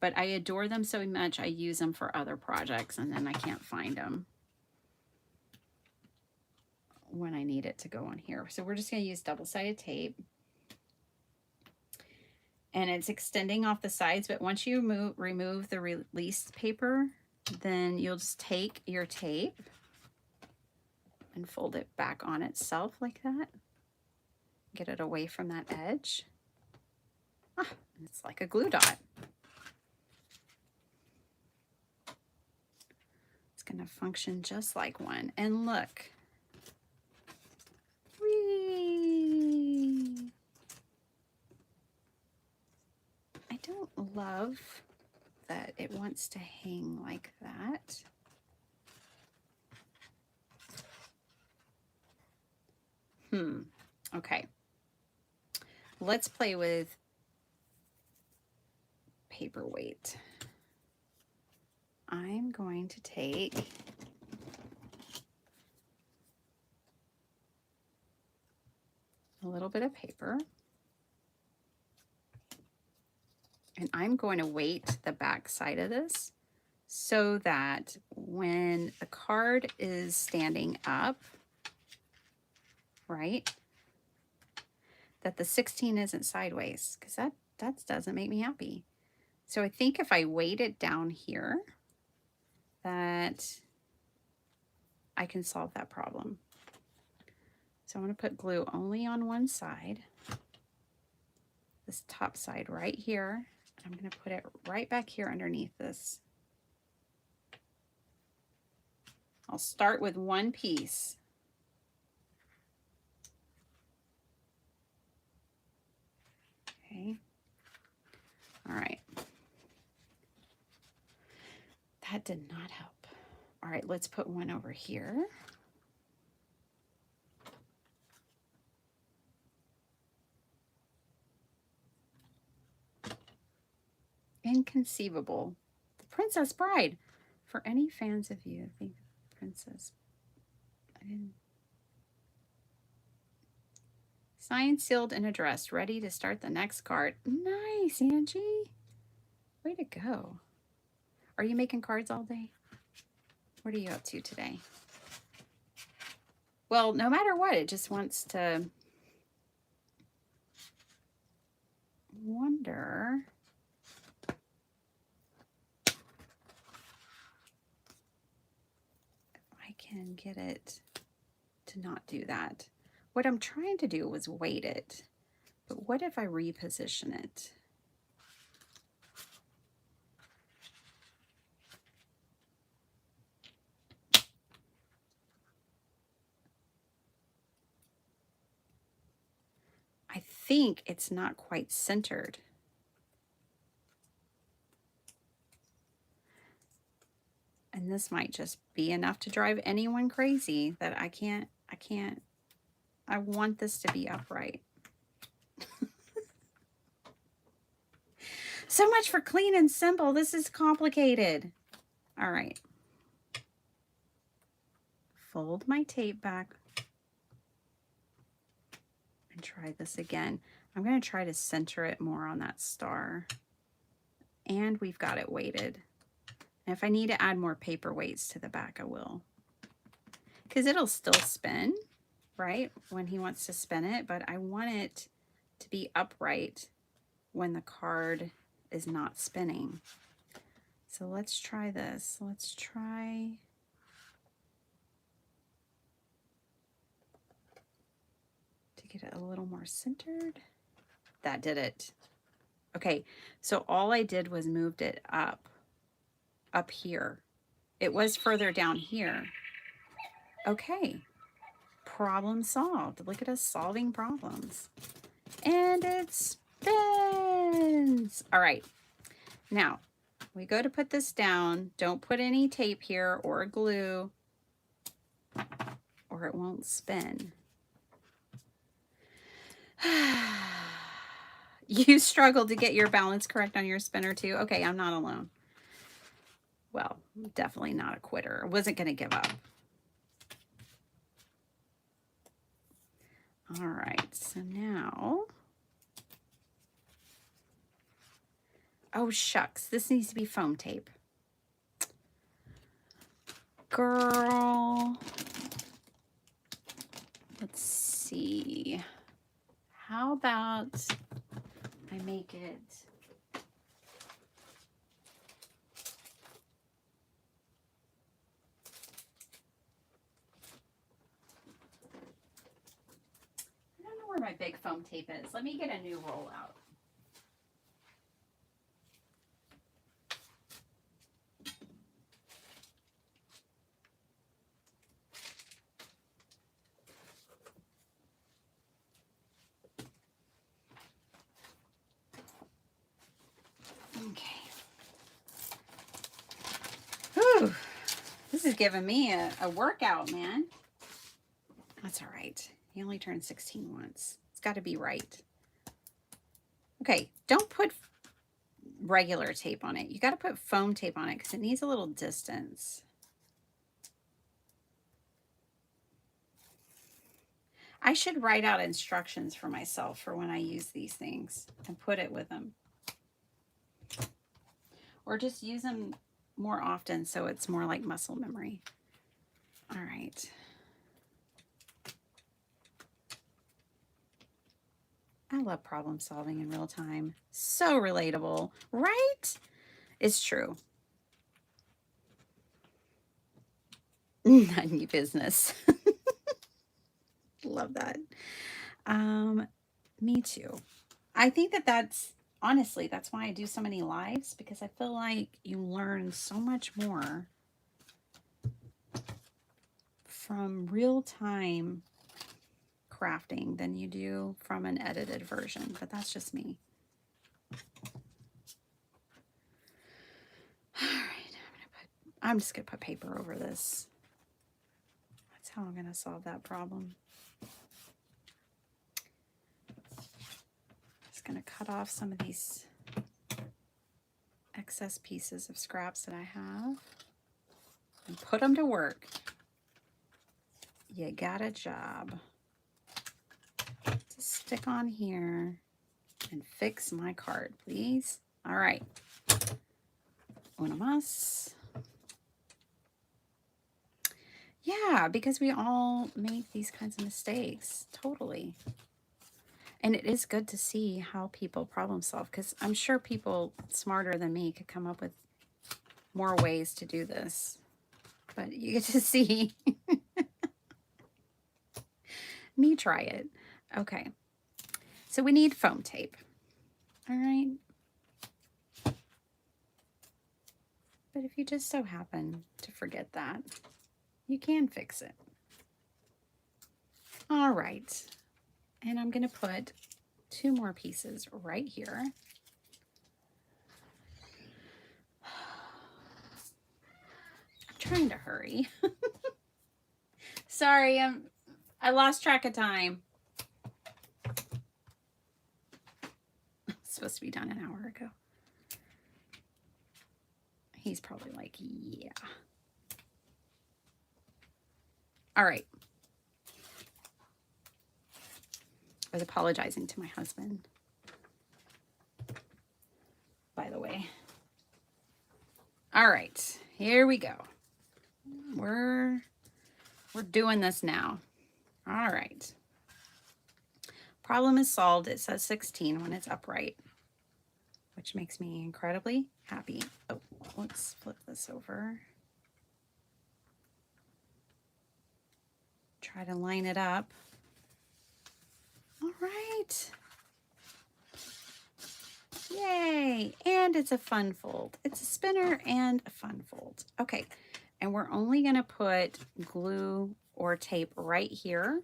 But I adore them so much, I use them for other projects, and then I can't find them when I need it to go on here. So we're just going to use double-sided tape. And it's extending off the sides, but once you remove the released paper, then you'll just take your tape and fold it back on itself like that. Get it away from that edge. Ah, it's like a glue dot. Going to function just like one. And look. Whee! I don't love that it wants to hang like that. Okay. Let's play with paperweight. I'm going to take a little bit of paper, and I'm going to weight the back side of this so that when the card is standing up, right, that the 16 isn't sideways, because that doesn't make me happy. So I think if I weight it down here, that I can solve that problem. So I'm going to put glue only on one side, this top side right here. I'm going to put it right back here underneath this. I'll start with one piece. Okay. All right. That did not help. All right, let's put one over here. Inconceivable. The Princess Bride. For any fans of you, I think Princess. I didn't. Signed, sealed, and addressed. Ready to start the next card. Nice, Angie. Way to go. Are you making cards all day? What are you up to today? Well, no matter what, it just wants to wonder. I can get it to not do that. What I'm trying to do was weight it, but what if I reposition it? I think it's not quite centered. And this might just be enough to drive anyone crazy that I want this to be upright. So much for clean and simple. This is complicated. All right. Fold my tape back and try this again. I'm going to try to center it more on that star. And we've got it weighted. And if I need to add more paper weights to the back, I will. Because it'll still spin, right, when he wants to spin it, but I want it to be upright when the card is not spinning. So let's try this. Let's try to get it a little more centered. That did it. Okay, so all I did was moved it up here. It was further down here. Okay, problem solved. Look at us solving problems. And it spins. All right, now we go to put this down. Don't put any tape here or glue or it won't spin. You struggled to get your balance correct on your spinner too? Okay, I'm not alone. Well, definitely not a quitter. I wasn't going to give up. All right, so now, oh shucks, this needs to be foam tape. Girl, let's see. How about I make it where my big foam tape is. Let me get a new roll out. Okay. Whew. This is giving me a workout, man. That's all right. He only turned 16 once. It's got to be right. Okay, don't put regular tape on it. You got to put foam tape on it because it needs a little distance. I should write out instructions for myself for when I use these things and put it with them. Or just use them more often so it's more like muscle memory. All right. I love problem solving in real time. So relatable, right? It's true. None of your business. Love that. Me too. I think that that's honestly, that's why I do so many lives, because I feel like you learn so much more from real time crafting than you do from an edited version, but that's just me. All right, I'm just gonna put paper over this. That's how I'm gonna solve that problem. Just gonna cut off some of these excess pieces of scraps that I have and put them to work. You got a job to stick on here and fix my card, please. All right. Una más. Yeah, because we all make these kinds of mistakes. Totally. And it is good to see how people problem solve, because I'm sure people smarter than me could come up with more ways to do this. But you get to see me try it. Okay. So we need foam tape. All right. But if you just so happen to forget that, you can fix it. All right. And I'm going to put 2 more pieces right here. I'm trying to hurry. Sorry, I lost track of time. It's supposed to be done an hour ago. He's probably like, yeah. All right. I was apologizing to my husband, by the way. All right, here we go. We're doing this now. All right. Problem is solved. It says 16 when it's upright, which makes me incredibly happy. Oh, let's flip this over. Try to line it up. All right. Yay. And it's a fun fold. It's a spinner and a fun fold. Okay. And we're only going to put glue or tape right here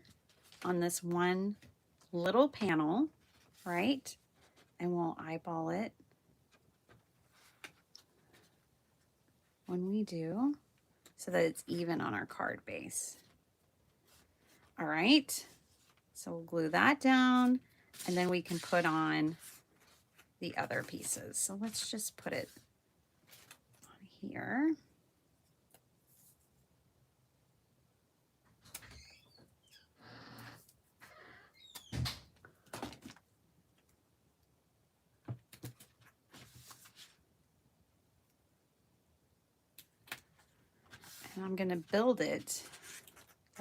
on this one little panel, right? And we'll eyeball it when we do so that it's even on our card base. All right. So we'll glue that down, and then we can put on the other pieces. So let's just put it on here. And I'm going to build it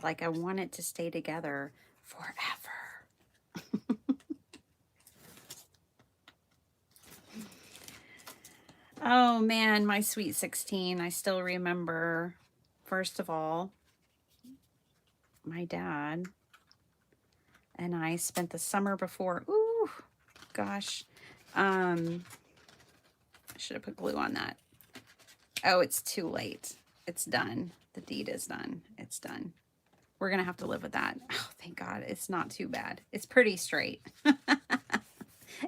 like I want it to stay together forever. Oh man, my sweet 16. I still remember, first of all, my dad and I spent the summer before. Ooh, gosh. I should have put glue on that. Oh, it's too late. It's done. The deed is done. It's done. We're going to have to live with that. Oh, thank God. It's not too bad. It's pretty straight.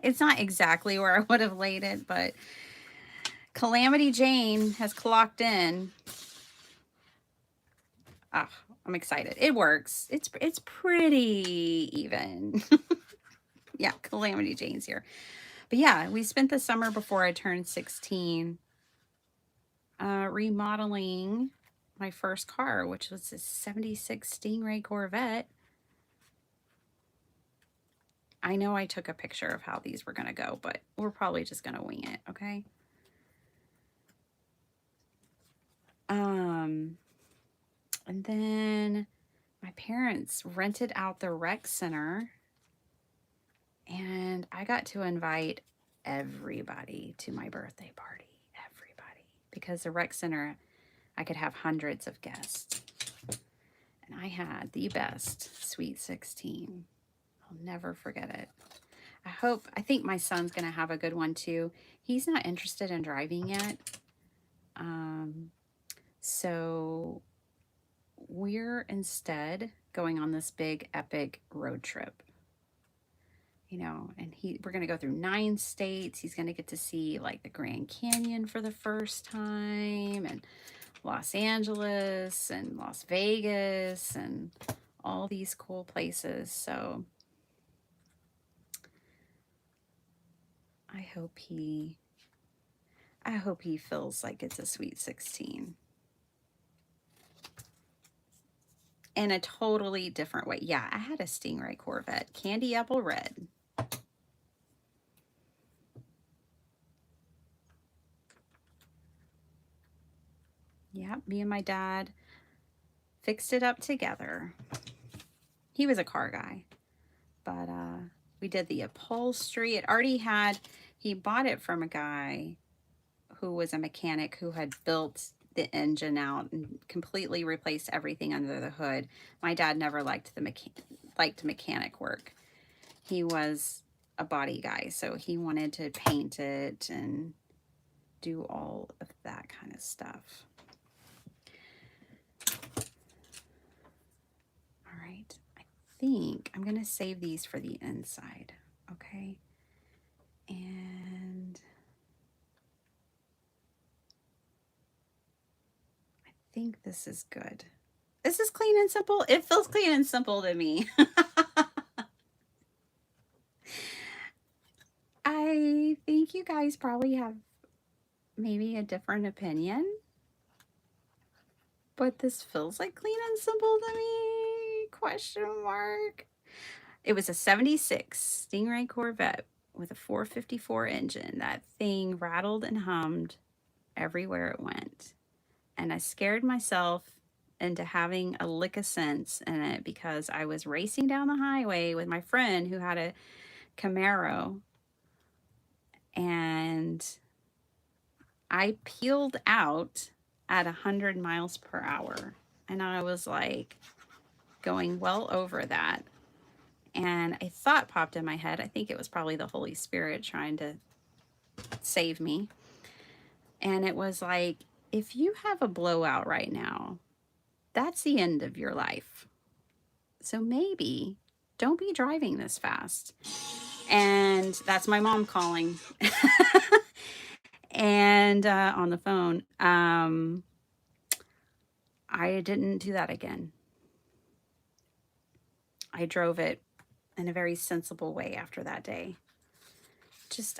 It's not exactly where I would have laid it, but Calamity Jane has clocked in. Ah, I'm excited. It works. It's pretty even. Yeah, Calamity Jane's here. But yeah, we spent the summer before I turned 16 remodeling my first car, which was a 76 Stingray Corvette. I know I took a picture of how these were going to go, but we're probably just going to wing it, okay? And then my parents rented out the rec center, and I got to invite everybody to my birthday party. Everybody. Because the rec center, I could have hundreds of guests. And I had the best Sweet 16. I'll never forget it. I think my son's going to have a good one too. He's not interested in driving yet. So we're instead going on this big epic road trip. You know, and we're going to go through 9 states. He's going to get to see like the Grand Canyon for the first time, and Los Angeles and Las Vegas and all these cool places. So I hope he feels like it's a Sweet 16. In a totally different way. Yeah, I had a Stingray Corvette, candy apple red. Yeah, me and my dad fixed it up together. He was a car guy, but we did the upholstery. He bought it from a guy who was a mechanic who had built the engine out and completely replaced everything under the hood. My dad never liked mechanic work. He was a body guy, so he wanted to paint it and do all of that kind of stuff. All right, I think I'm gonna save these for the inside, okay? And I think this is good. This is clean and simple. It feels clean and simple to me. I think you guys probably have maybe a different opinion, but this feels like clean and simple to me, question mark. It was a 76 Stingray Corvette with a 454 engine. That thing rattled and hummed everywhere it went. And I scared myself into having a lick of sense in it because I was racing down the highway with my friend who had a Camaro, and I peeled out at 100 miles per hour. And I was like going well over that. And a thought popped in my head. I think it was probably the Holy Spirit trying to save me. And it was like, if you have a blowout right now, that's the end of your life. So maybe don't be driving this fast. And that's my mom calling. And on the phone, I didn't do that again. I drove it in a very sensible way after that day.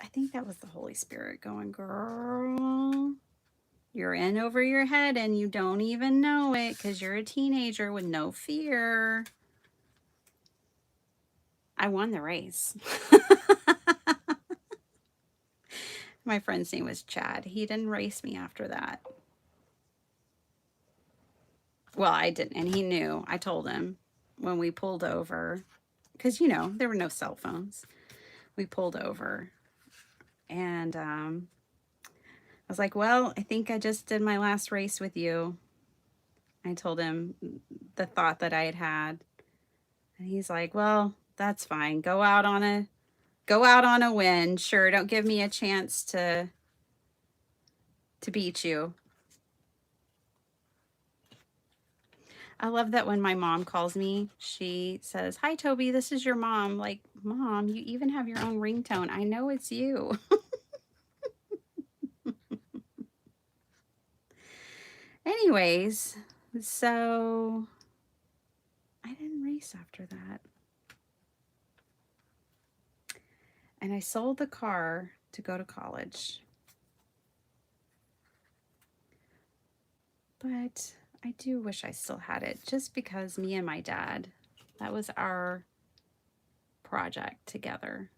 I think that was the Holy Spirit going, girl, you're in over your head and you don't even know it because you're a teenager with no fear. I won the race. My friend's name was Chad. He didn't race me after that. Well, I didn't, and he knew. I told him when we pulled over, because, you know, there were no cell phones. We pulled over, and I was like, well, I think I just did my last race with you. I told him the thought that I had had, and he's like, well, that's fine. Go out on a win. Sure, don't give me a chance to beat you. I love that when my mom calls me, she says, hi, Toby, this is your mom. Like, Mom, you even have your own ringtone. I know it's you. Anyways, so I didn't race after that. And I sold the car to go to college. But I do wish I still had it, just because me and my dad, that was our project together.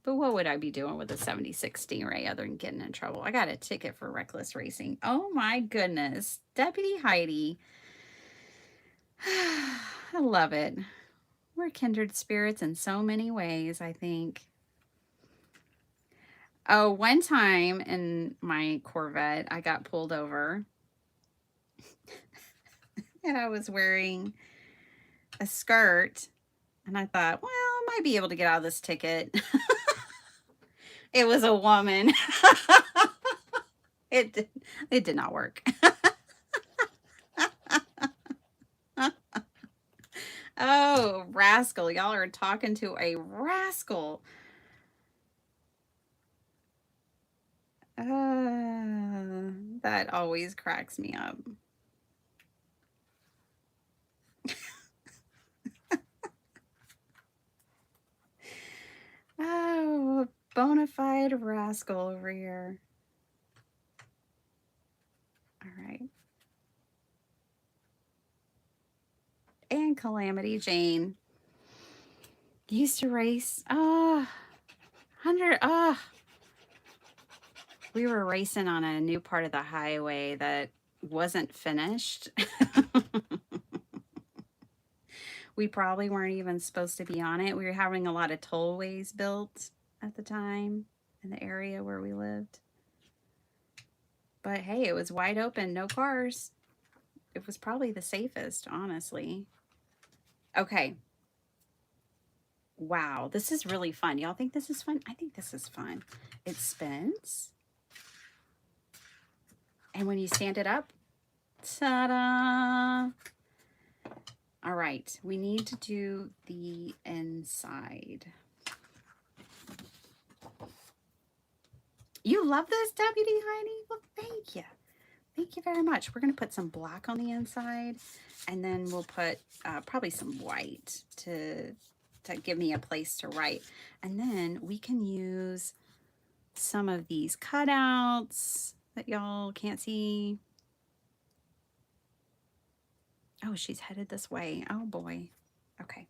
But what would I be doing with a 76 Stingray other than getting in trouble? I got a ticket for reckless racing. Oh my goodness. Deputy Heidi. I love it. We're kindred spirits in so many ways, I think. Oh, one time in my Corvette, I got pulled over and I was wearing a skirt. And I thought, well, I might be able to get out of this ticket. It was a woman. It did not work. Oh, rascal. Y'all are talking to a rascal. That always cracks me up. Oh, a bona fide rascal over here. All right. And Calamity Jane used to race. 100. We were racing on a new part of the highway that wasn't finished. We probably weren't even supposed to be on it. We were having a lot of tollways built at the time in the area where we lived. But hey, it was wide open, no cars. It was probably the safest, honestly. Okay. Wow, this is really fun. Y'all think this is fun? I think this is fun. It spins. And when you stand it up, ta-da! All right, we need to do the inside. You love this, Deputy Heidi? Well, thank you. Thank you very much. We're going to put some black on the inside, and then we'll put probably some white to give me a place to write. And then we can use some of these cutouts that y'all can't see. Oh, she's headed this way. Oh, boy. Okay.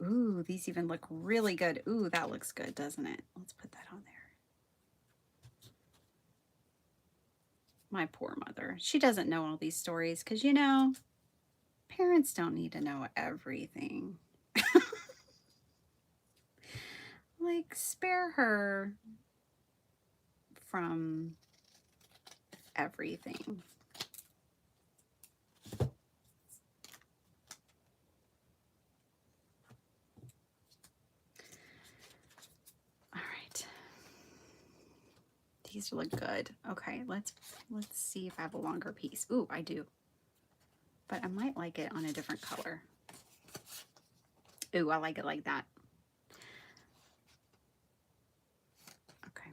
Ooh, these even look really good. Ooh, that looks good, doesn't it? Let's put that on there. My poor mother. She doesn't know all these stories because, you know, parents don't need to know everything. Like, spare her from everything. All right. These look good. Okay, let's see if I have a longer piece. Ooh, I do. But I might like it on a different color. Ooh, I like it like that. Okay.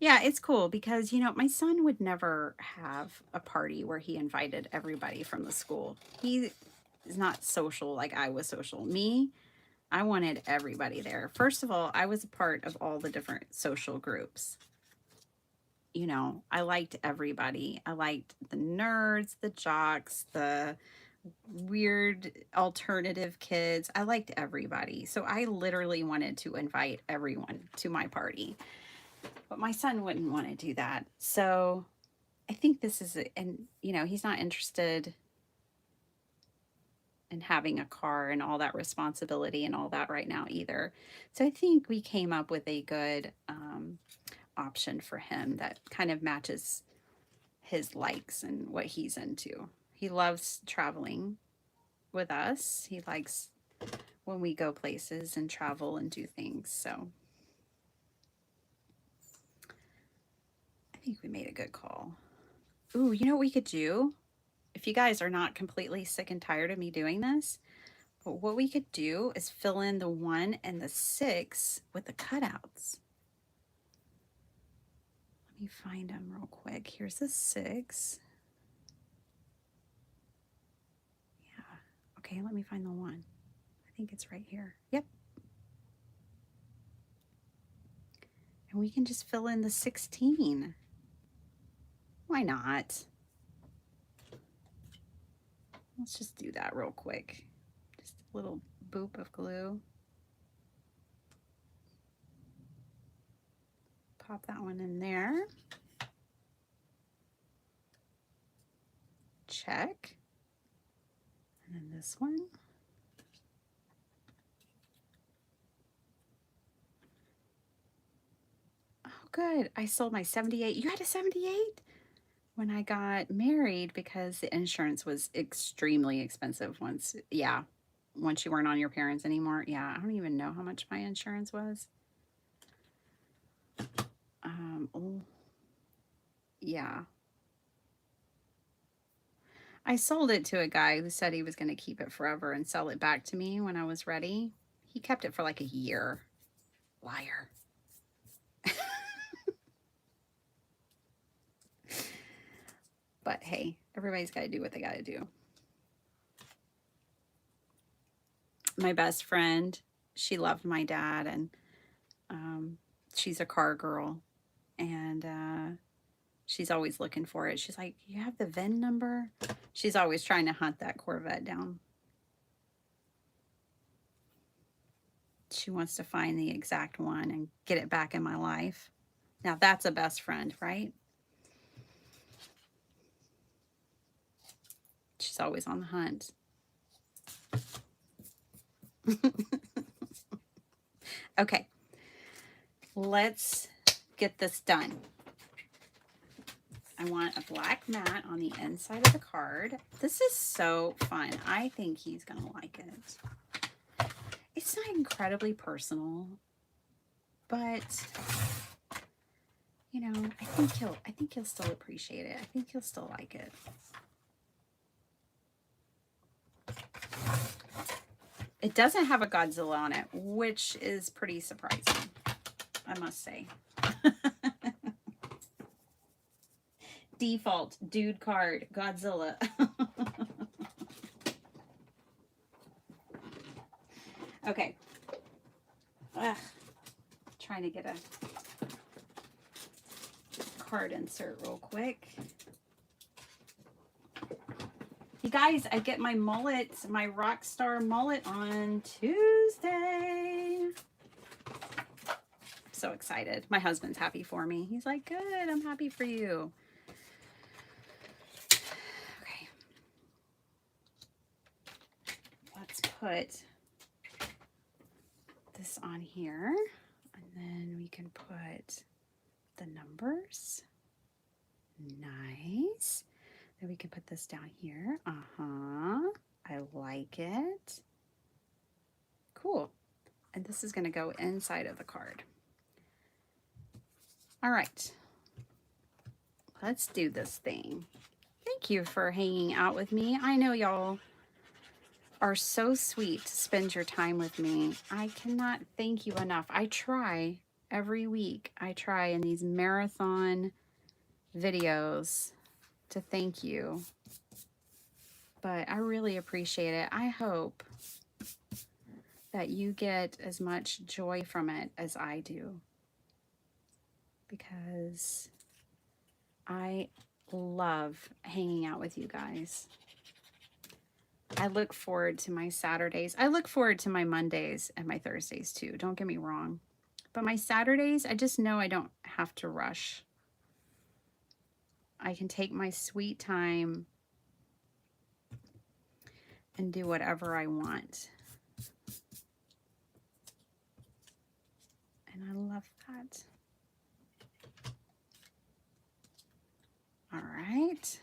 Yeah, it's cool because, you know, my son would never have a party where he invited everybody from the school. He is not social like I was social. Me, I wanted everybody there. First of all, I was a part of all the different social groups. You know, I liked everybody. I liked the nerds, the jocks, the weird alternative kids. I liked everybody. So I literally wanted to invite everyone to my party. But my son wouldn't want to do that. So I think this is, and you know, he's not interested in having a car and all that responsibility and all that right now either. So I think we came up with a good option for him that kind of matches his likes and what he's into. He loves traveling with us. He likes when we go places and travel and do things. So I think we made a good call. Ooh, you know what we could do? If you guys are not completely sick and tired of me doing this, but what we could do is fill in the 1 and the 6 with the cutouts. Let me find them real quick. Here's the 6. Yeah. Okay, let me find the 1. I think it's right here. Yep. And we can just fill in the 16. Why not? Let's just do that real quick. Just a little boop of glue. Pop that one in there. Check. And then this one. Oh, good. I sold my 78. You had a 78? When I got married, because the insurance was extremely expensive once you weren't on your parents anymore. Yeah, I don't even know how much my insurance was. Oh, yeah. I sold it to a guy who said he was going to keep it forever and sell it back to me when I was ready. He kept it for like a year. Liar. But hey, everybody's got to do what they got to do. My best friend, she loved my dad, and she's a car girl, and she's always looking for it. She's like, you have the VIN number? She's always trying to hunt that Corvette down. She wants to find the exact one and get it back in my life. Now that's a best friend, right? She's always on the hunt. Okay, let's get this done. I want a black mat on the inside of the card. This is so fun. I think he's gonna like it. It's not incredibly personal, but you know, I think he'll still appreciate it. I think he'll still like it. It doesn't have a Godzilla on it, which is pretty surprising, I must say. Default dude card, Godzilla. Okay. Trying to get a card insert real quick. You guys, I get my mullet, my rock star mullet on Tuesday. So excited. My husband's happy for me. He's like, good, I'm happy for you. Okay. Let's put this on here, and then we can put the numbers. Nice. Then we can put this down here. I like it. Cool. And this is going to go inside of the card. All right. Let's do this thing. Thank you for hanging out with me. I know y'all are so sweet to spend your time with me. I cannot thank you enough. I try every week. I try in these marathon videos to thank you, but I really appreciate it. I hope that you get as much joy from it as I do, because I love hanging out with you guys. I look forward to my Saturdays. I look forward to my Mondays and my Thursdays too, don't get me wrong, but my Saturdays, I just know I don't have to rush. I can take my sweet time and do whatever I want. And I love that. All right.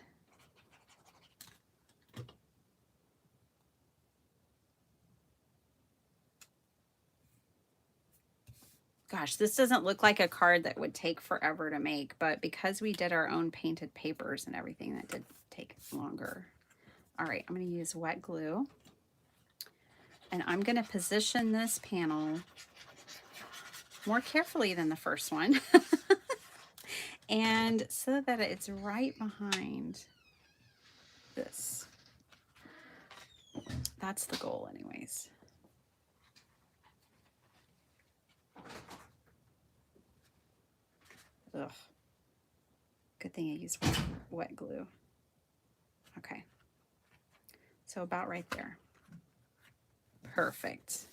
Gosh, this doesn't look like a card that would take forever to make, but because we did our own painted papers and everything, that did take longer. All right, I'm going to use wet glue, and I'm going to position this panel more carefully than the first one. And so that it's right behind this. That's the goal anyways. Ugh. Good thing I used wet glue. Okay. So about right there. Perfect.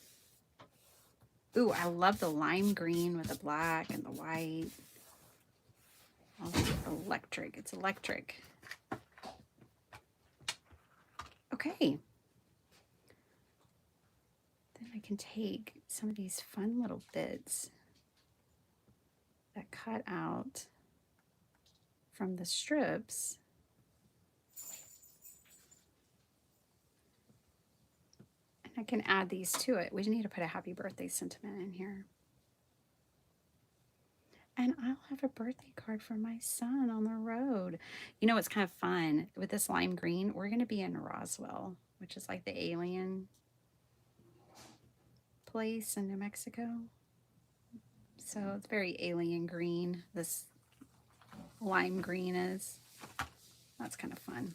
Ooh, I love the lime green with the black and the white. Oh, electric. It's electric. Okay. Then I can take some of these fun little bits that cut out from the strips. And I can add these to it. We need to put a happy birthday sentiment in here. And I'll have a birthday card for my son on the road. You know what's kind of fun? With this lime green, we're going to be in Roswell, which is like the alien place in New Mexico. So it's very alien green, this lime green is. That's kind of fun.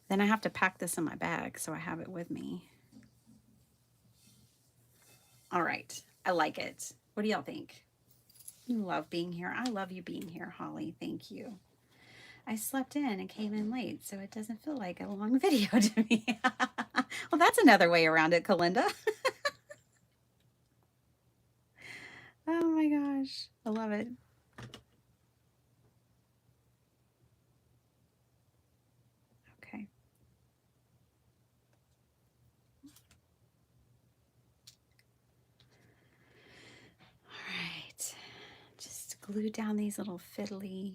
Then I have to pack this in my bag so I have it with me. All right, I like it. What do y'all think? You love being here. I love you being here, Holly. Thank you. I slept in and came in late, so it doesn't feel like a long video to me. Well, that's another way around it, Kalinda. Oh my gosh, I love it. Okay. All right. Just glue down these little fiddly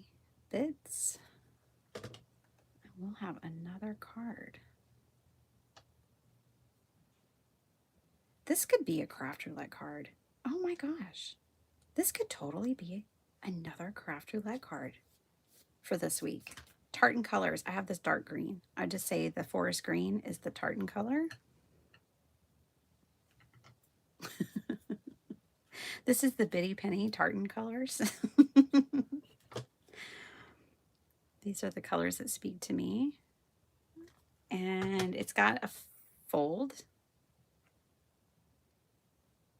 bits. And we'll have another card. This could be a craft roulette card. Oh my gosh. This could totally be another craft roulette card for this week. Tartan colors. I have this dark green. I just say the forest green is the tartan color. This is the Bitty Penny tartan colors. These are the colors that speak to me. And it's got a fold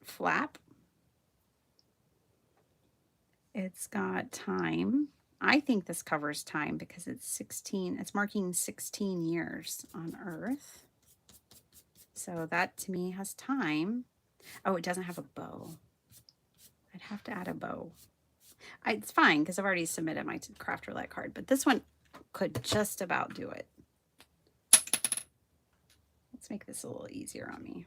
flap. It's got time. I think this covers time because it's 16. It's marking 16 years on Earth. So that to me has time. Oh, it doesn't have a bow. I'd have to add a bow. It's fine because I've already submitted my craft roulette card, but this one could just about do it. Let's make this a little easier on me.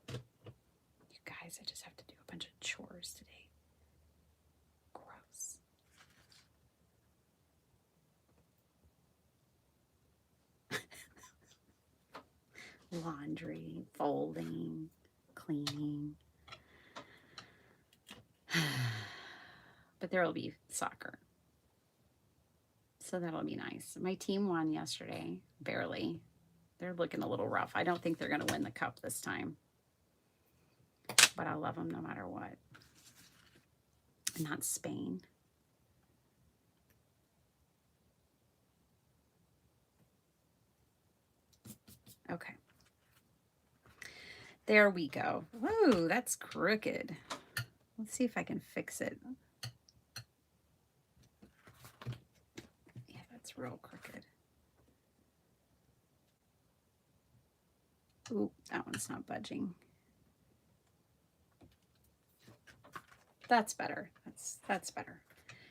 You guys, I just have to do a bunch of chores today. Gross. Laundry, folding, cleaning. But there will be soccer. So that'll be nice. My team won yesterday, barely. They're looking a little rough. I don't think they're going to win the cup this time. But I love them no matter what. Not Spain. Okay. There we go. Whoa, that's crooked. Let's see if I can fix it. Yeah, that's real crooked. Ooh, that one's not budging. That's better. That's better.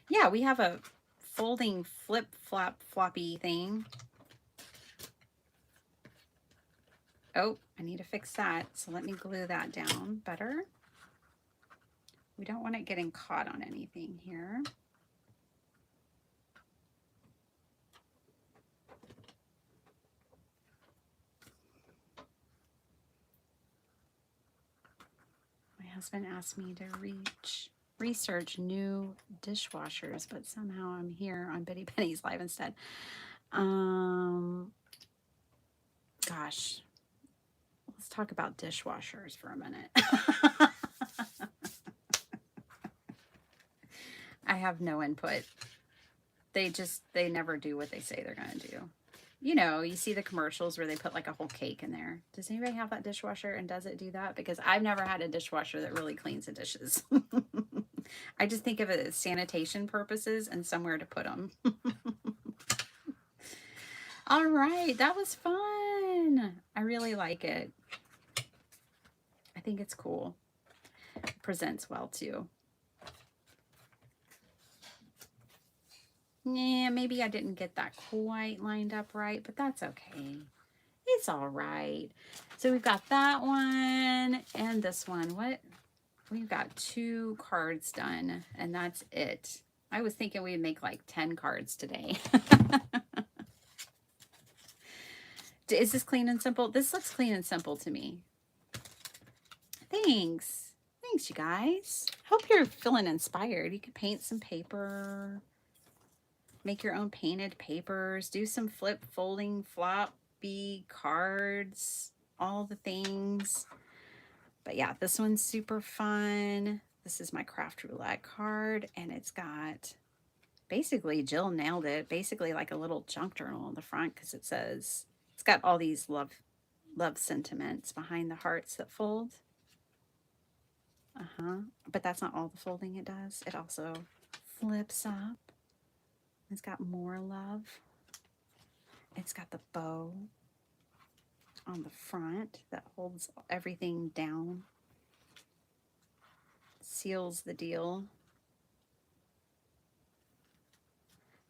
Yeah, we have a folding flip flap floppy thing. Oh, I need to fix that. So let me glue that down better. We don't want it getting caught on anything here. I husband asked me to research new dishwashers, but somehow I'm here on Bitty Penny's live instead. Gosh, let's talk about dishwashers for a minute. I have no input. They never do what they say they're going to do. You know, you see the commercials where they put like a whole cake in there. Does anybody have that dishwasher, and does it do that? Because I've never had a dishwasher that really cleans the dishes. I just think of it as sanitation purposes and somewhere to put them. All right, that was fun. I really like it. I think it's cool. It presents well too. Yeah, maybe I didn't get that quite lined up right, but that's okay. It's all right. So we've got that one and this one. What? We've got 2 cards done, and that's it. I was thinking we'd make like 10 cards today. Is this clean and simple? This looks clean and simple to me. Thanks. Thanks, you guys. Hope you're feeling inspired. You could paint some paper. Make your own painted papers. Do some flip, folding, floppy cards. All the things. But yeah, this one's super fun. This is my craft roulette card, and it's got, basically Jill nailed it, basically like a little junk journal on the front, because it says, it's got all these love sentiments behind the hearts that fold. But that's not all the folding it does. It also flips up. It's got more love. It's got the bow on the front that holds everything down. Seals the deal.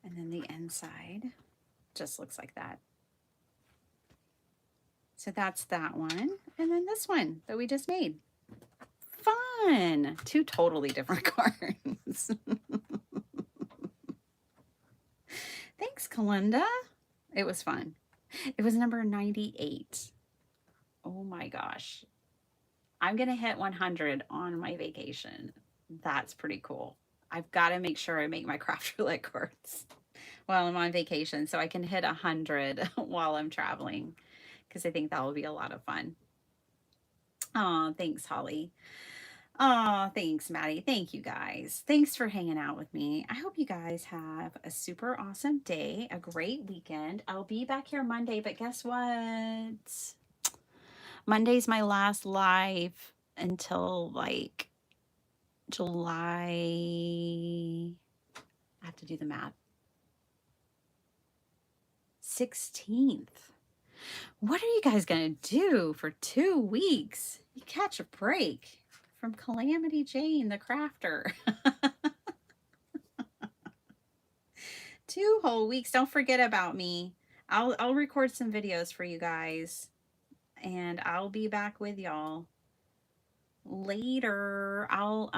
And then the inside just looks like that. So that's that one. And then this one that we just made. Fun. 2 totally different cards. Thanks, Kalinda. It was fun. It was number 98. Oh my gosh. I'm going to hit 100 on my vacation. That's pretty cool. I've got to make sure I make my craft roulette cards while I'm on vacation so I can hit 100 while I'm traveling, because I think that will be a lot of fun. Oh, thanks, Holly. Oh, thanks, Maddie. Thank you, guys. Thanks for hanging out with me. I hope you guys have a super awesome day, a great weekend. I'll be back here Monday, but guess what? Monday's my last live until like July. I have to do the math. 16th. What are you guys going to do for 2 weeks? You catch a break from Calamity Jane, the crafter. 2 whole weeks. Don't forget about me. I'll record some videos for you guys, and I'll be back with y'all later. I'll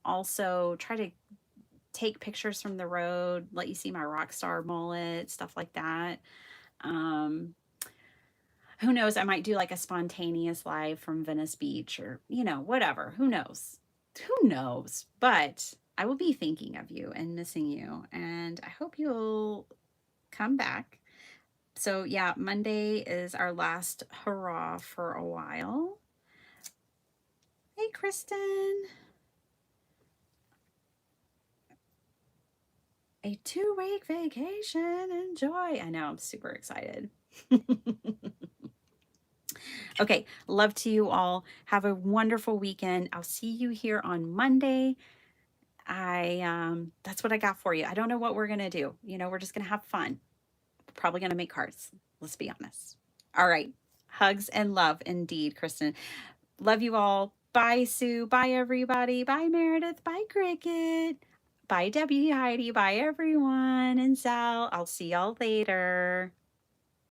also try to take pictures from the road, let you see my rock star mullet, stuff like that. Who knows? I might do like a spontaneous live from Venice Beach, or, you know, whatever. Who knows? Who knows? But I will be thinking of you and missing you, and I hope you'll come back. So yeah, Monday is our last hurrah for a while. Hey, Kristen. A 2-week vacation. Enjoy. I know, I'm super excited. Okay, love to you all. Have a wonderful weekend. I'll see you here on Monday. That's what I got for you. I don't know what we're gonna do. You know, we're just gonna have fun. We're probably gonna make cards. Let's be honest. All right. Hugs and love indeed, Kristen. Love you all. Bye, Sue. Bye, everybody. Bye, Meredith. Bye, Cricket. Bye, Debbie, Heidi. Bye, everyone. And Sal. I'll see y'all later.